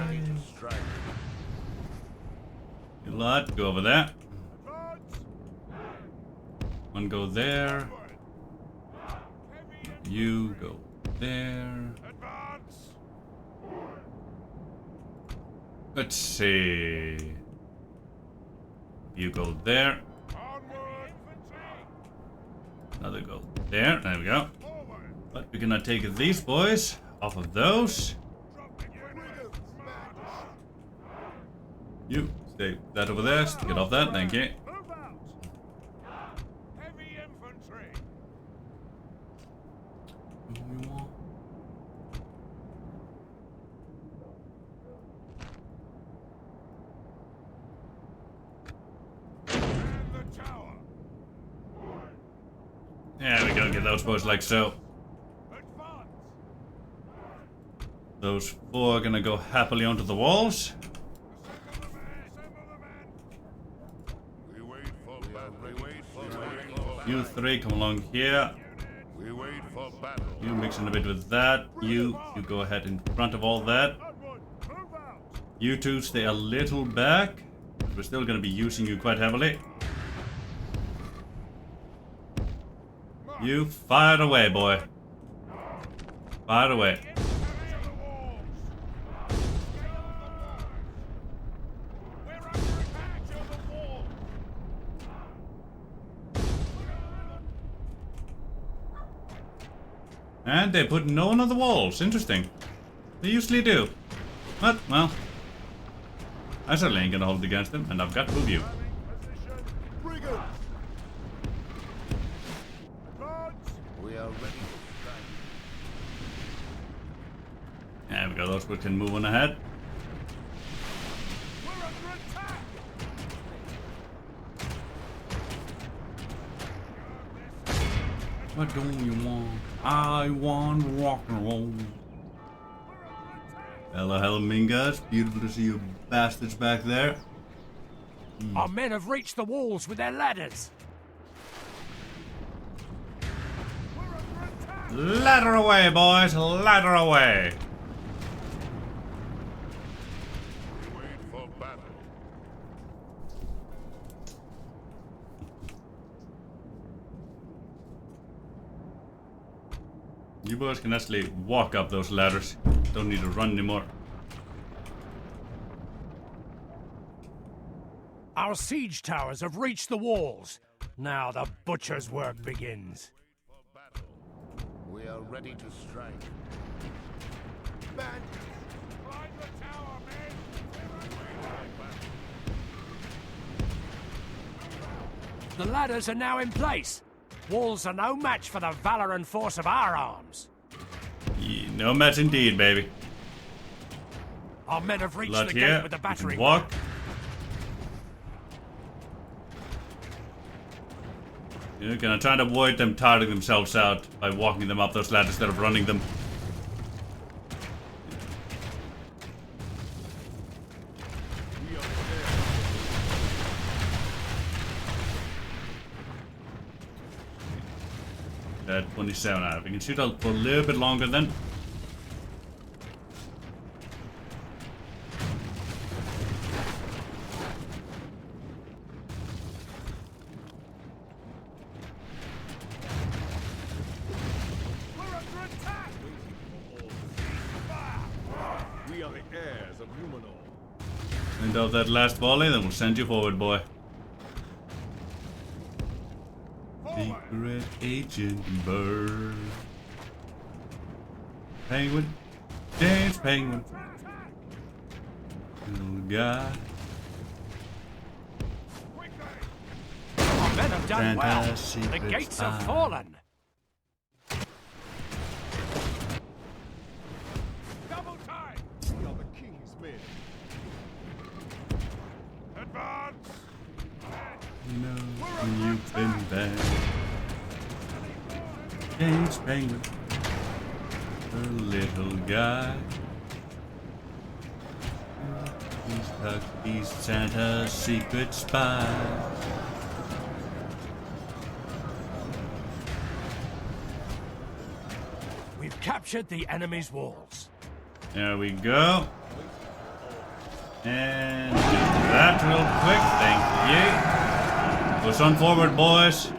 You lot, go over there. One go there. You go there. Let's see. You go there. Another go there. There we go. But we're gonna take these boys off of those. You stay that over there. Get off that. Thank you. Heavy infantry. And the tower. There we go. Get those boys like so. Advance. Those 4 are gonna go happily onto the walls. We wait for battle. We wait for battle. You 3 come along here. We wait for battle. You mix in a bit with that. You go ahead in front of all that. Onward. Move out. You 2 stay a little back. We're still gonna be using you quite heavily. You fire away, boy. Fire away. And they put no one on the walls. Interesting. They usually do. But, well, I certainly ain't gonna hold it against them, and I've got to move you. Position. Brigands. Advance. We are ready to strike. There we go, those we can move on ahead. We're under attack. What do you want? I want rock and roll. Hello, hello, Mingas. Beautiful to see you bastards back there. Our men have reached the walls with their ladders. Ladder away, boys. Ladder away. Wait for battle. You boys can actually walk up those ladders. Don't need to run anymore. Our siege towers have reached the walls. Now the butcher's work begins. We are ready to strike. Bandits. Climb the tower, men. The ladders are now in place. Walls are no match for the valor and force of our arms. Yeah, no match indeed, baby. Our men have reached Lot the here. gate with the You battering. can walk. You're gonna try to avoid them tiring themselves out by walking them up those ladders instead of running them. At 27 out. We can shoot out for a little bit longer then. We're under attack. We are the heirs of Numenor. End of that last volley, then we'll send you forward, boy. Secret Agent Bird. Penguin. James Penguin. Little guy. Our men have done well. Fantasy The gates have spy. fallen. Double time. We are the king's men. Advance. You know you've been bad. James Penguin. A little guy. He's tucked, he's Santa's secret spy. We've captured the enemy's walls. There we go. And do that real quick, thank you. Push on forward, boys.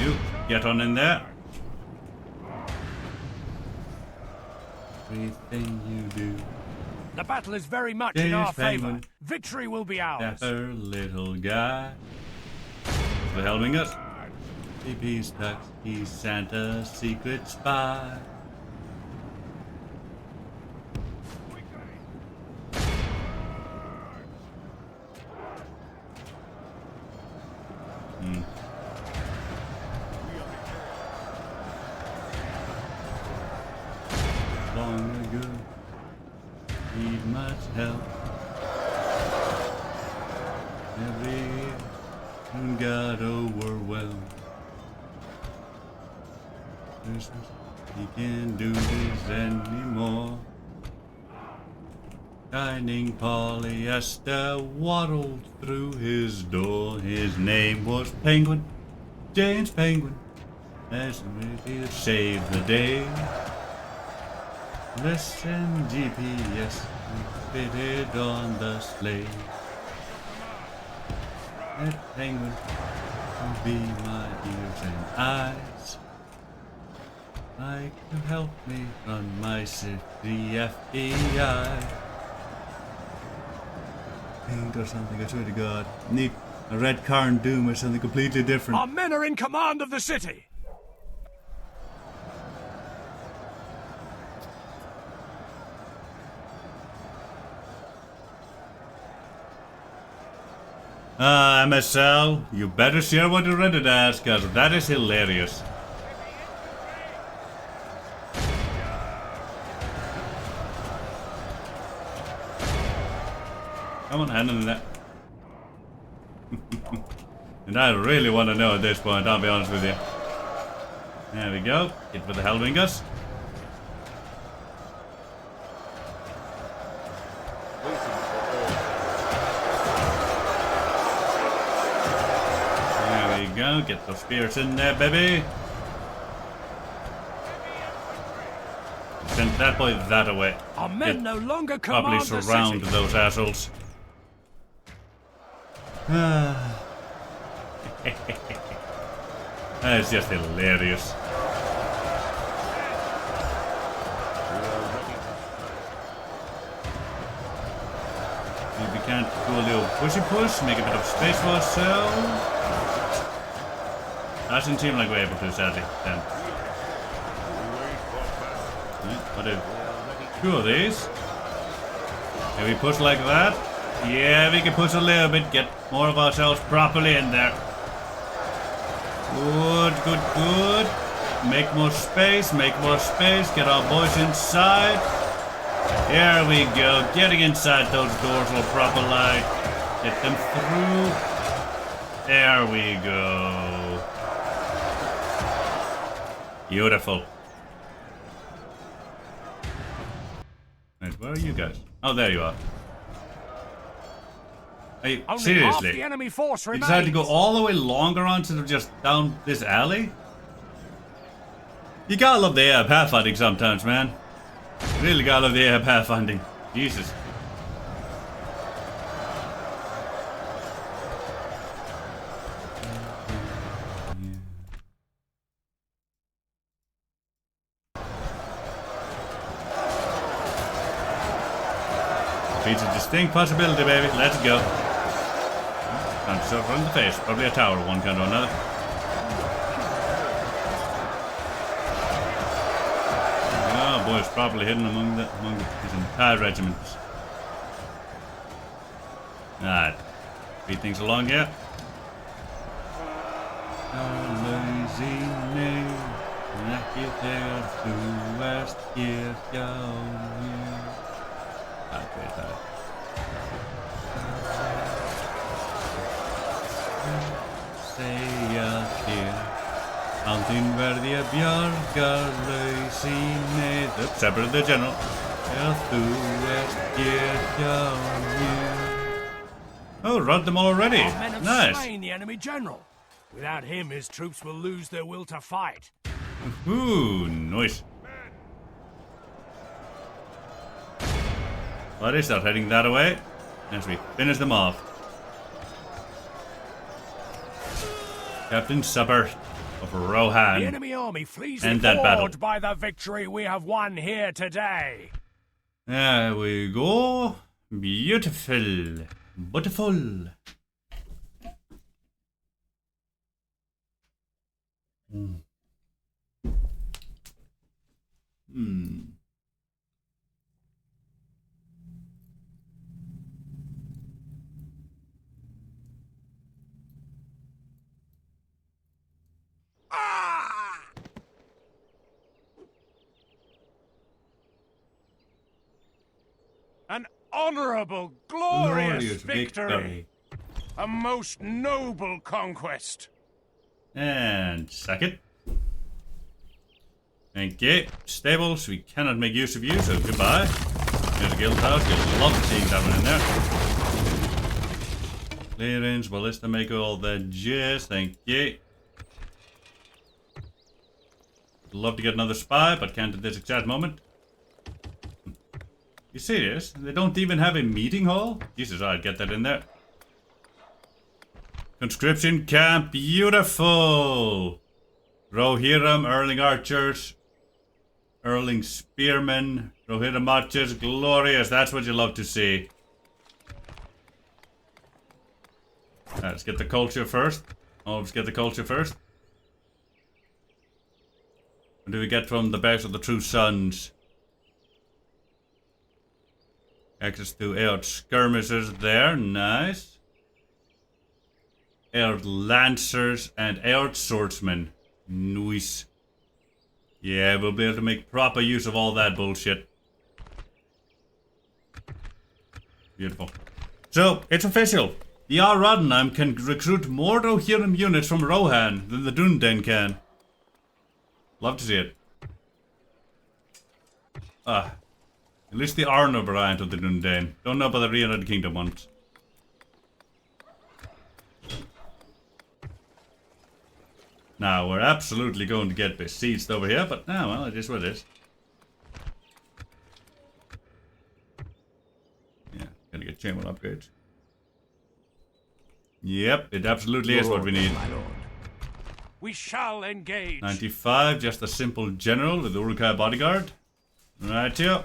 You, get on in there. Everything you do. The battle is very much in James our favor. Penguin. Victory will be ours. Dapper little guy. The helming us. He's tucked, he's Santa's secret spy. Long ago, need much help. Every year, soon got overwhelmed. He can't do this anymore. Shining polyester waddled through his door. His name was Penguin, James Penguin. As he saved the day. Listen, GPS fitted on the sleigh. That penguin will be my ears and eyes. Like to help me run my city FBI. Paint or something, I swear to God. Need a red car and Doom or something completely different. Our men are in command of the city. MSL, you better share what you rented as, cause that is hilarious. Come on, hand in that. And I really want to know at this point, I'll be honest with you. There we go. Hit with the Hellwingers. There we go. Get those spears in there, baby. Send that boy that away. Our men no longer command Probably the surround city. those assholes. That's just hilarious. Maybe we can't do a little pushy push, make a bit of space for ourselves. Doesn't seem like we're able to, sadly, then. What do? Two of these. Can we push like that? Yeah, we can push a little bit, get more of ourselves properly in there. Good, good, good. Make more space, get our boys inside. There we go, getting inside those doors will properly get them through. There we go. Beautiful. Wait, where are you guys? Oh, there you are. Hey, Only seriously? half the enemy force You remains. decided to go all the way longer on instead of just down this alley? You gotta love the AI pathfinding sometimes, man. Really gotta love the AI pathfinding. Jesus. It's a distinct possibility, baby. Let's go. Time to start running the face. Probably a tower, one kind or another. Oh boy, it's properly hidden among his entire regiment. Alright. Speed things along here. Separate the general. Oh, robbed them already. Our men have Nice. slain the enemy general. Without him, his troops will lose their will to fight. Ooh, nice. Buddy, start heading that away as we finish them off. Captain Supper of Rohan. The enemy army flees End that battle. forward by the victory we have won here today. There we go. Beautiful. Beautiful. An honorable, glorious, Glorious victory. A most noble conquest. And second. Thank you. Stables, we cannot make use of you, so goodbye. There's a guild house. You'll love seeing that one in there. Clearance, ballista, make all that jazz. Thank you. Love to get another spy, but can't at this exact moment. You serious? They don't even have a meeting hall? Jesus, I'd get that in there. Conscription camp, beautiful! Rohirrim, Erling archers, Erling spearmen, Rohirrim archers, glorious, that's what you love to see. Let's get the culture first. Always get the culture first. What do we get from the best of the true sons? Access to AOT skirmishers there, nice. Air Lancers, and Air Swordsmen. Nice. Yeah, we'll be able to make proper use of all that bullshit. Beautiful. So, it's official. The Ar-Adunaim can recruit more Rohirrim units from Rohan than the Dunedain can. Love to see it. At least the Arno variant of the Dunedain. Don't know about the Reunited Kingdom ones. Now, we're absolutely going to get besieged over here, but now, well, it is what it is. Yeah, gonna get chamber upgrades. Yep, it absolutely is what we need. My lord. We shall engage. 95, just a simple general with the Uruk-hai bodyguard. Right here.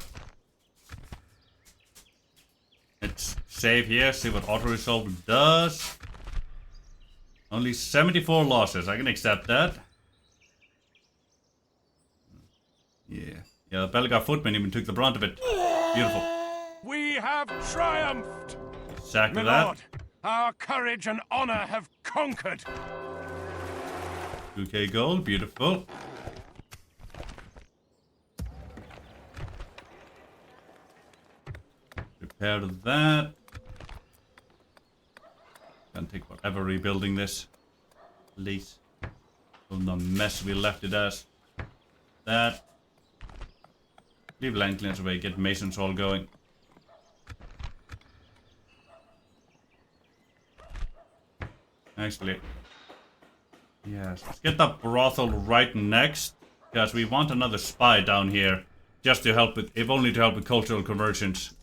Let's save here, see what auto-resolve does. Only 74 losses, I can accept that. Yeah, the Belgar footman even took the brunt of it. Beautiful. We have triumphed. Sack My of that. lord, our courage and honor have conquered. 2k gold, beautiful. Repair that. Can take whatever rebuilding this. Please. From the mess we left it as. That. Leave land clearance away, get masons all going. Actually. Yes, let's get that brothel right next. Because we want another spy down here. Just to help with, if only to help with cultural conversions.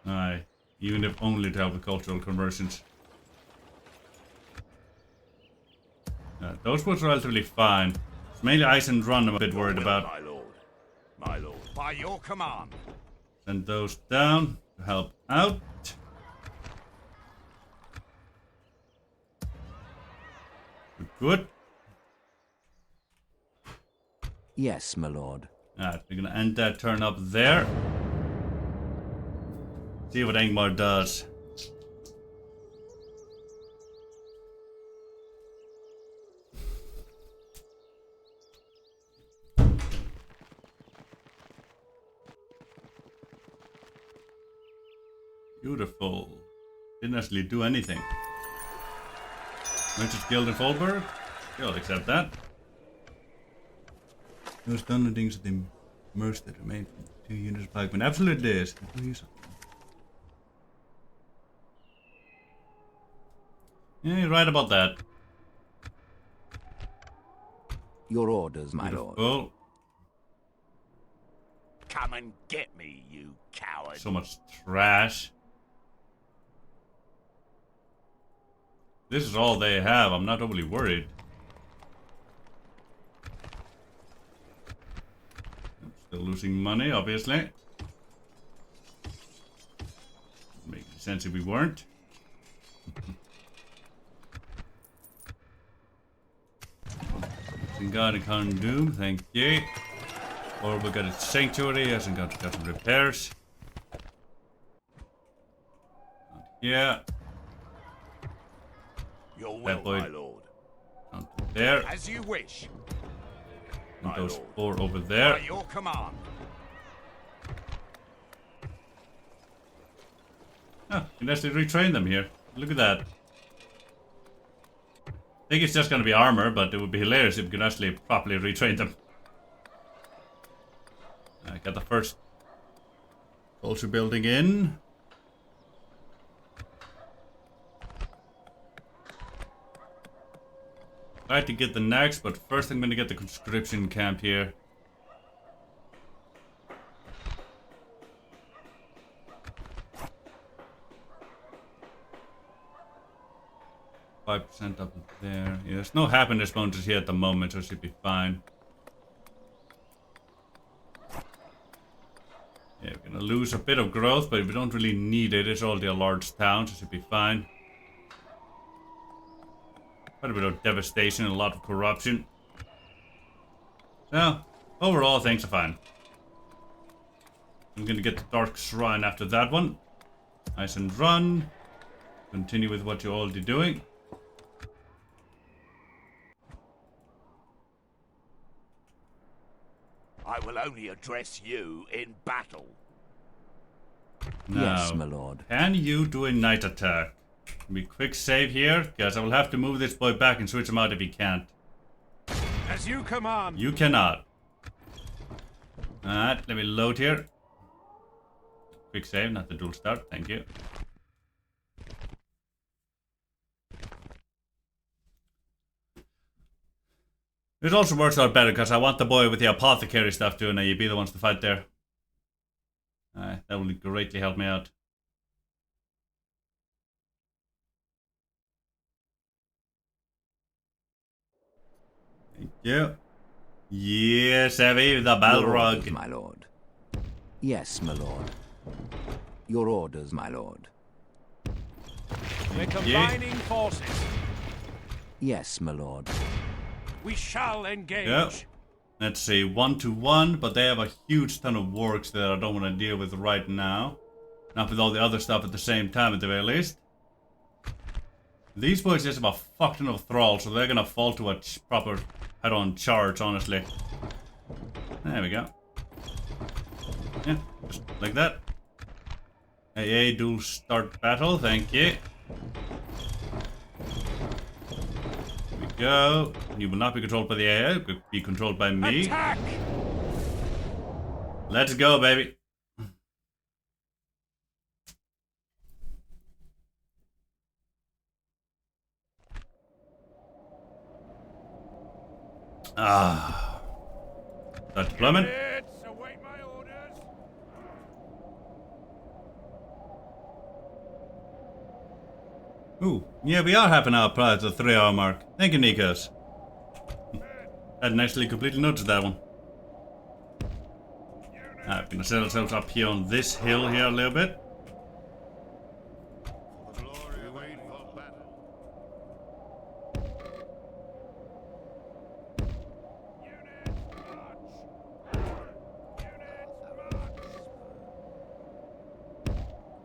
Aye, even if only to help with cultural conversions. Those were relatively fine. It's mainly Ice and Run I'm a bit worried about. My lord. My lord. By your command. Send those down to help out. Good. Yes, my lord. Alright, we're gonna end that turn up there. See what Angmar does. Beautiful. Didn't actually do anything. Merchant's Guild in Folberg? Yeah, I'll accept that. Those done things that they merged that remain from 2 units of pikemen. Absolutely is. Yeah, you're right about that. Your orders, my lord. Beautiful. Come and get me, you coward. So much trash. This is all they have. I'm not overly worried. I'm still losing money, obviously. Makes sense if we weren't. Got a Doom, thank you. Or we got a Sanctuary, hasn't got some repairs. Yeah. Your will, boy. my lord. There. As you wish. And My those lord. 4 over By there. your command. Oh, you can actually retrain them here. Look at that. I think it's just gonna be armor, but it would be hilarious if we could actually properly retrain them. I got the first culture building in. Try to get the next, but first I'm gonna get the conscription camp here. %5 up there. Yeah, there's no happiness bonuses here at the moment, so it should be fine. Yeah, we're gonna lose a bit of growth, but we don't really need it. It's already a large town, so it should be fine. Quite a bit of devastation and a lot of corruption. So, overall, things are fine. I'm gonna get the Dark Shrine after that one. Nice and run. Continue with what you're already doing. I will only address you in battle. Now, Yes, my lord. can you do a night attack? Be quick save here, because I will have to move this boy back and switch him out if he can't. As you command. You cannot. Alright, let me load here. Quick save, not the dual start, thank you. This also works out better because I want the boy with the apothecary stuff doing it. You be the ones to fight there. That will greatly help me out. Thank you. Yes, Evie, the Balrog. My lord. Yes, my lord. Your orders, my lord. We're combining forces. Yes, my lord. We shall engage. Yep. Let's see, 1-1, but they have a huge ton of works that I don't want to deal with right now. Not with all the other stuff at the same time, at the very least. These boys just have a fuck ton of thralls, so they're gonna fall to a proper head-on charge, honestly. There we go. Yeah, just like that. AA, dual start battle, thank you. Here we go. You will not be controlled by the AA, it will be controlled by me. Attack! Let's go, baby. Ah. Start deployment. Units, await my orders. Ooh, yeah, we are half an hour prior to the 3-hour mark. Thank you, Nikos. Hadn't actually completely noticed that one. We're gonna set ourselves up here on this hill here a little bit. For the glory of evil battle.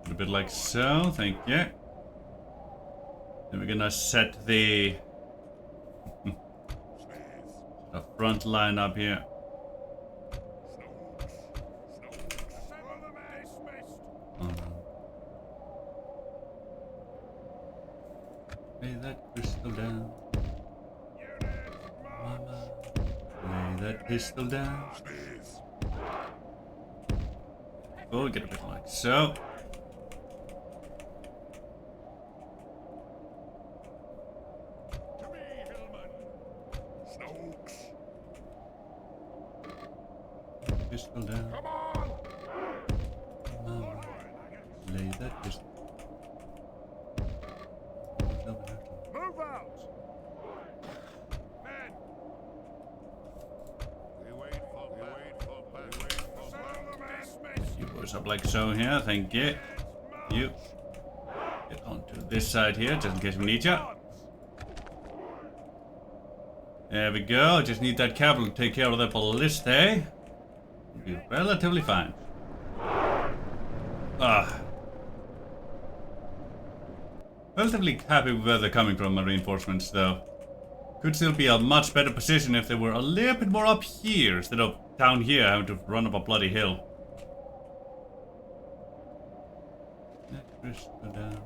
A bit like so, thank you. Then we're gonna set the front line up here. Lay that crystal down. Mama, lay that pistol down. We'll get a bit like so. Pistol down. Mama, lay that pistol. Move out! Men! We wait for battle. You boys up like so here, thank you. You get onto this side here, just in case we need you. There we go, just need that cavalry to take care of that ballista. Be relatively fine. Relatively happy with where they're coming from, my reinforcements, though. Could still be a much better position if they were a little bit more up here instead of down here having to run up a bloody hill. Let crystal down.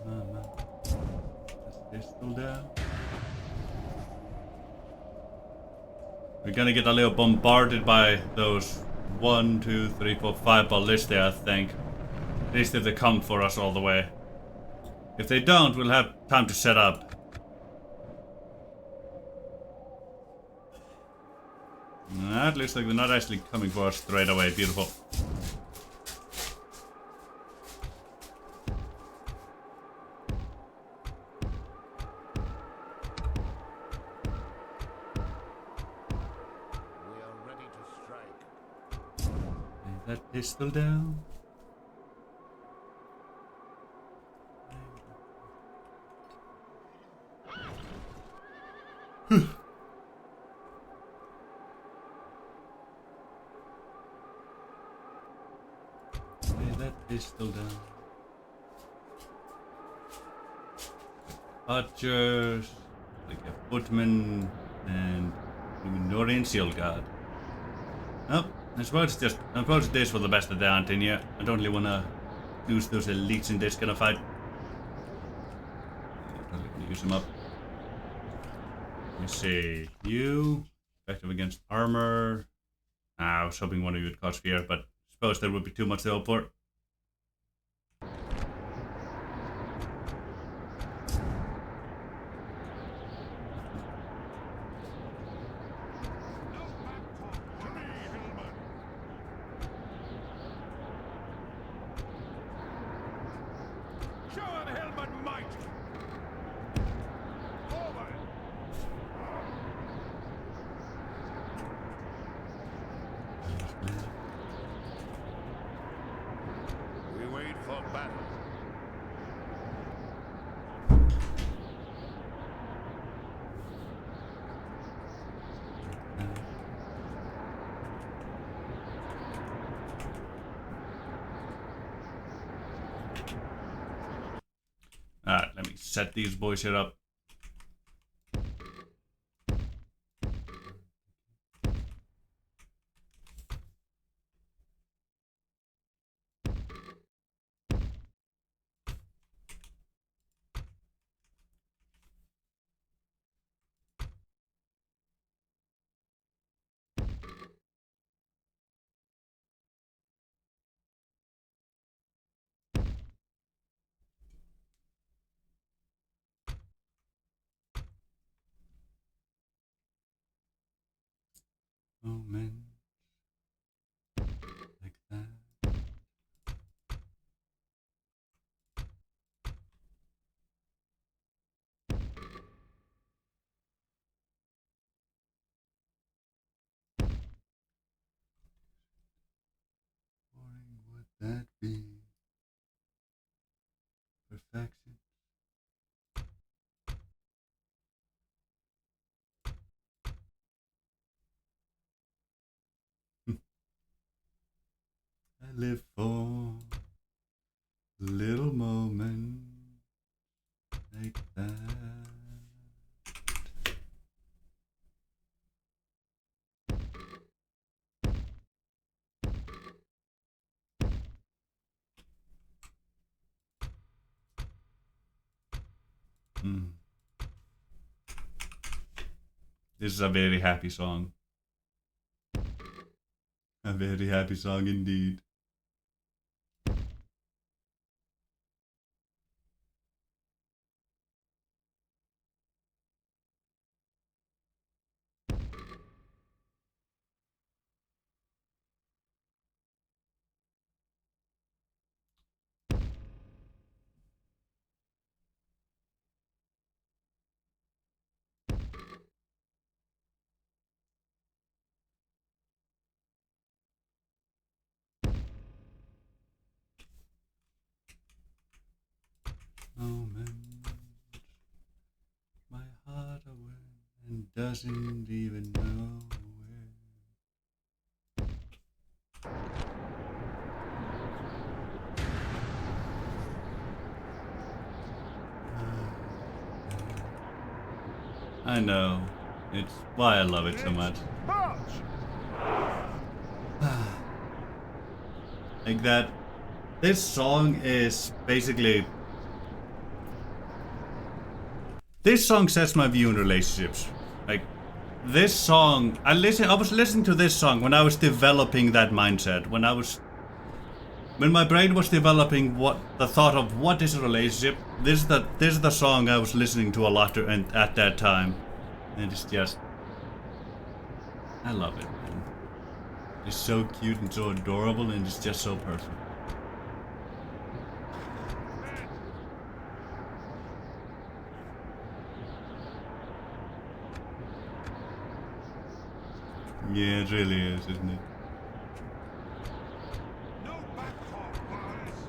Mama. Let crystal down. We're gonna get a little bombarded by those 1, 2, 3, 4, 5 ballistae, I think. At least if they come for us all the way. If they don't, we'll have time to set up. That looks like they're not actually coming for us straight away. Beautiful. We are ready to strike. Lay that pistol down. Lay Lay that pistol down. Archers, like a footman, and Luminorian Shield Guard. Oh, I suppose it's this for the best of the ant in here. I don't really want to lose those elites in this kind of fight. I'm probably going to use them up. Let me see. You, effective against armor. I was hoping one of you would cause fear, but I suppose there would be too much to hope for. We wait for battle. Alright, let me set these boys here up. Moment like that. Boring would that be? Perfection. I live for a little moment like that. This is a very happy song. A very happy song indeed. Moment, my heart away and doesn't even know where. I know, it's why I love it so much. Like that. This song is basically. This song sets my view in relationships. Like, this song, I was listening to this song when I was developing that mindset. When my brain was developing the thought of what is a relationship. This is the song I was listening to a lot at that time, and it's just, I love it, man. It's so cute and so adorable, and it's just so perfect. Yeah, it really is, isn't it? No backtalk, boys.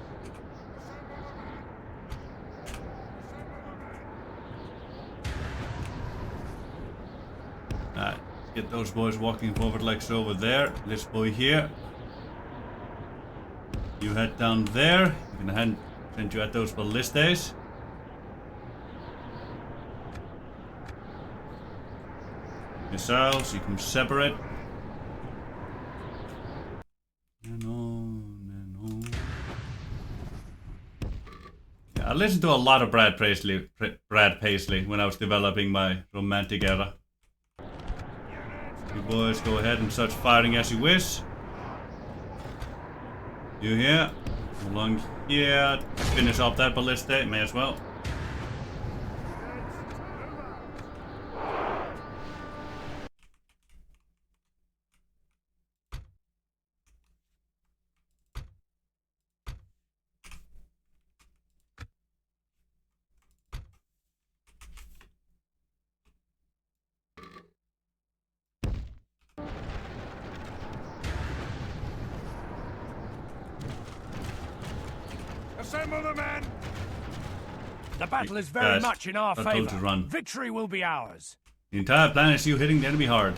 Alright, get those boys walking forward like so over there. This boy here. You head down there. You can send you at those ballistas. Missiles, you can separate. Yeah, I listened to a lot of Brad Paisley when I was developing my romantic era. You boys go ahead and start firing as you wish. You here? Along here. Finish off that ballista, may as well. Assemble the men! The battle is very Guys, much in our I told you to favor. run. Victory will be ours. The entire plan is you hitting the enemy hard.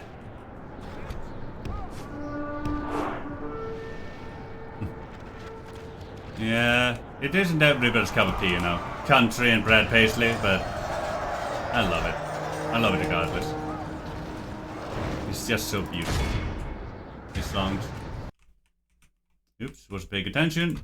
Yeah, it isn't everybody's cup of tea, you know. Country and Brad Paisley, but I love it. I love it regardless. It's just so beautiful. These songs. Oops, wasn't paying attention.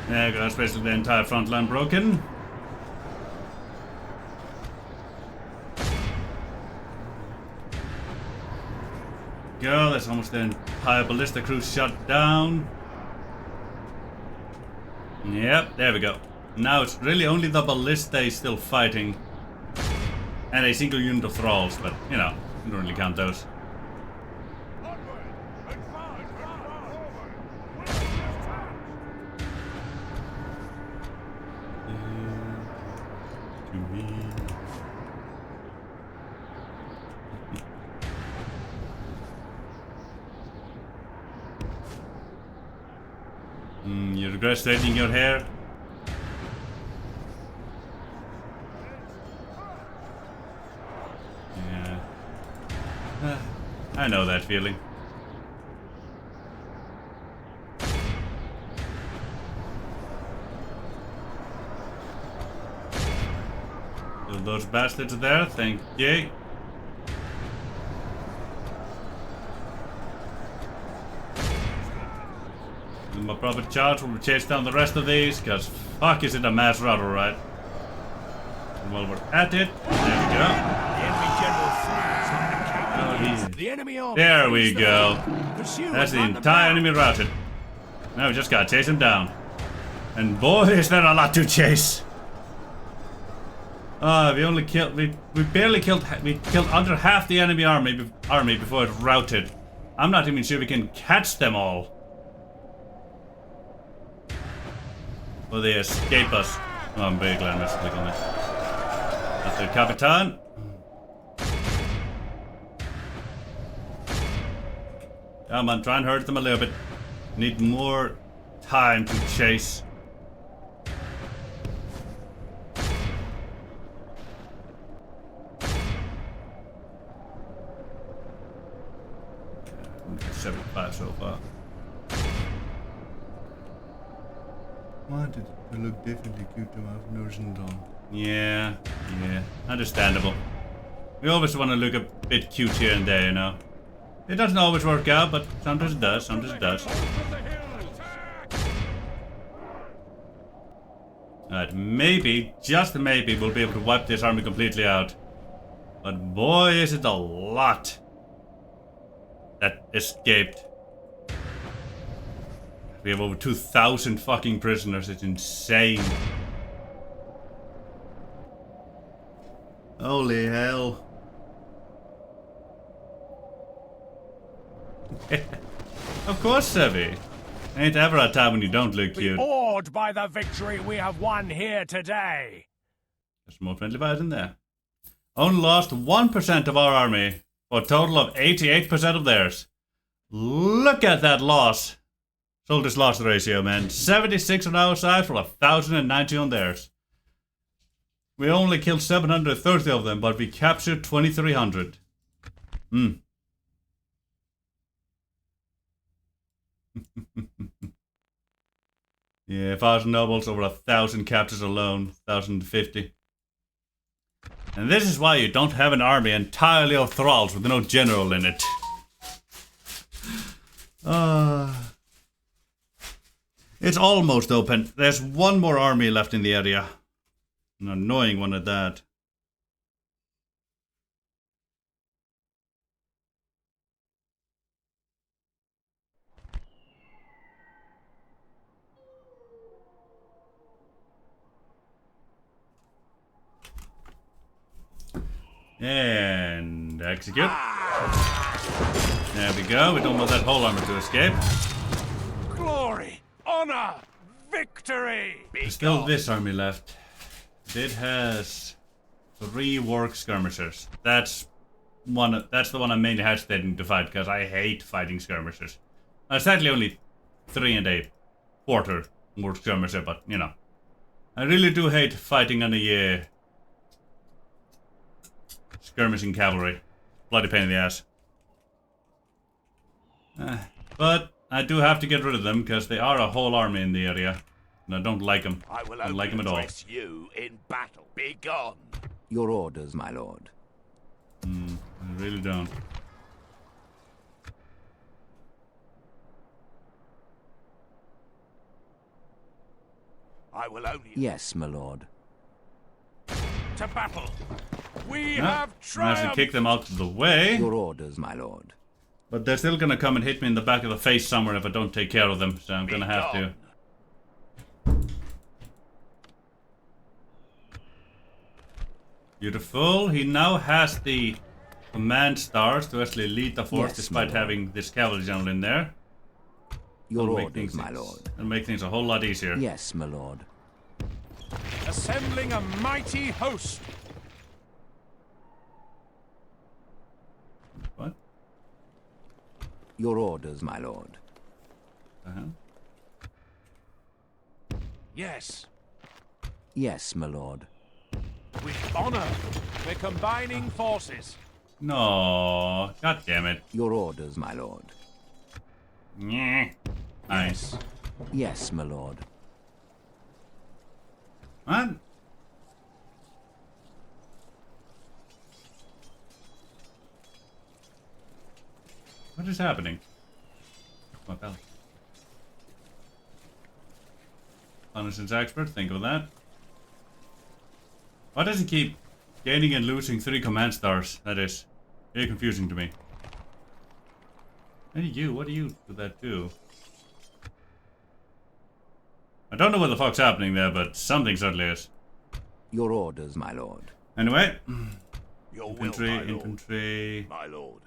There goes basically the entire front line broken. Go, that's almost the entire ballista crew shut down. Yep, there we go. Now it's really only the ballista still fighting. And a single unit of thralls, but you know, you don't really count those. You regret straightening your hair? Yeah. I know that feeling. Kill those bastards there, thank you. My proper charge will chase down the rest of these, because fuck is it a mass rout, alright. And while we're at it, there we go. The enemy general flies like a coward. The enemy army There we flees the go. field. Pursue That's the and run entire them enemy routed. Now we just gotta chase him down. And boy, is there a lot to chase. We only killed, we barely killed, we killed under half the enemy army before it routed. I'm not even sure we can catch them all. Will they escape us? Oh, I'm very glad I missed click on it. That's the Capitan. Come on, try and hurt them a little bit. Need more time to chase. Yeah, 75 so far. Wanted to look differently cute to have notion on. Yeah, understandable. We always want to look a bit cute here and there, you know. It doesn't always work out, but sometimes it does, sometimes it does. Alright, maybe, just maybe, we'll be able to wipe this army completely out. But boy, is it a lot that escaped. We have over 2,000 fucking prisoners. It's insane. Holy hell. Of course, Sevi. Ain't ever a time when you don't look cute. Awed by the victory we have won here today. There's more friendly fires in there. Only lost 1% of our army, for a total of 88% of theirs. Look at that loss. Soldiers loss ratio, man. 76 on our side for 1,090 on theirs. We only killed 730 of them, but we captured 2,300. Yeah, 1,000 nobles over 1,000 captures alone. 1,050. And this is why you don't have an army entirely of thralls with no general in it. It's almost open. There's one more army left in the area. An annoying one at that. And execute. There we go. We don't want that whole army to escape. Glory, honor, victory. There's still this army left. It has 3 work skirmishers. That's the one I'm mainly hesitating to fight because I hate fighting skirmishers. Sadly, only 3 1/4 work skirmisher, but you know, I really do hate fighting on a skirmishing cavalry. Bloody pain in the ass. But I do have to get rid of them because they are a whole army in the area. And I don't like them. I will don't like them at all. address you in battle. Be gone. Your orders, my lord. I really don't. I will only... Yes, my lord. To battle. We Yeah, have I triumphed. have to kick them out of the way. Your orders, my lord. But they're still gonna come and hit me in the back of the face somewhere if I don't take care of them. So I'm gonna have to. Beautiful. He now has the command stars to actually lead the force Yes, despite my lord. having this cavalry general in there. Your That'll make orders, things- my lord. That'll make things a whole lot easier. Yes, my lord. Assembling a mighty host. What? Your orders, my lord. Yes, Yes, my lord. with honor. We're combining forces. No. God damn it. Your orders, my lord. Yeah. Nice. Yes, my lord. What? What is happening? My belly. Reconnaissance expert, think of that. Why does he keep gaining and losing 3 command stars? That is very confusing to me. Hey you, what do you do that do? I don't know what the fuck's happening there, but something certainly is. Your orders, my lord. Anyway, Your infantry, will, my lord. infantry, My lord.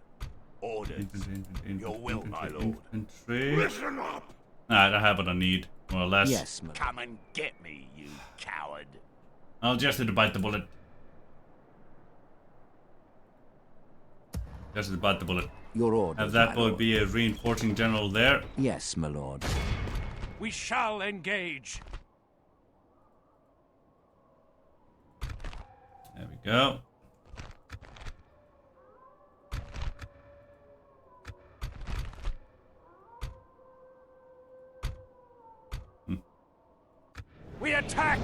Orders. infantry, Your will, my lord. infantry. Listen up! I have what I need, more or less. Yes, my lord. Come and get me, you coward. I'll just need to bite the bullet. Just need to bite the bullet. Your orders, Have that my boy lord. be a reinforcing general there. Yes, my lord. We shall engage. There we go. We attack.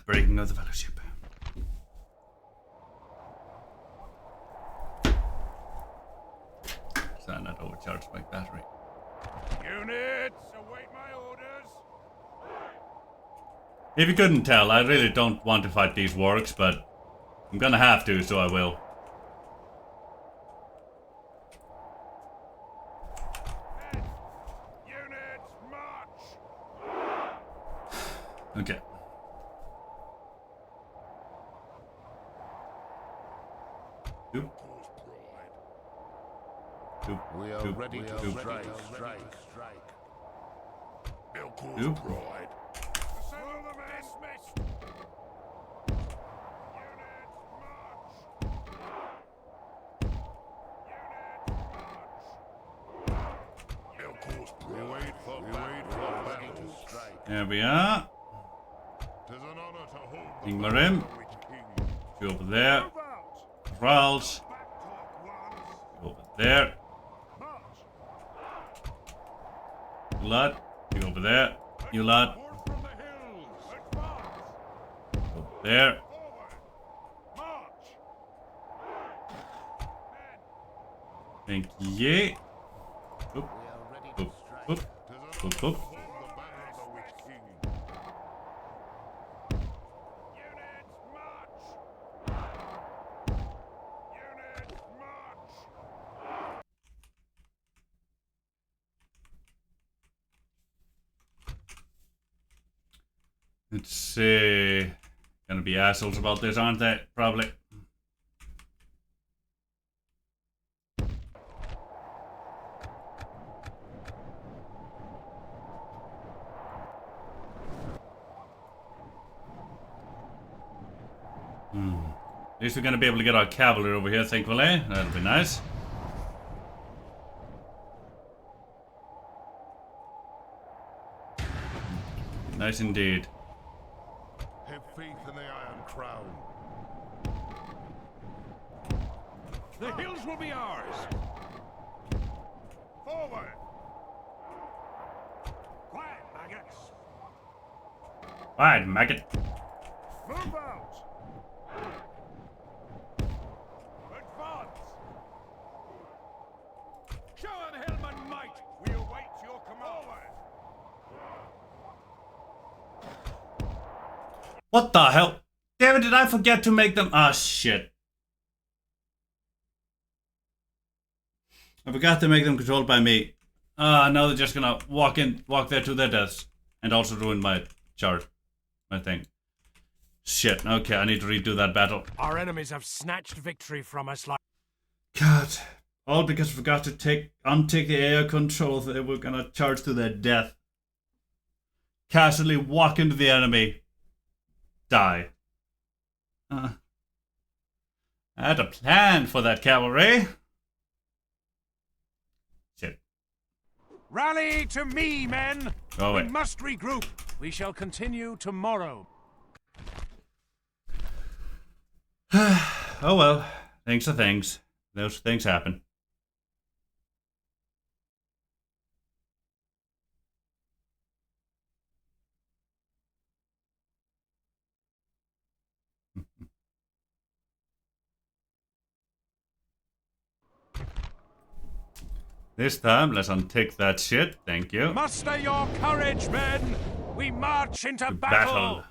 Breaking of the fellowship. Overcharged my battery. Units, await my orders. If you couldn't tell, I really don't want to fight these wargs, but I'm gonna have to, so I will. Units, march. Okay. Oop. Oop. We are Oop. ready to Oop. strike. Milkwood's Oop. pride. Assemble the men. Dismissed. Units, march. Milkwood's pride. We wait for battle to strike. There we are. Tis an honor to hold the Ingmarim. Witch King. You over there. Move out. Rals. Back talk ones. You over there. March. You lot. You over there. You lot. Forth from the hills. Advance. Over there. Forward. March. Men. Thank you. Oop. Oop. Oop. Tis an Oop. honor Oop. to hold the banner of the Witch King. Units, march. Units, march. Let's see. Gonna be assholes about this, aren't they? Probably. At least we're gonna be able to get our cavalry over here, thankfully. That'll be nice. Nice indeed. Have faith in the Iron Crown. The hills will be ours. Forward. Quiet, maggots. Alright, maggot. Move out. Advance. Show them Hillman might. We await your command. What the hell? Damn it, did I forget to make them? Ah, shit. I forgot to make them controlled by me. Ah, now they're just gonna walk there to their deaths. And also ruin my chart. My thing. Shit, okay, I need to redo that battle. Our enemies have snatched victory from us like... God. All because I forgot to untake the air control. They were gonna charge to their death. Casually walk into the enemy. Die. I had a plan for that cavalry. Shit. Rally to me, men! Go We away. must regroup. We shall continue tomorrow. Oh well. Things are things. Those things happen. This time, let's untick that shit. Thank you. Muster your courage, men! We march into Battle.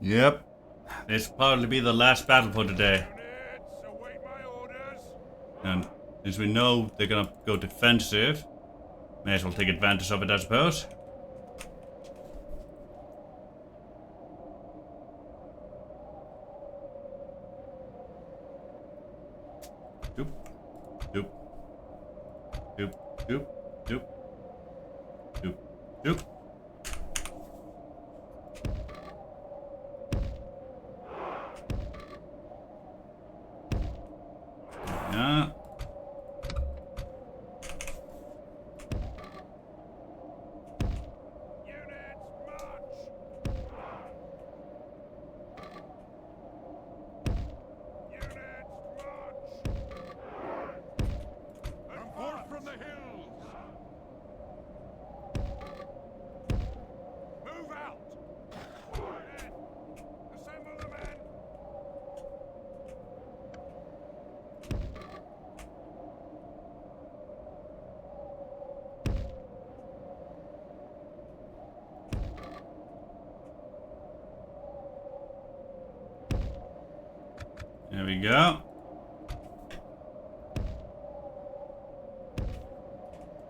Yep. This will probably be the last battle for today. Units, await my orders. And since we know they're gonna go defensive, may as well take advantage of it, I suppose. Doop. Doop. Doop. Doop. Doop. Doop. Doop. Yeah. Units, march. Units, march. Come forth from the hills. Move out. Men, assemble the men. There we go.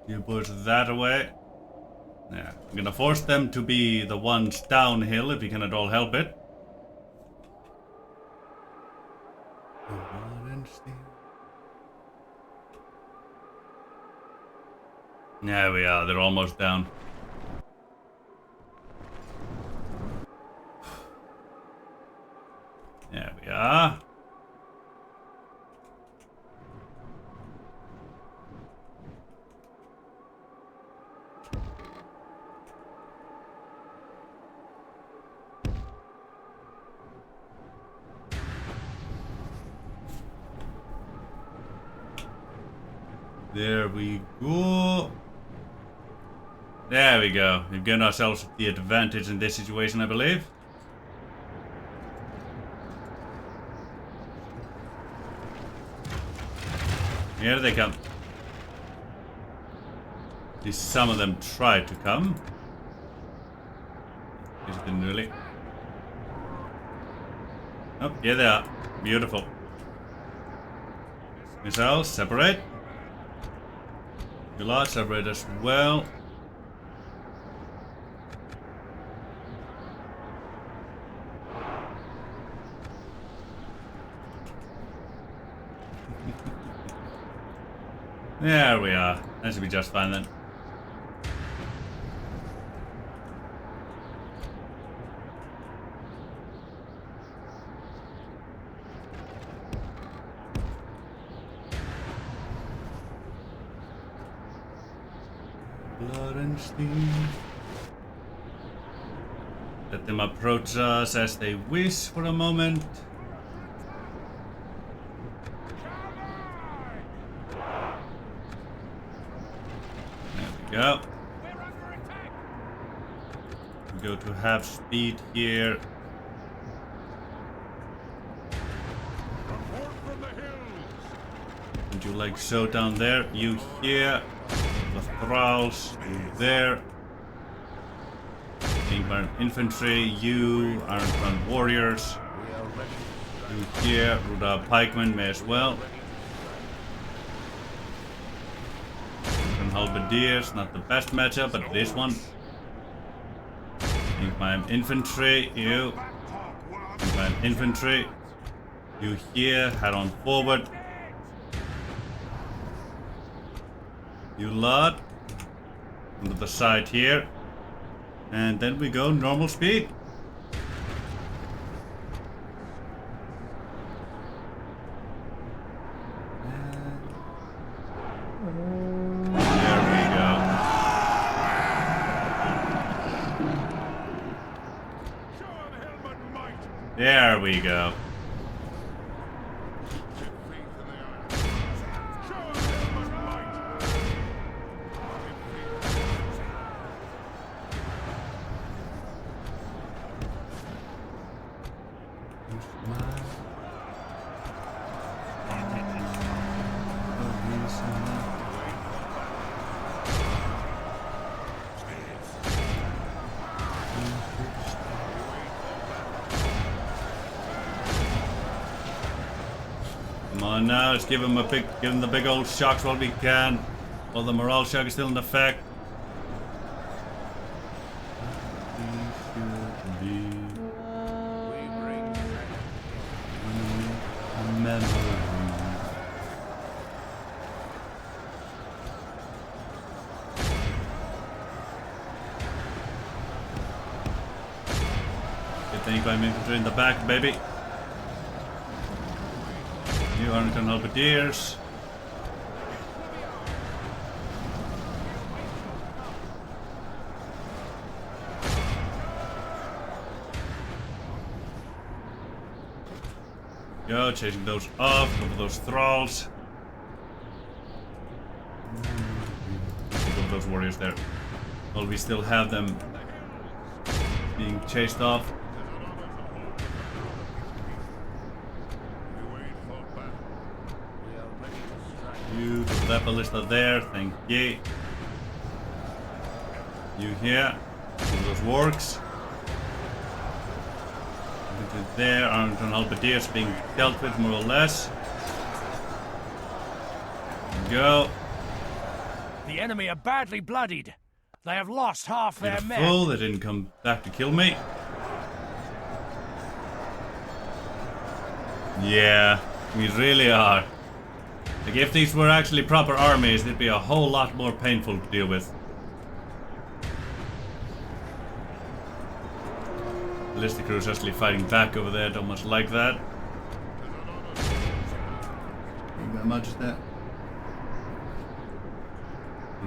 You push that away. Yeah, I'm gonna force them to be the ones downhill if we can at all help it. There we are, they're almost down. There we are. There we go. There we go. We've given ourselves the advantage in this situation, I believe. Here they come. At least some of them tried to come. Just didn't really. Oh, here they are. Beautiful. Missiles, separate. You lot, separate as well. There we are. That should be just fine then. Blood and steam. Let them approach us as they wish for a moment. Go. We go to half speed here. Report from the hills. And you like so down there. You here. The thralls. You there. Iron infantry. You Iron Front warriors. You here. Ruda pikemen may as well. Halberdiers, not the best matchup, but this one. Inkman infantry, you. Inkman infantry. You here, head on forward. You lot. Onto the side here. And then we go normal speed. There we go. Come on now, let's give him the big old shocks while we can. While the morale shock is still in effect. Good thing I'm infantry in the back, baby. You aren't gonna help with ears. Go, chasing those off, over those thralls. Over those warriors there. Well, we still have them being chased off. You, the left ballista there, thank you. You here, do those works. There, Arlington Halberdiers being dealt with more or less. Go. The enemy are badly bloodied. They have lost half their men. Beautiful, they didn't come back to kill me. Yeah, we really are. Like, if these were actually proper armies, they'd be a whole lot more painful to deal with. Ballistic crews actually fighting back over there, don't much like that. How much is that?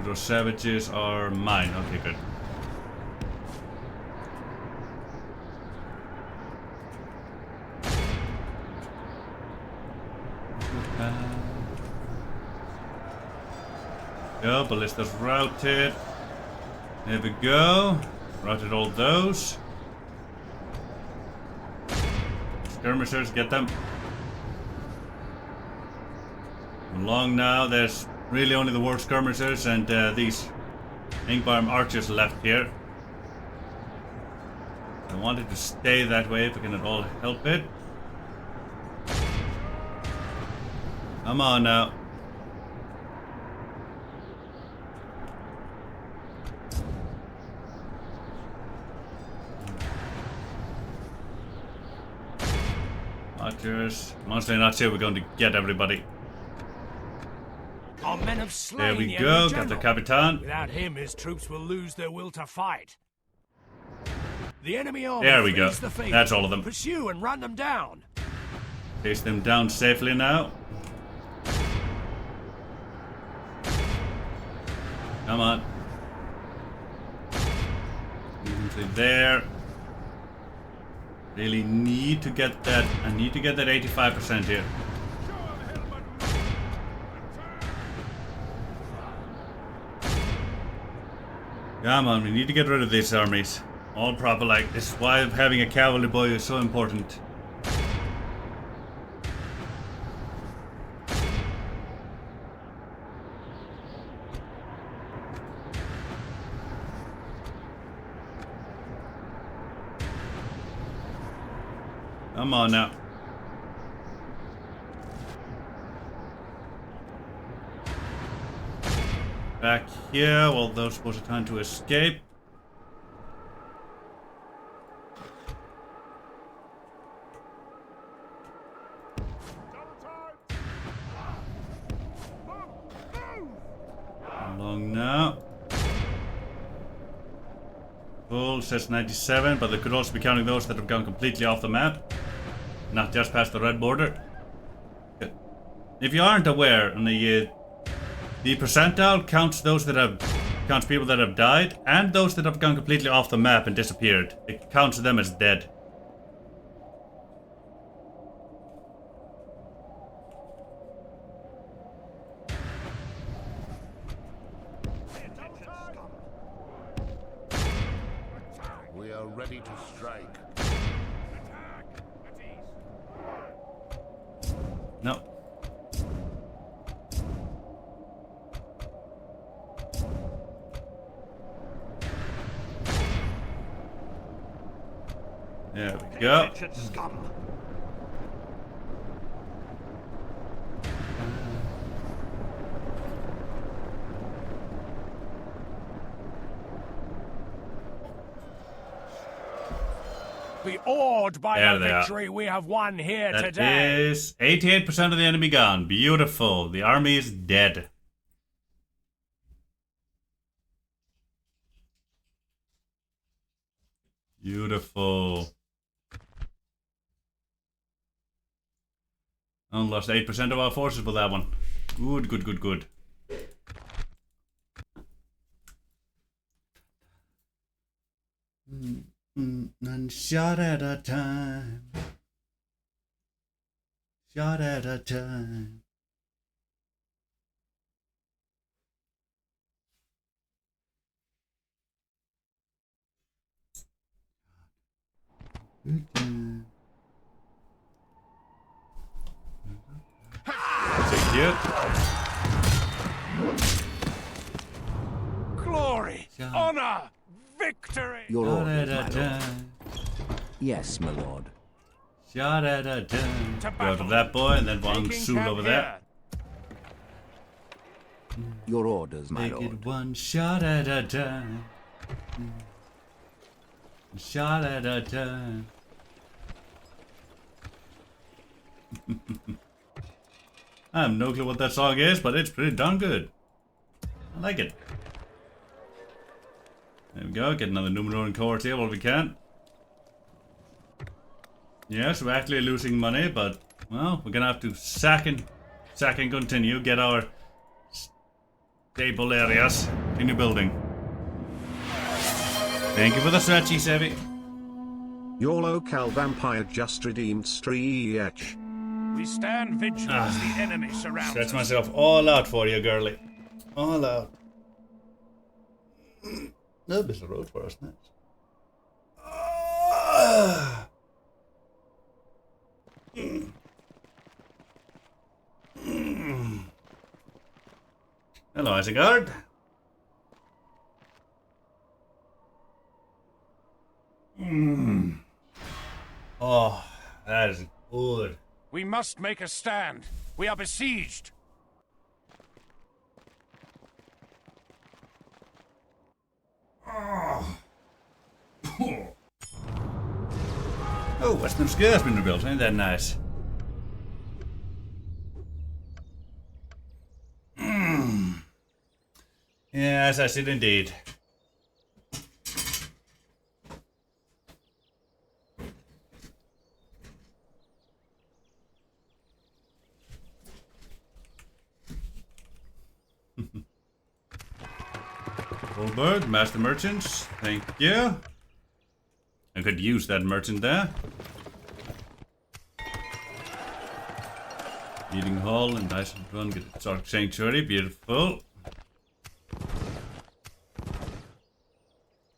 Those savages are mine. Okay, good. Go, ballistas routed. There we go. Routed all those. Skirmishers, get them. Along now, there's really only the war skirmishers and these Ingvarm archers left here. I wanted to stay that way if we can at all help it. Come on now. Archers. Honestly, not sure we're going to get everybody. Our men have slain There we the go, enemy got the general. Capitan. Without him, his troops will lose their will to fight. The enemy army There we go. flees the field. That's all of them. Pursue and run them down. Chase them down safely now. Come on. Infantry there. Really need to get that. I need to get that 85% here. Come on, we need to get rid of these armies. All proper, like, this is why having a cavalry boy is so important. Come on now. Back here, well, those was a time to escape. Along now. Full says 97, but they could also be counting those that have gone completely off the map. Not just past the red border. If you aren't aware, and the percentile counts those that have counts people that have died and those that have gone completely off the map and disappeared. It counts them as dead. We are ready to strike. No. There we go. Be awed by There the they are. victory we have won here That today. is 88% of the enemy gone. Beautiful. The army is dead. Beautiful. And lost 8% of our forces for that one. Good, good, good, good. One shot at a time. Shot at a time. Thank you. Glory, honor, victory. Your Shot orders, at my a lord. time. Yes, my lord. Sha-da-da-da. To Go to battle. that boy and then Wang Taking Sul camp over there. Your orders, my Make lord. it one sha-da-da-da. Sha-da-da-da. I have no clue what that song is, but it's pretty darn good. I like it. There we go, get another Numenoran core here while we can. Yes, we're actually losing money, but, well, we're gonna have to sack and continue, get our stable areas, continue building. Thank you for the stretchy, Sevi. Your local vampire just redeemed Stretch. We stand vigilant as the enemy surrounds Stretch us. myself all out for you, girly. All out. No bit of road for us next. Hello, Isengard. Oh, that is good. We must make a stand. We are besieged. Oh, Western Square has been rebuilt. Ain't that nice? Yes, I did indeed. Fullbird, Master Merchants, thank you. I could use that merchant there. Eating Hall and Dyson Run, get the Dark Sanctuary, beautiful.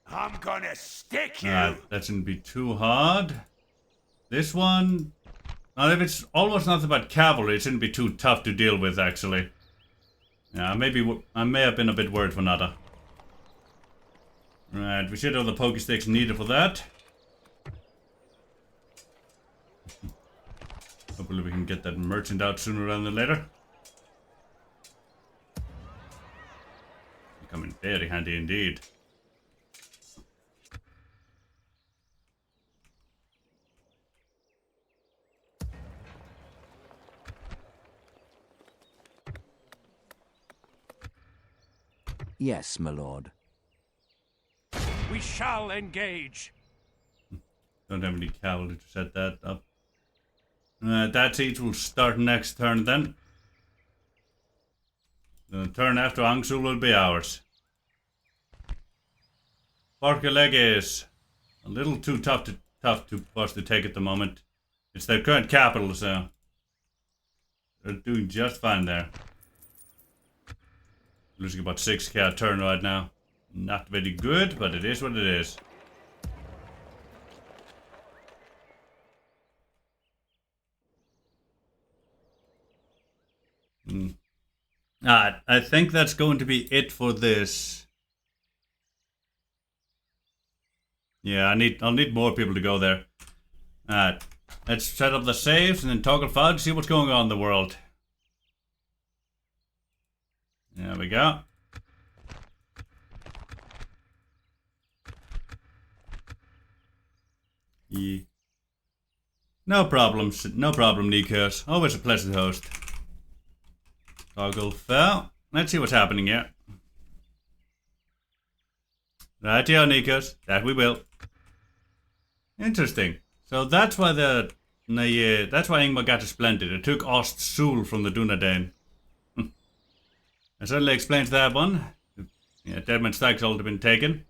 I'm gonna stick you. That shouldn't be too hard. This one, now if it's almost nothing but cavalry, it shouldn't be too tough to deal with actually. Yeah, maybe I may have been a bit worried for Nada. Right, we should have the Poké Sticks needed for that. Hopefully we can get that merchant out sooner rather than later. Come in very handy indeed. Yes, my lord. We shall engage. Don't have any cavalry to set that up. That siege will start next turn then. The turn after Angsul will be ours. Barkaleg is a little too tough for us to take at the moment. It's their current capital, so they're doing just fine there. Losing about 6k a turn right now. Not very good, but it is what it is. I think that's going to be it for this. Yeah, I'll need more people to go there. Let's set up the saves and then toggle FUD, see what's going on in the world. There we go. Yeah. No problems, no problem, Nikos. Always a pleasant host. Toggle fell. Let's see what's happening here. Right here, Nikos. That we will. Interesting. So that's why that's why Ingmar got a splendid. It took Ost Sul from the Dunedain. That certainly explains that one. Yeah, Deadman Stag's already been taken.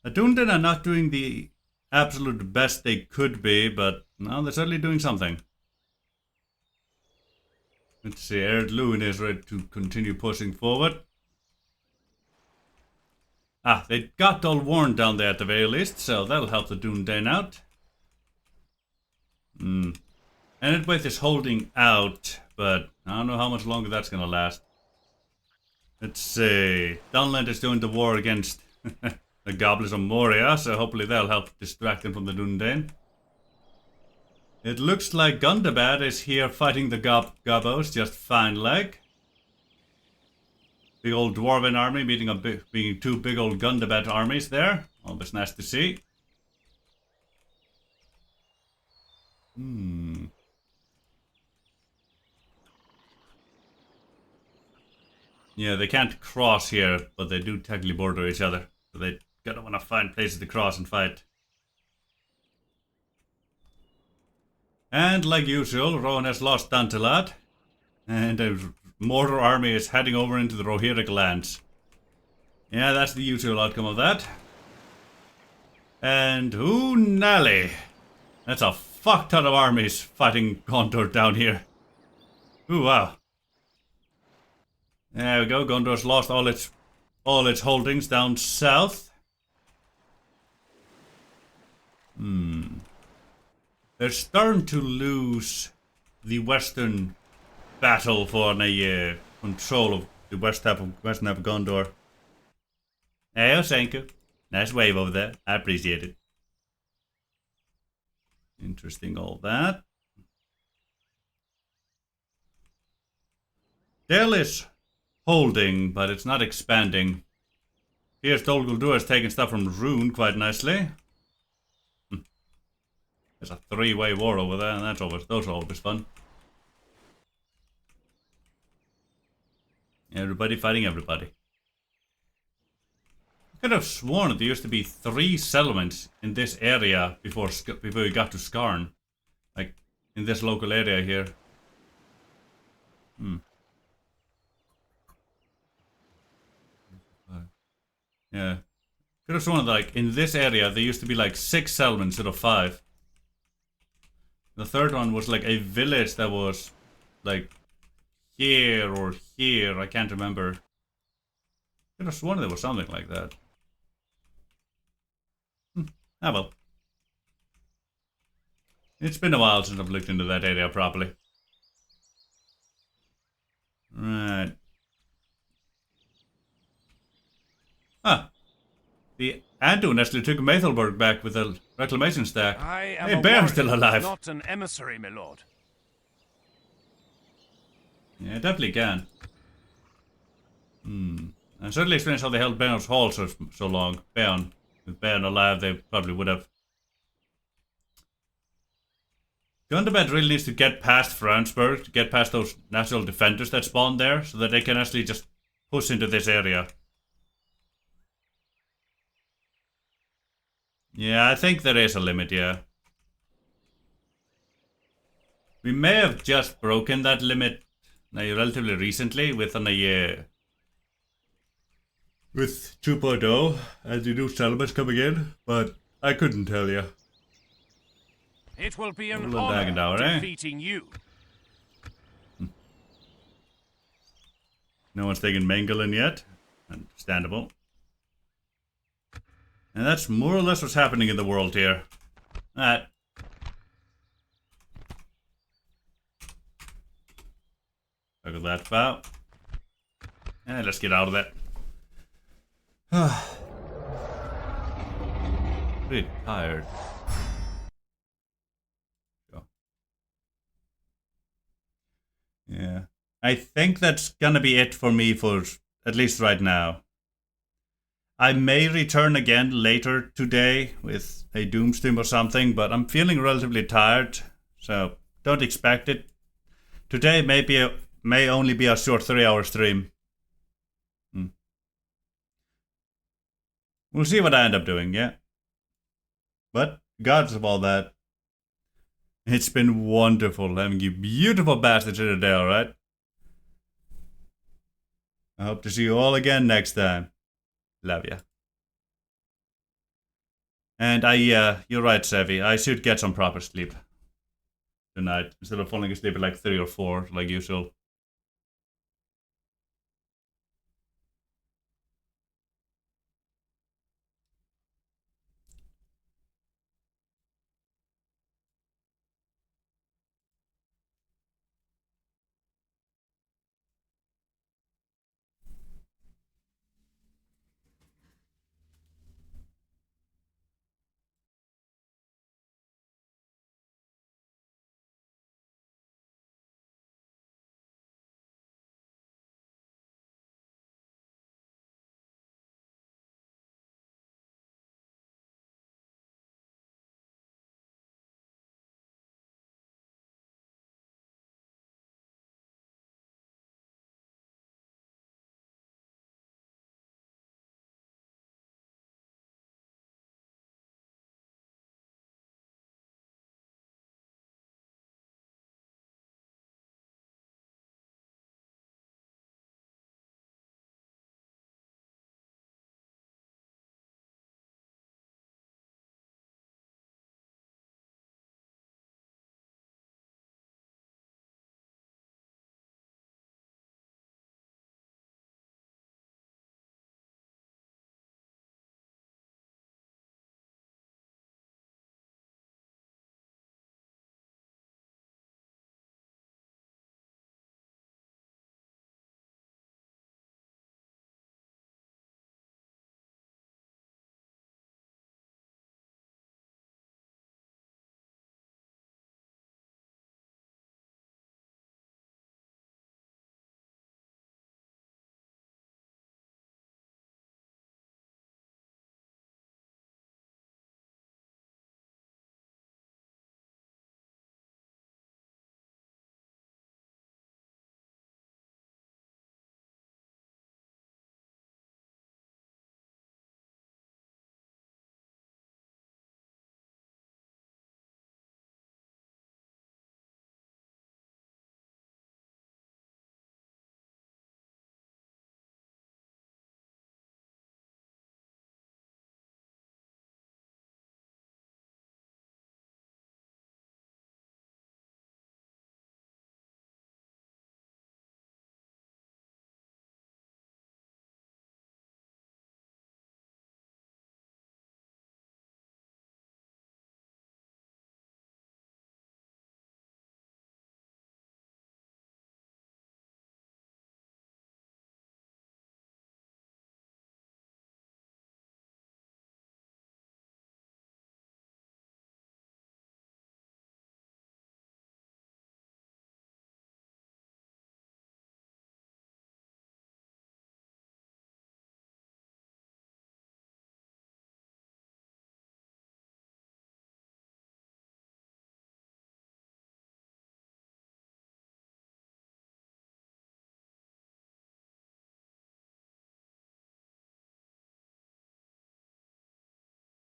The Dunedain are not doing the absolute best they could be, but no, they're certainly doing something. Let's see, Erd Luin is ready to continue pushing forward. They got all worn down there at the very least, so that'll help the Dunedain out. Endwith is holding out, but I don't know how much longer that's gonna last. Let's see, Dunland is doing the war against the Goblins of Moria, so hopefully that'll help distract them from the Dunedain. It looks like Gundabad is here fighting the Gobos just fine like. Big old Dwarven army beating two big old Gundabad armies there. Always nice to see. Yeah, they can't cross here, but they do technically border each other. So they gotta wanna find places to cross and fight. And like usual, Rohan has lost Dantalat. And a Mordor army is heading over into the Rohirric lands. Yeah, that's the usual outcome of that. And ooh, Nelly. That's a fuck ton of armies fighting Gondor down here. Ooh, wow. There we go. Gondor's lost all its holdings down south. They're starting to lose the western battle for the control of the western half of Gondor. Hey, Osenku. Nice wave over there. I appreciate it. Interesting, all that. Dale is holding, but it's not expanding. Here's Dol Guldur has taken stuff from Rune quite nicely. There's a three-way war over there, and those are always fun. Everybody fighting everybody. I could have sworn that there used to be 3 settlements in this area before we got to Skarn. Like, in this local area here. Yeah. Could have sworn that, like, in this area there used to be like 6 settlements instead of 5. The third one was like a village that was like here or here, I can't remember. Could have sworn there was something like that. Ah well. It's been a while since I've looked into that area properly. Right. Ah. The Anduin actually took Maethelburg back with a reclamation stack. I am Hey, a Baron's warrior, still alive. not an emissary, my lord. Yeah, definitely can. And certainly explains how they held Baron's Hall so long. Baron. With Baron alive, they probably would have. Gundabad really needs to get past Franzburg, to get past those natural defenders that spawn there, so that they can actually just push into this area. Yeah, I think there is a limit, yeah. We may have just broken that limit relatively recently with with 2.0 as the new settlements coming in, but I couldn't tell you. It will be an Little honor Dagendour, eh? defeating you. No one's taken Mengelin yet. Understandable. And that's more or less what's happening in the world here. Alright. Look at that about. And let's get out of there. Pretty tired. Go. Yeah. I think that's gonna be it for me for at least right now. I may return again later today with a Doomstream or something, but I'm feeling relatively tired, so don't expect it. Today may only be a short 3-hour stream. We'll see what I end up doing, yeah. But, regardless of all that, it's been wonderful having you beautiful bastards here today, alright? I hope to see you all again next time. Love ya. And you're right, Sevi. I should get some proper sleep tonight instead of falling asleep at like 3 or 4 like usual.